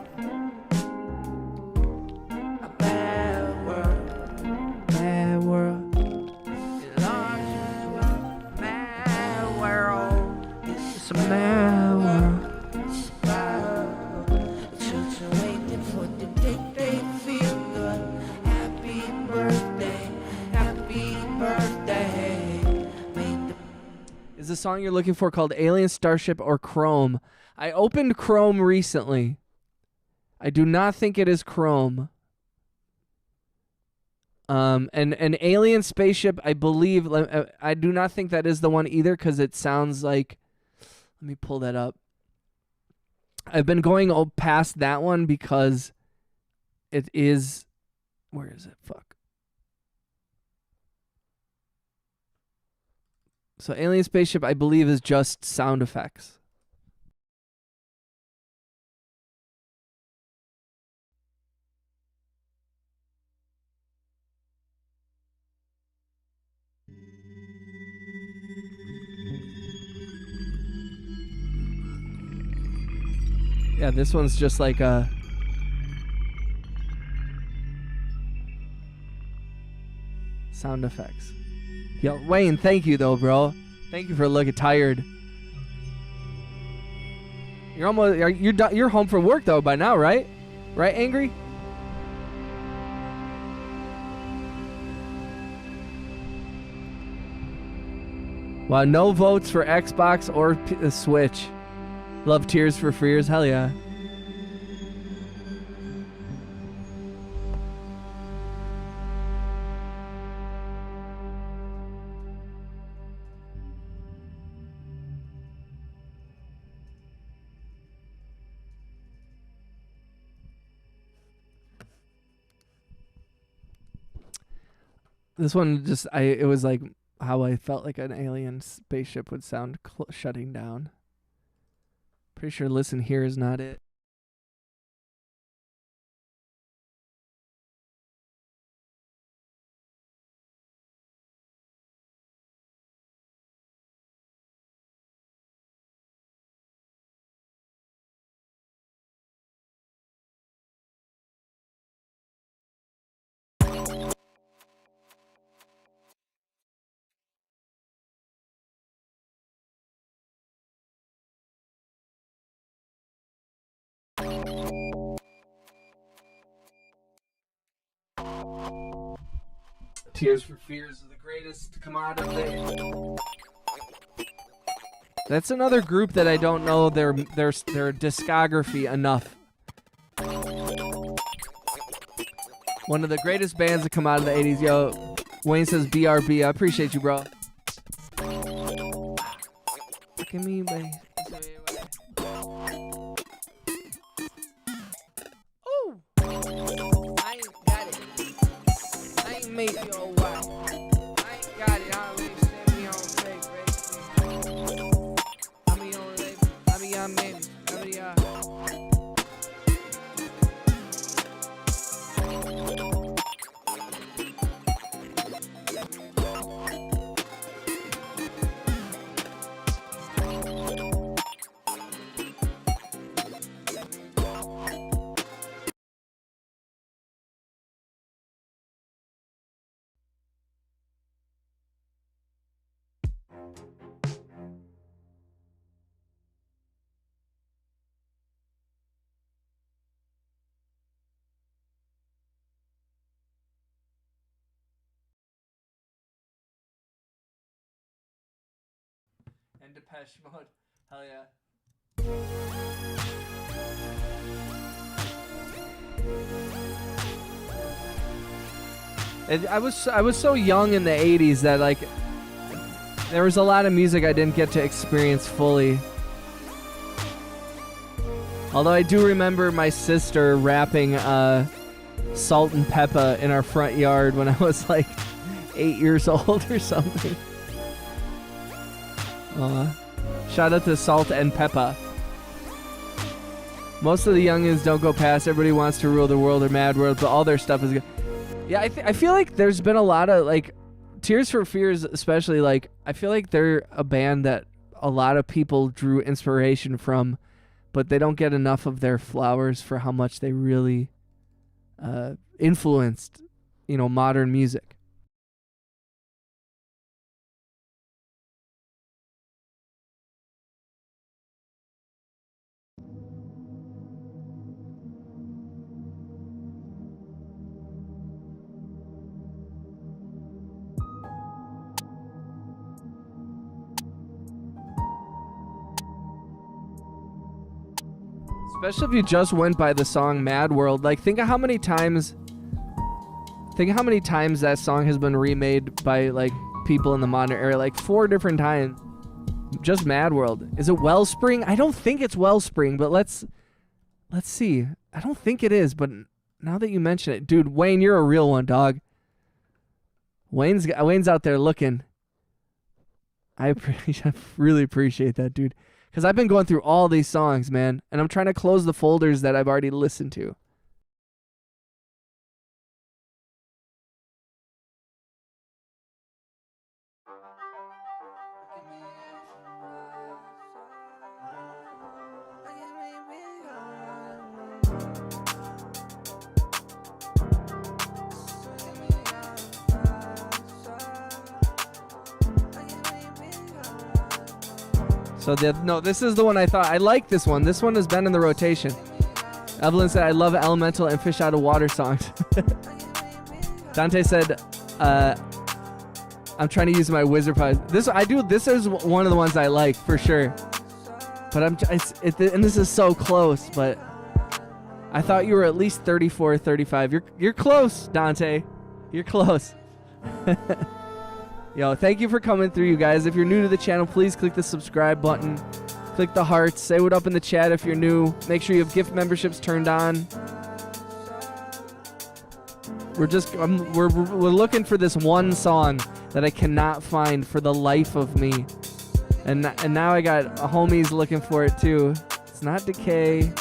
Is the song you're looking for called Alien, Starship, or Chrome? I opened Chrome recently. I do not think it is Chrome. And Alien Spaceship, I believe, I do not think that is the one either, because it sounds like, let me pull that up. I've been going past that one because it is, where is it? Fuck. So Alien Spaceship, I believe, is just sound effects. Yeah, this one's just like a... sound effects. Yo, Wayne, thank you though, bro. Thank you for looking tired. You're almost... You're home from work though by now, right? Right, Angry? Wow, no votes for Xbox or Switch. Love Tears for Fears. Hell yeah. This one just... it was like how I felt like an alien spaceship would sound shutting down. Pretty sure Listen Here is not it. Tears for Fears is the greatest to come out of it. That's another group that I don't know their discography enough. One of the greatest bands to come out of the 80s. Yo, Wayne says BRB. I appreciate you, bro. Look at me, baby. Oh! I ain't got it. I ain't made it a while. I ain't got it. I already sent me on fake, right? I be on label. I be on maybe. I be on. And Depeche Mode. Hell yeah. I was so young in the 80s that like there was a lot of music I didn't get to experience fully. Although I do remember my sister rapping Salt and Peppa in our front yard when I was like 8 years old or something. Shout out to Salt and Peppa. Most of the youngins don't go past Everybody Wants to Rule the World or Mad World, but all their stuff is good. Yeah, I feel like there's been a lot of, like, Tears for Fears especially, like, I feel like they're a band that a lot of people drew inspiration from, but they don't get enough of their flowers for how much they really influenced, modern music. Especially if you just went by the song Mad World. Like, think of how many times that song has been remade by, like, people in the modern era. Like, 4 different times. Just Mad World. Is it Wellspring? I don't think it's Wellspring, but let's see. I don't think it is, but now that you mention it, dude, Wayne, you're a real one, dog. Wayne's out there looking. I really appreciate that, dude. Because I've been going through all these songs, man, and I'm trying to close the folders that I've already listened to. So no, this is the one I thought. I like this one. This one has been in the rotation. Evelyn said, I love elemental and fish out of water songs. Dante said, I'm trying to use my wizard powers. This is one of the ones I like for sure. But and this is so close, but I thought you were at least 34, 35. You're close, Dante. You're close. Yo, thank you for coming through, you guys. If you're new to the channel, please click the subscribe button. Click the hearts. Say what up in the chat if you're new. Make sure you have gift memberships turned on. We're looking for this one song that I cannot find for the life of me. And now I got homies looking for it too. It's not Decay.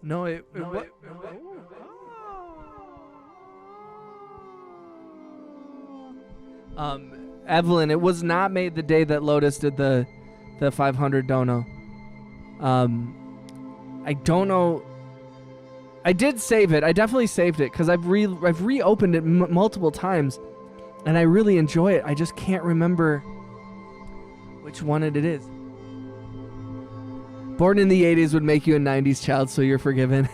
No, Evelyn, it was not made the day that Lotus did the 500 dono. I don't know. I did save it. I definitely saved it because I've reopened it multiple times, and I really enjoy it. I just can't remember which one it is. Born in the 80s would make you a 90s child, so you're forgiven.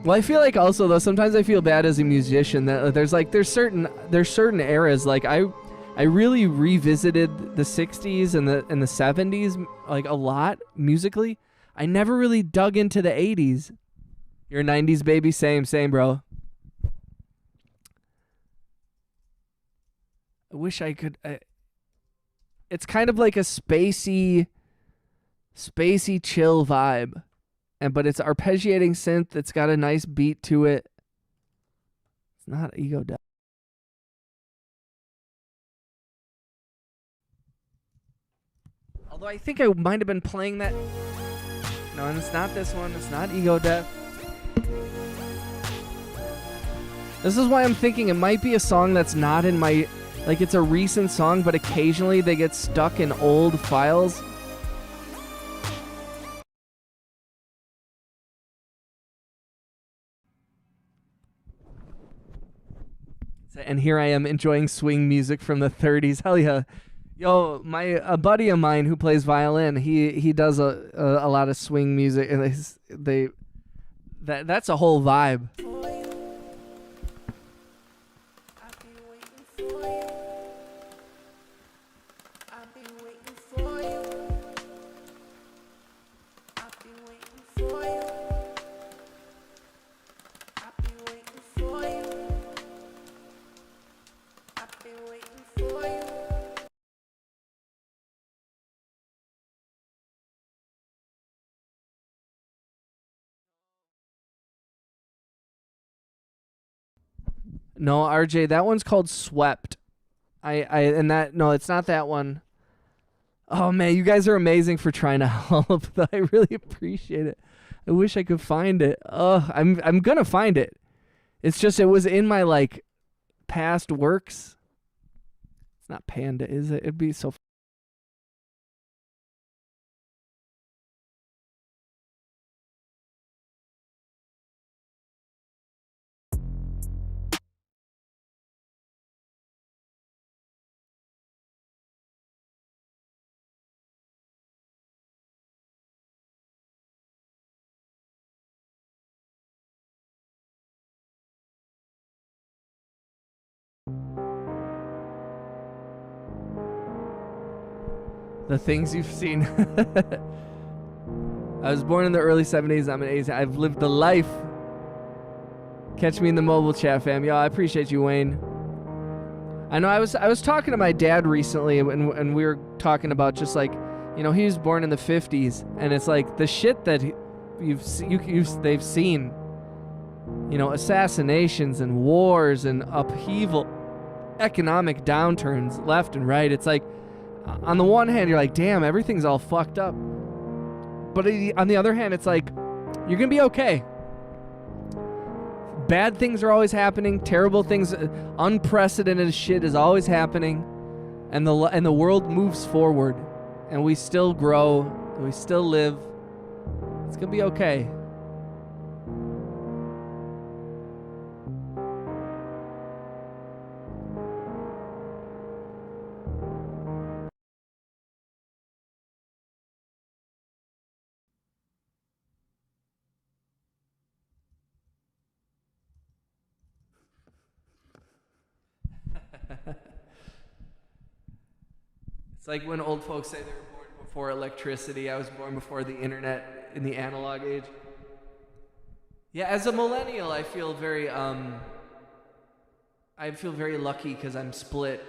Well, I feel like also though sometimes I feel bad as a musician that there's certain eras like I really revisited the 60s and the 70s like a lot musically. I never really dug into the 80s. You're a 90s baby, same bro. I wish I could. It's kind of like a spacey chill vibe, but it's arpeggiating synth. It's got a nice beat to it. It's not ego death. Although I think I might have been playing that. No, and it's not this one. It's not ego death. This is why I'm thinking it might be a song that's not in my, like it's a recent song, but occasionally they get stuck in old files. And here I am enjoying swing music from the 30s. Hell yeah. Yo, a buddy of mine who plays violin, he does a lot of swing music, and that's a whole vibe. No, RJ, that one's called Swept. No, it's not that one. Oh man, you guys are amazing for trying to help. I really appreciate it. I wish I could find it. I'm gonna find it. It's just it was in my like past works. It's not Panda, is it? It'd be so The things you've seen. I was born in the early 70s. I'm an 80s. I've lived the life. Catch me in the mobile chat, fam. Yo, I appreciate you, Wayne. I know I was talking to my dad recently, and we were talking about just like, you know, he was born in the 50s, and it's like the shit that they've seen, you know, assassinations and wars and upheaval, economic downturns left and right. It's like, on the one hand, you're like, damn, everything's all fucked up. But on the other hand, it's like, you're going to be okay. Bad things are always happening. Terrible things, unprecedented shit is always happening. And the world moves forward. And we still grow. And we still live. It's going to be okay. It's like when old folks say they were born before electricity. I was born before the internet in the analog age. Yeah, as a millennial, I feel very lucky because I'm split.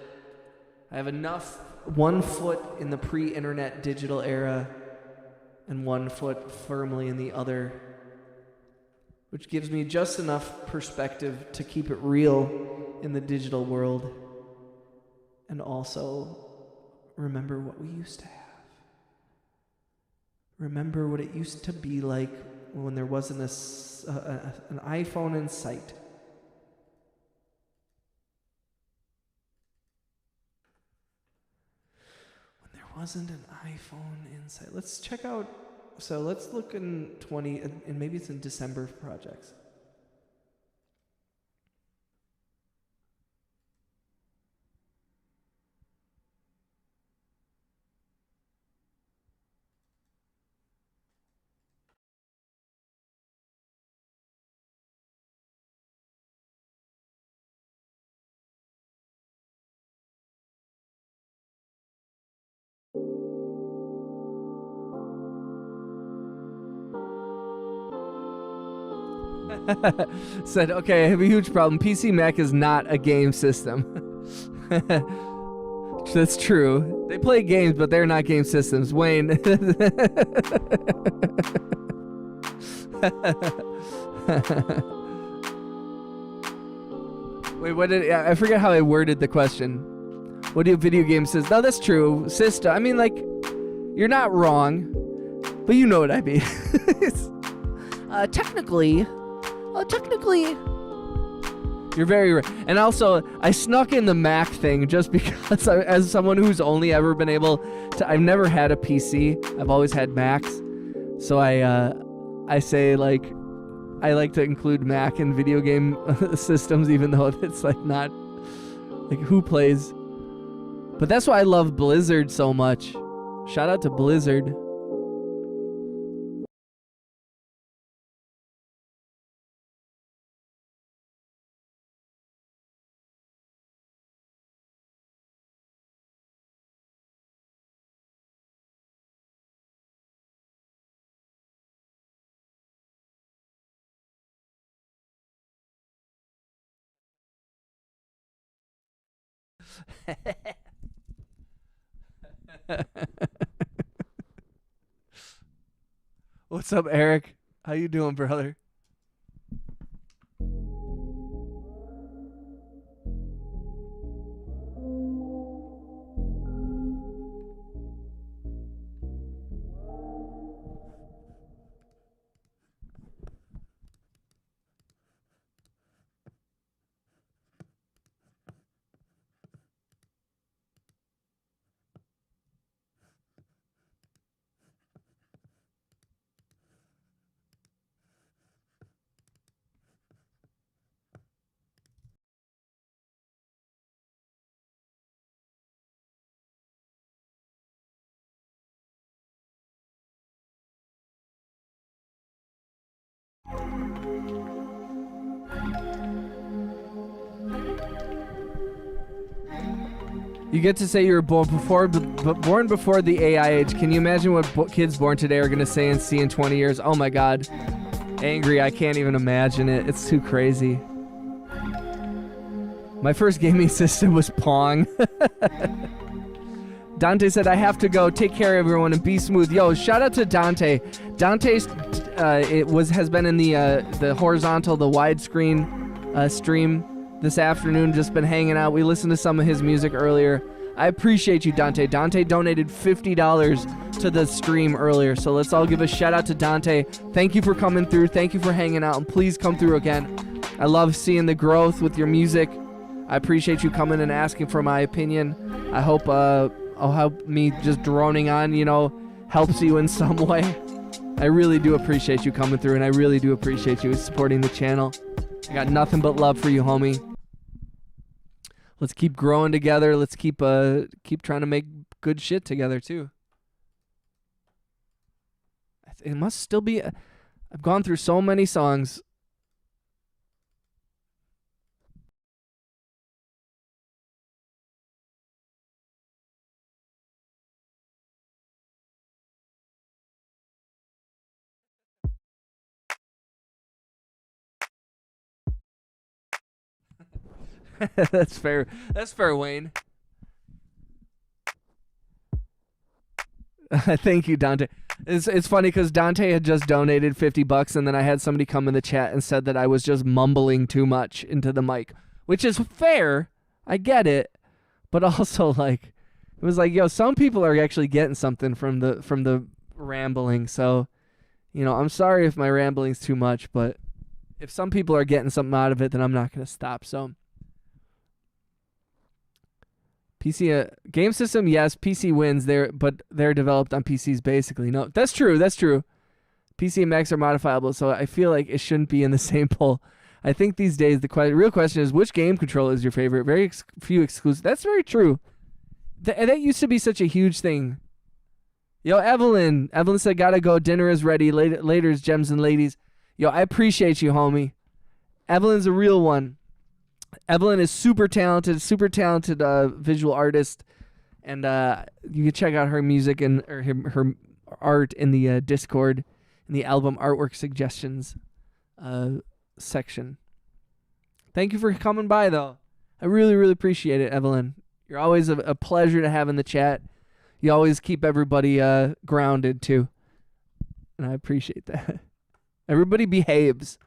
I have enough, one foot in the pre-internet digital era and one foot firmly in the other, which gives me just enough perspective to keep it real in the digital world and also remember what we used to have. Remember what it used to be like when there wasn't an iPhone in sight. When there wasn't an iPhone in sight. Let's check out, so let's look in and maybe it's in December projects. Said, okay, I have a huge problem. PC Mac is not a game system. That's true. They play games, but they're not game systems. Wayne. Wait, what did I forget how I worded the question? What do video games system? No, that's true. System. I mean, like, you're not wrong, but you know what I mean. Technically, you're very right. And also, I snuck in the Mac thing just because as someone who's only ever been able to, I've never had a PC. I've always had Macs. So I say, like, I like to include Mac in video game systems, even though it's like not, like, who plays. But that's why I love Blizzard so much. Shout out to Blizzard. What's up, Eric? How you doing, brother? You get to say you were born before the AI age. Can you imagine what kids born today are going to say and see in 20 years? Oh my God. Angry. I can't even imagine it. It's too crazy. My first gaming system was Pong. Dante said, I have to go. Take care, everyone, and be smooth. Yo, shout out to Dante. Dante has been in the horizontal, the widescreen stream this afternoon, just been hanging out. We listened to some of his music earlier. I appreciate you, Dante. Dante donated $50 to the stream earlier, so let's all give a shout out to Dante. Thank you for coming through. Thank you for hanging out, and please come through again. I love seeing the growth with your music. I appreciate you coming and asking for my opinion. I hope me just droning on, helps you in some way. I really do appreciate you coming through, and I really do appreciate you supporting the channel. I got nothing but love for you, homie. Let's keep growing together. Let's keep trying to make good shit together too. It must still be. I've gone through so many songs. That's fair. That's fair, Wayne. Thank you, Dante. It's funny because Dante had just donated $50, and then I had somebody come in the chat and said that I was just mumbling too much into the mic, which is fair. I get it, but also it was like, yo, some people are actually getting something from the rambling. So, I'm sorry if my rambling's too much, but if some people are getting something out of it, then I'm not gonna stop. So. PC game system, yes. PC wins but they're developed on PCs basically. No, that's true. That's true. PC and Macs are modifiable, so I feel like it shouldn't be in the same poll. I think these days the real question is which game controller is your favorite. Very few exclusive. That's very true. That used to be such a huge thing. Yo, Evelyn said gotta go. Dinner is ready. Later's gems and ladies. Yo, I appreciate you, homie. Evelyn's a real one. Evelyn is super talented visual artist, and you can check out her music and her art in the Discord, in the album artwork suggestions section. Thank you for coming by, though. I really, really appreciate it, Evelyn. You're always a pleasure to have in the chat. You always keep everybody grounded, too, and I appreciate that. Everybody behaves.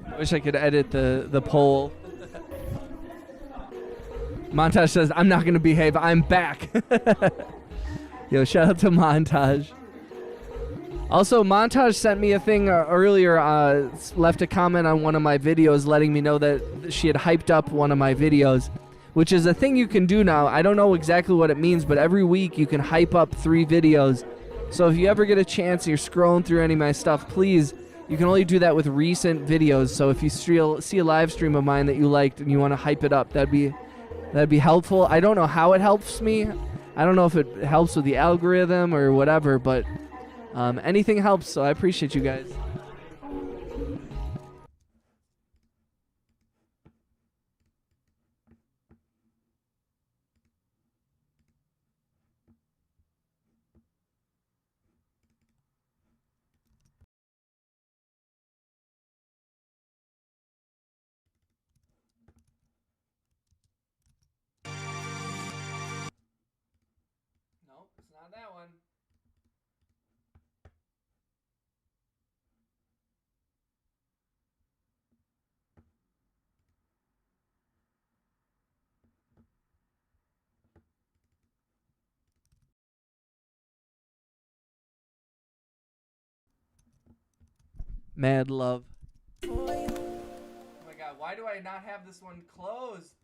I wish I could edit the poll. Montage says, I'm not going to behave. I'm back. Yo, shout out to Montage. Also, Montage sent me a thing earlier, left a comment on one of my videos letting me know that she had hyped up one of my videos, which is a thing you can do now. I don't know exactly what it means, but every week you can hype up 3 videos. So if you ever get a chance and you're scrolling through any of my stuff, please, you can only do that with recent videos. So if you see a live stream of mine that you liked and you want to hype it up, that'd be helpful. I don't know how it helps me. I don't know if it helps with the algorithm or whatever, but anything helps, so I appreciate you guys. Nope, it's not that one. Mad love. Oh my god, why do I not have this one closed?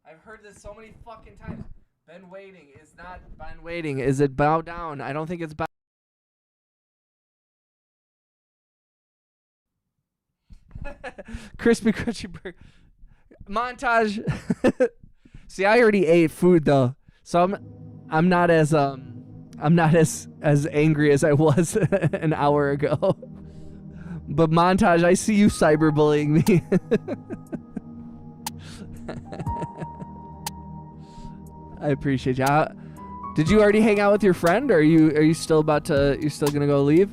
I heard this so many fucking times. Been waiting is not been waiting. Is it bow down? I don't think it's bow. Crispy crunchy burger. Montage. See, I already ate food though, so I'm not as angry as I was an hour ago. But montage, I see you cyberbullying me. I appreciate you. Did you already hang out with your friend, or are you still about to? You're still gonna go leave?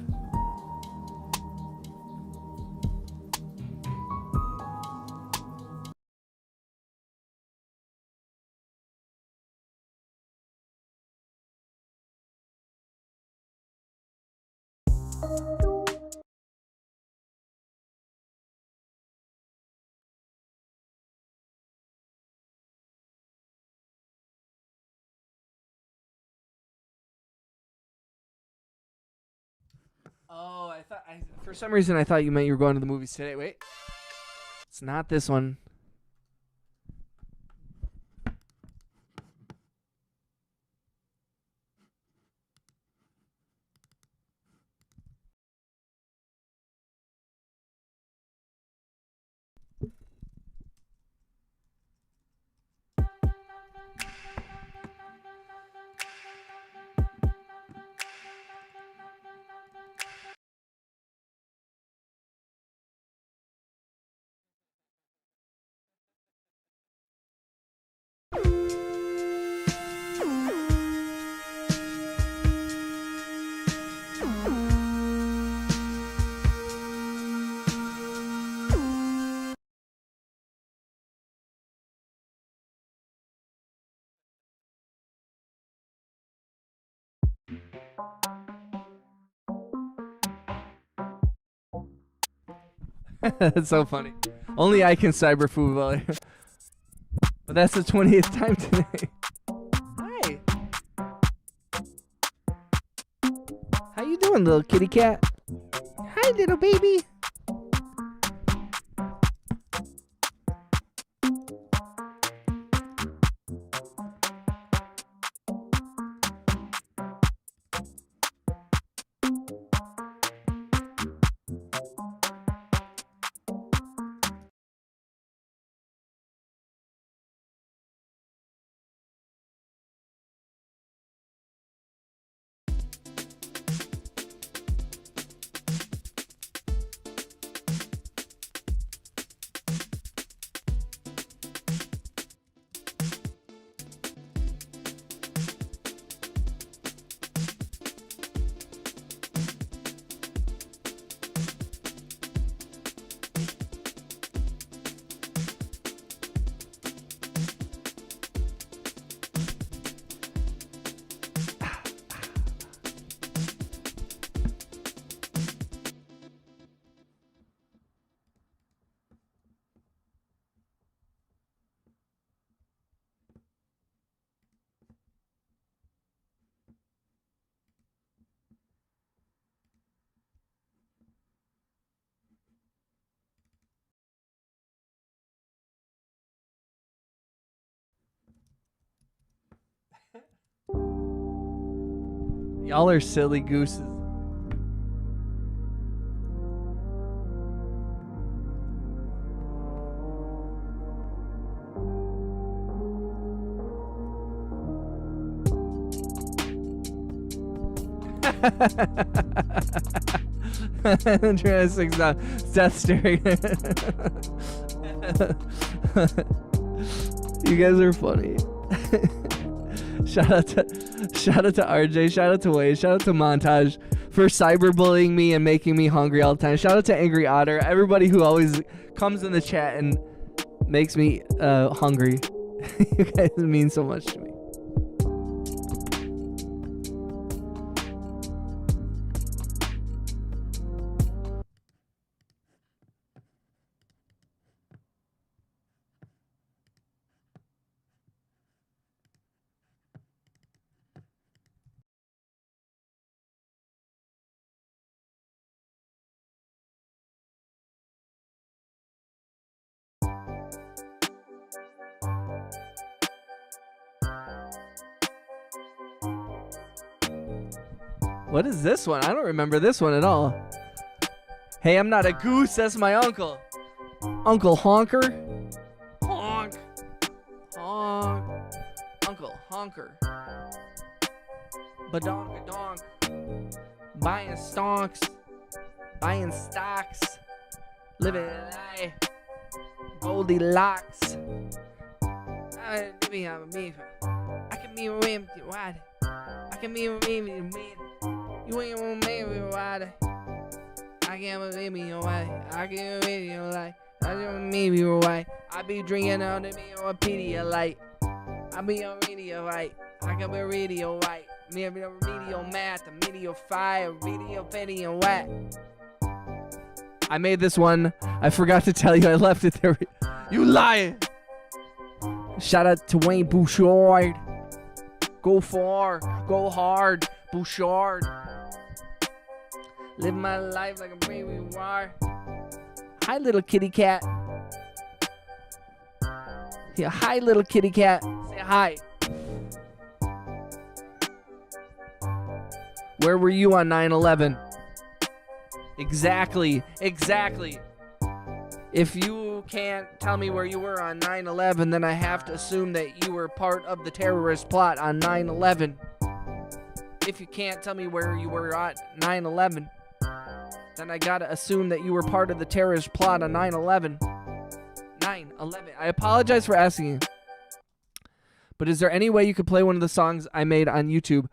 Oh, for some reason I thought you meant you were going to the movies today. Wait, it's not this one. That's so funny. Only I can cyber football. But that's the 20th time today. Hi. How you doing, little kitty cat? Hi, little baby. Y'all are silly gooses. Jurassic death staring. You guys are funny. Shout out to RJ, shout out to Wade, shout out to Montage for cyberbullying me and making me hungry all the time. Shout out to Angry Otter, everybody who always comes in the chat and makes me hungry. You guys mean so much to me. What is this one? I don't remember this one at all. Hey, I'm not a goose. That's my uncle. Uncle Honker. Honk. Honk. Uncle Honker. Badonk-a-donk. Buying stonks. Buying stocks. Living a lie. Goldilocks. I can be with you, why? I can be with you, you ain't with me, why? I can't believe me, why? I can't believe you, like. I don't mean you, why? I be drinking on the me or Pedialyte. I be on radio right. I can be radio right. Me be on radio math, a radio fire, radio petty and whack. I made this one. I forgot to tell you I left it there. You lying. Shout out to Wayne Bouchard. Go far, go hard, Bouchard. Live my life like a baby wire. Hi, little kitty cat. Yeah, hi, little kitty cat. Say hi. Where were you on 9/11? Exactly. If you can't tell me where you were on 9/11, then I have to assume that you were part of the terrorist plot on 9/11. If you can't tell me where you were at 9/11, then I gotta assume that you were part of the terrorist plot on 9/11. 9/11. I apologize for asking you. But is there any way you could play one of the songs I made on YouTube?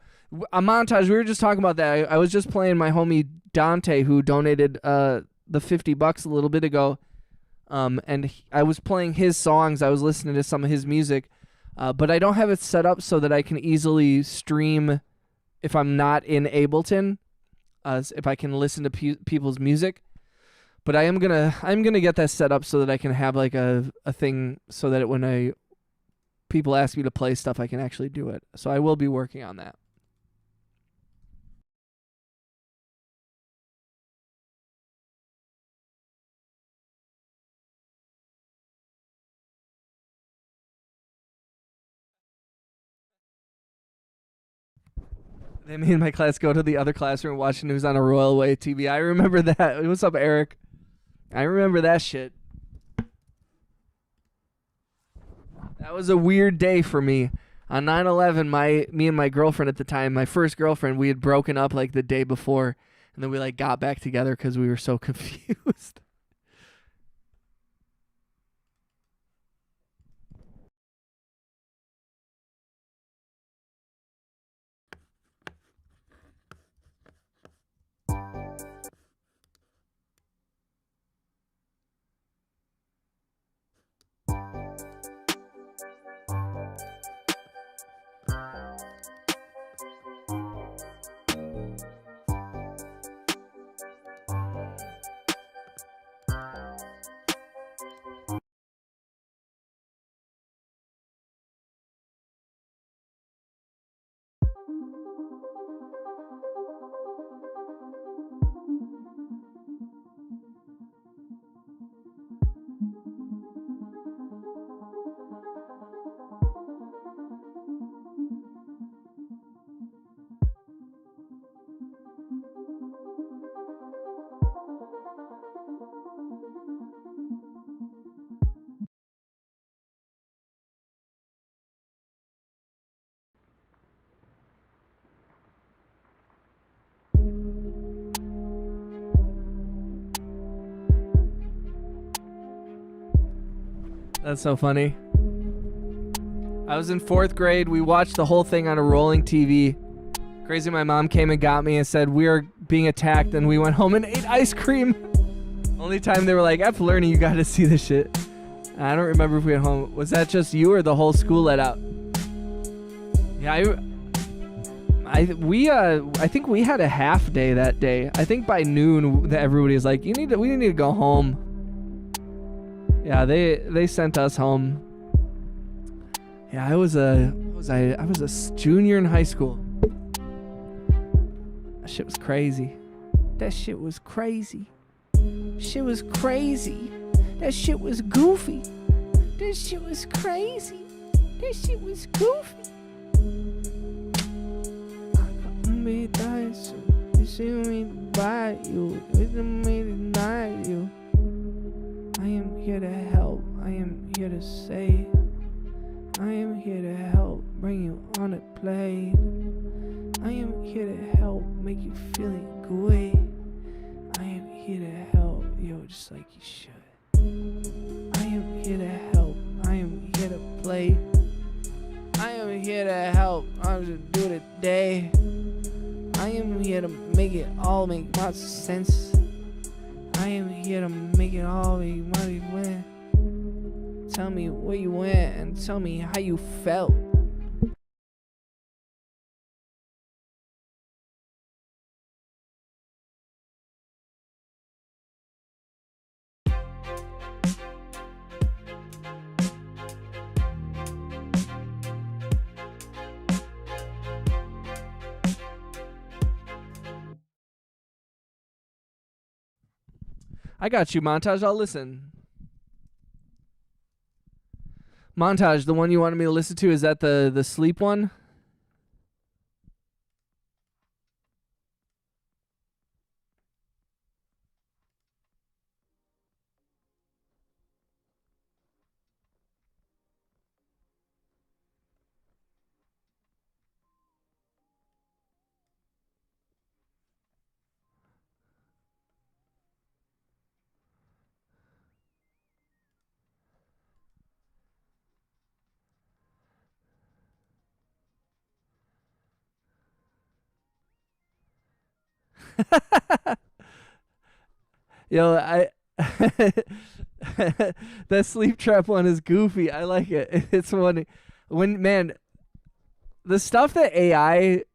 A montage, we were just talking about that. I was just playing my homie Dante, who donated the $50 a little bit ago. And I was playing his songs. I was listening to some of his music. But I don't have it set up so that I can easily stream if I'm not in Ableton. If I can listen to people's music. But I'm gonna get that set up so that I can have like a thing so that when people ask me to play stuff, I can actually do it. So I will be working on that. They made my class go to the other classroom and watch news on a Royal Way TV. I remember that. What's up, Eric? I remember that shit. That was a weird day for me. On 9/11, me and my girlfriend at the time, my first girlfriend, we had broken up like the day before, and then we like got back together because we were so confused. That's so funny. I was in 4th grade. We watched the whole thing on a rolling TV. Crazy, my mom came and got me and said, we are being attacked, and we went home and ate ice cream. Only time they were like, F learning, you gotta see this shit. I don't remember if we went home. Was that just you or the whole school let out? Yeah, I think we had a half day that day. I think by noon everybody was like, we need to go home. Yeah, they sent us home. Yeah, I was a junior in high school. That shit was crazy. That shit was crazy. Shit was crazy. That shit was goofy. That shit was crazy. That shit was goofy. I got me dice. see me by you. It's me deny you. I am here to help. I am here to say. I am here to help bring you on a plane. I am here to help make you feeling good. I am here to help, yo, just like you should. I am here to help. I am here to play. I am here to help. I'm just do it today. I am here to make it all make much sense. I am here to make it all make money win. Tell me where you went and tell me how you felt. I got you, Montage. I'll listen. Montage, the one you wanted me to listen to, is that the sleep one? Yo, that sleep trap one is goofy. I like it. It's funny. When man, the stuff that AI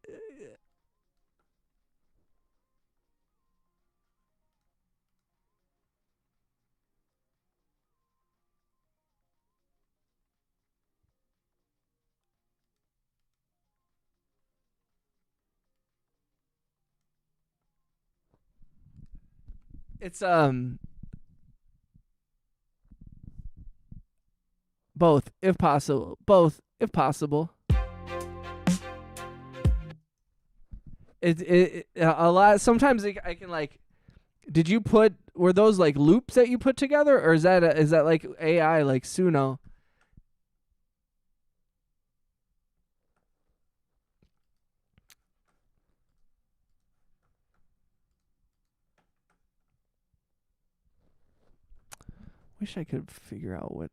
it's both if possible. Both if possible. It a lot sometimes I can like did you put were those like loops that you put together or is that like AI like Suno? Wish I could figure out what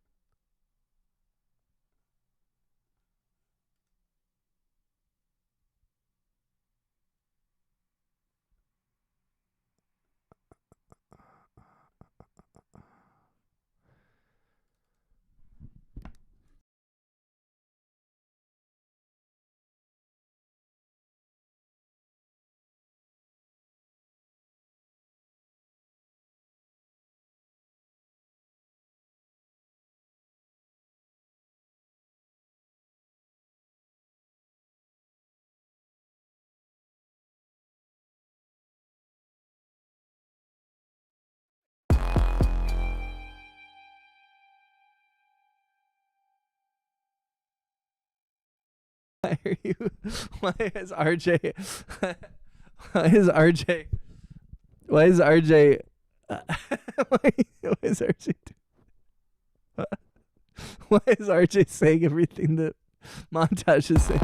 why are you why is RJ why is RJ why is RJ why is RJ why is RJ saying everything that Montage is saying?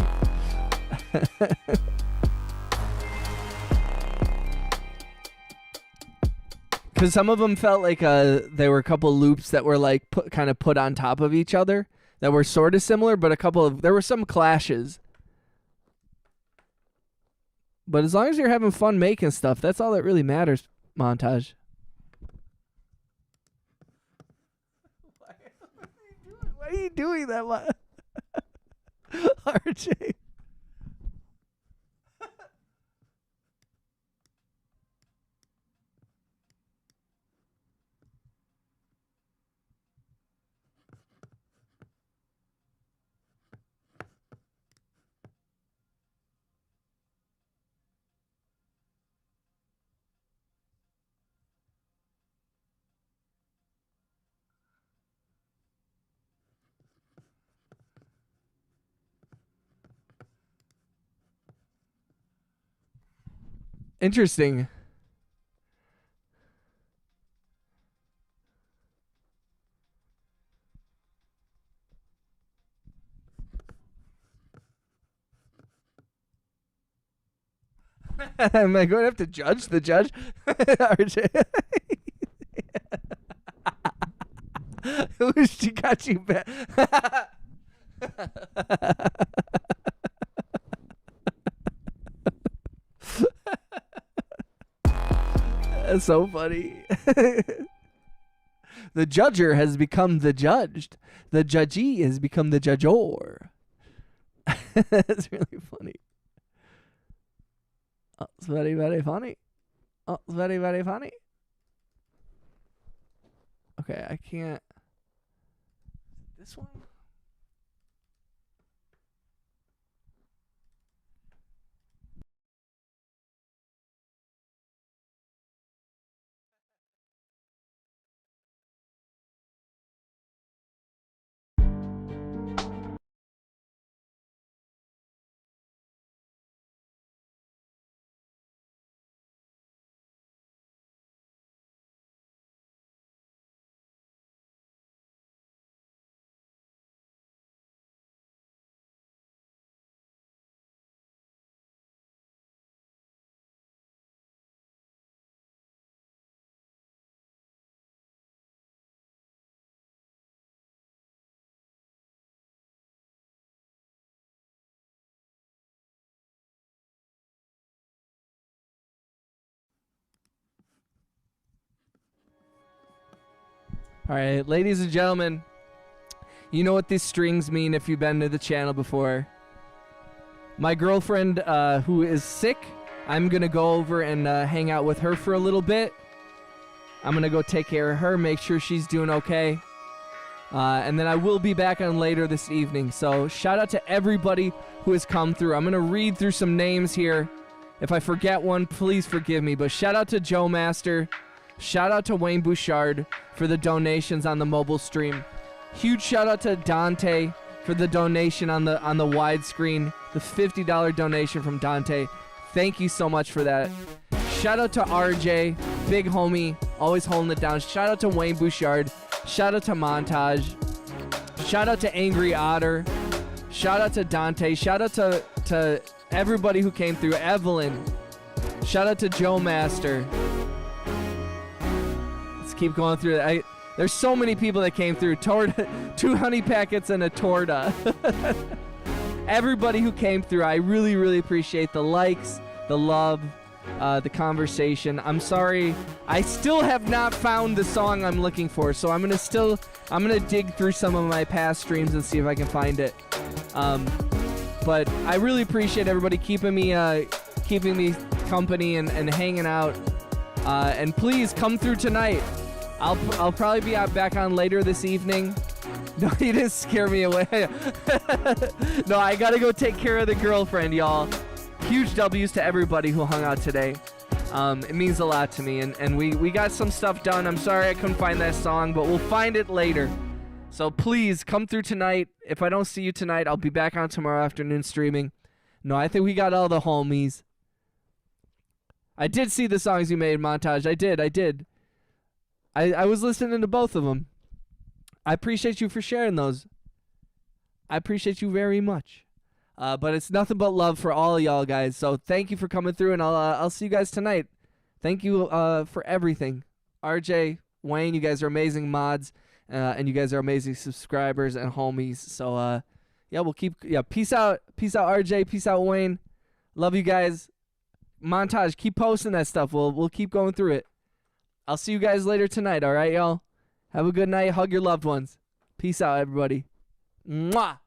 Because some of them felt like there were a couple loops that were like kind of put on top of each other that were sort of similar, but there were some clashes. But as long as you're having fun making stuff, that's all that really matters, Montage. Why are you doing that, RJ? Interesting. Am I going to have to judge the judge? RJ. She got you back. That's so funny. The judger has become the judged. The judgee has become the judgeor. That's really funny. Oh, it's very, very funny. Oh, it's very, very funny. Okay, I can't. This one? All right, ladies and gentlemen, you know what these strings mean if you've been to the channel before. My girlfriend, who is sick, I'm going to go over and hang out with her for a little bit. I'm going to go take care of her, make sure she's doing okay. And then I will be back on later this evening. So shout out to everybody who has come through. I'm going to read through some names here. If I forget one, please forgive me. But shout out to Joe Master. Shout out to Wayne Bouchard for the donations on the mobile stream. Huge shout out to Dante for the donation on the widescreen. The $50 donation from Dante. Thank you so much for that. Shout out to RJ, big homie, always holding it down. Shout out to Wayne Bouchard. Shout out to Montage. Shout out to Angry Otter. Shout out to Dante. Shout out to everybody who came through. Evelyn. Shout out to Joe Master. Let's keep going through that. There's so many people that came through. 2 honey packets and a torta. Everybody who came through, I really, really appreciate the likes, the love, the conversation. I'm sorry, I still have not found the song I'm looking for, so I'm gonna dig through some of my past streams and see if I can find it. But I really appreciate everybody keeping me company and hanging out. And please come through tonight. I'll probably be back on later this evening. No, you didn't scare me away. No, I gotta go take care of the girlfriend, y'all. Huge W's to everybody who hung out today. It means a lot to me, and we got some stuff done. I'm sorry I couldn't find that song, but we'll find it later. So please come through tonight. If I don't see you tonight, I'll be back on tomorrow afternoon streaming. No, I think we got all the homies. I did see the songs you made, Montage. I did. I was listening to both of them. I appreciate you for sharing those. I appreciate you very much. But it's nothing but love for all of y'all guys. So thank you for coming through, and I'll see you guys tonight. Thank you for everything. RJ, Wayne, you guys are amazing mods, and you guys are amazing subscribers and homies. So yeah, peace out, RJ, peace out, Wayne. Love you guys. Montage, keep posting that stuff. We'll keep going through it. I'll see you guys later tonight. All right, y'all. Have a good night. Hug your loved ones. Peace out, everybody. Mwah.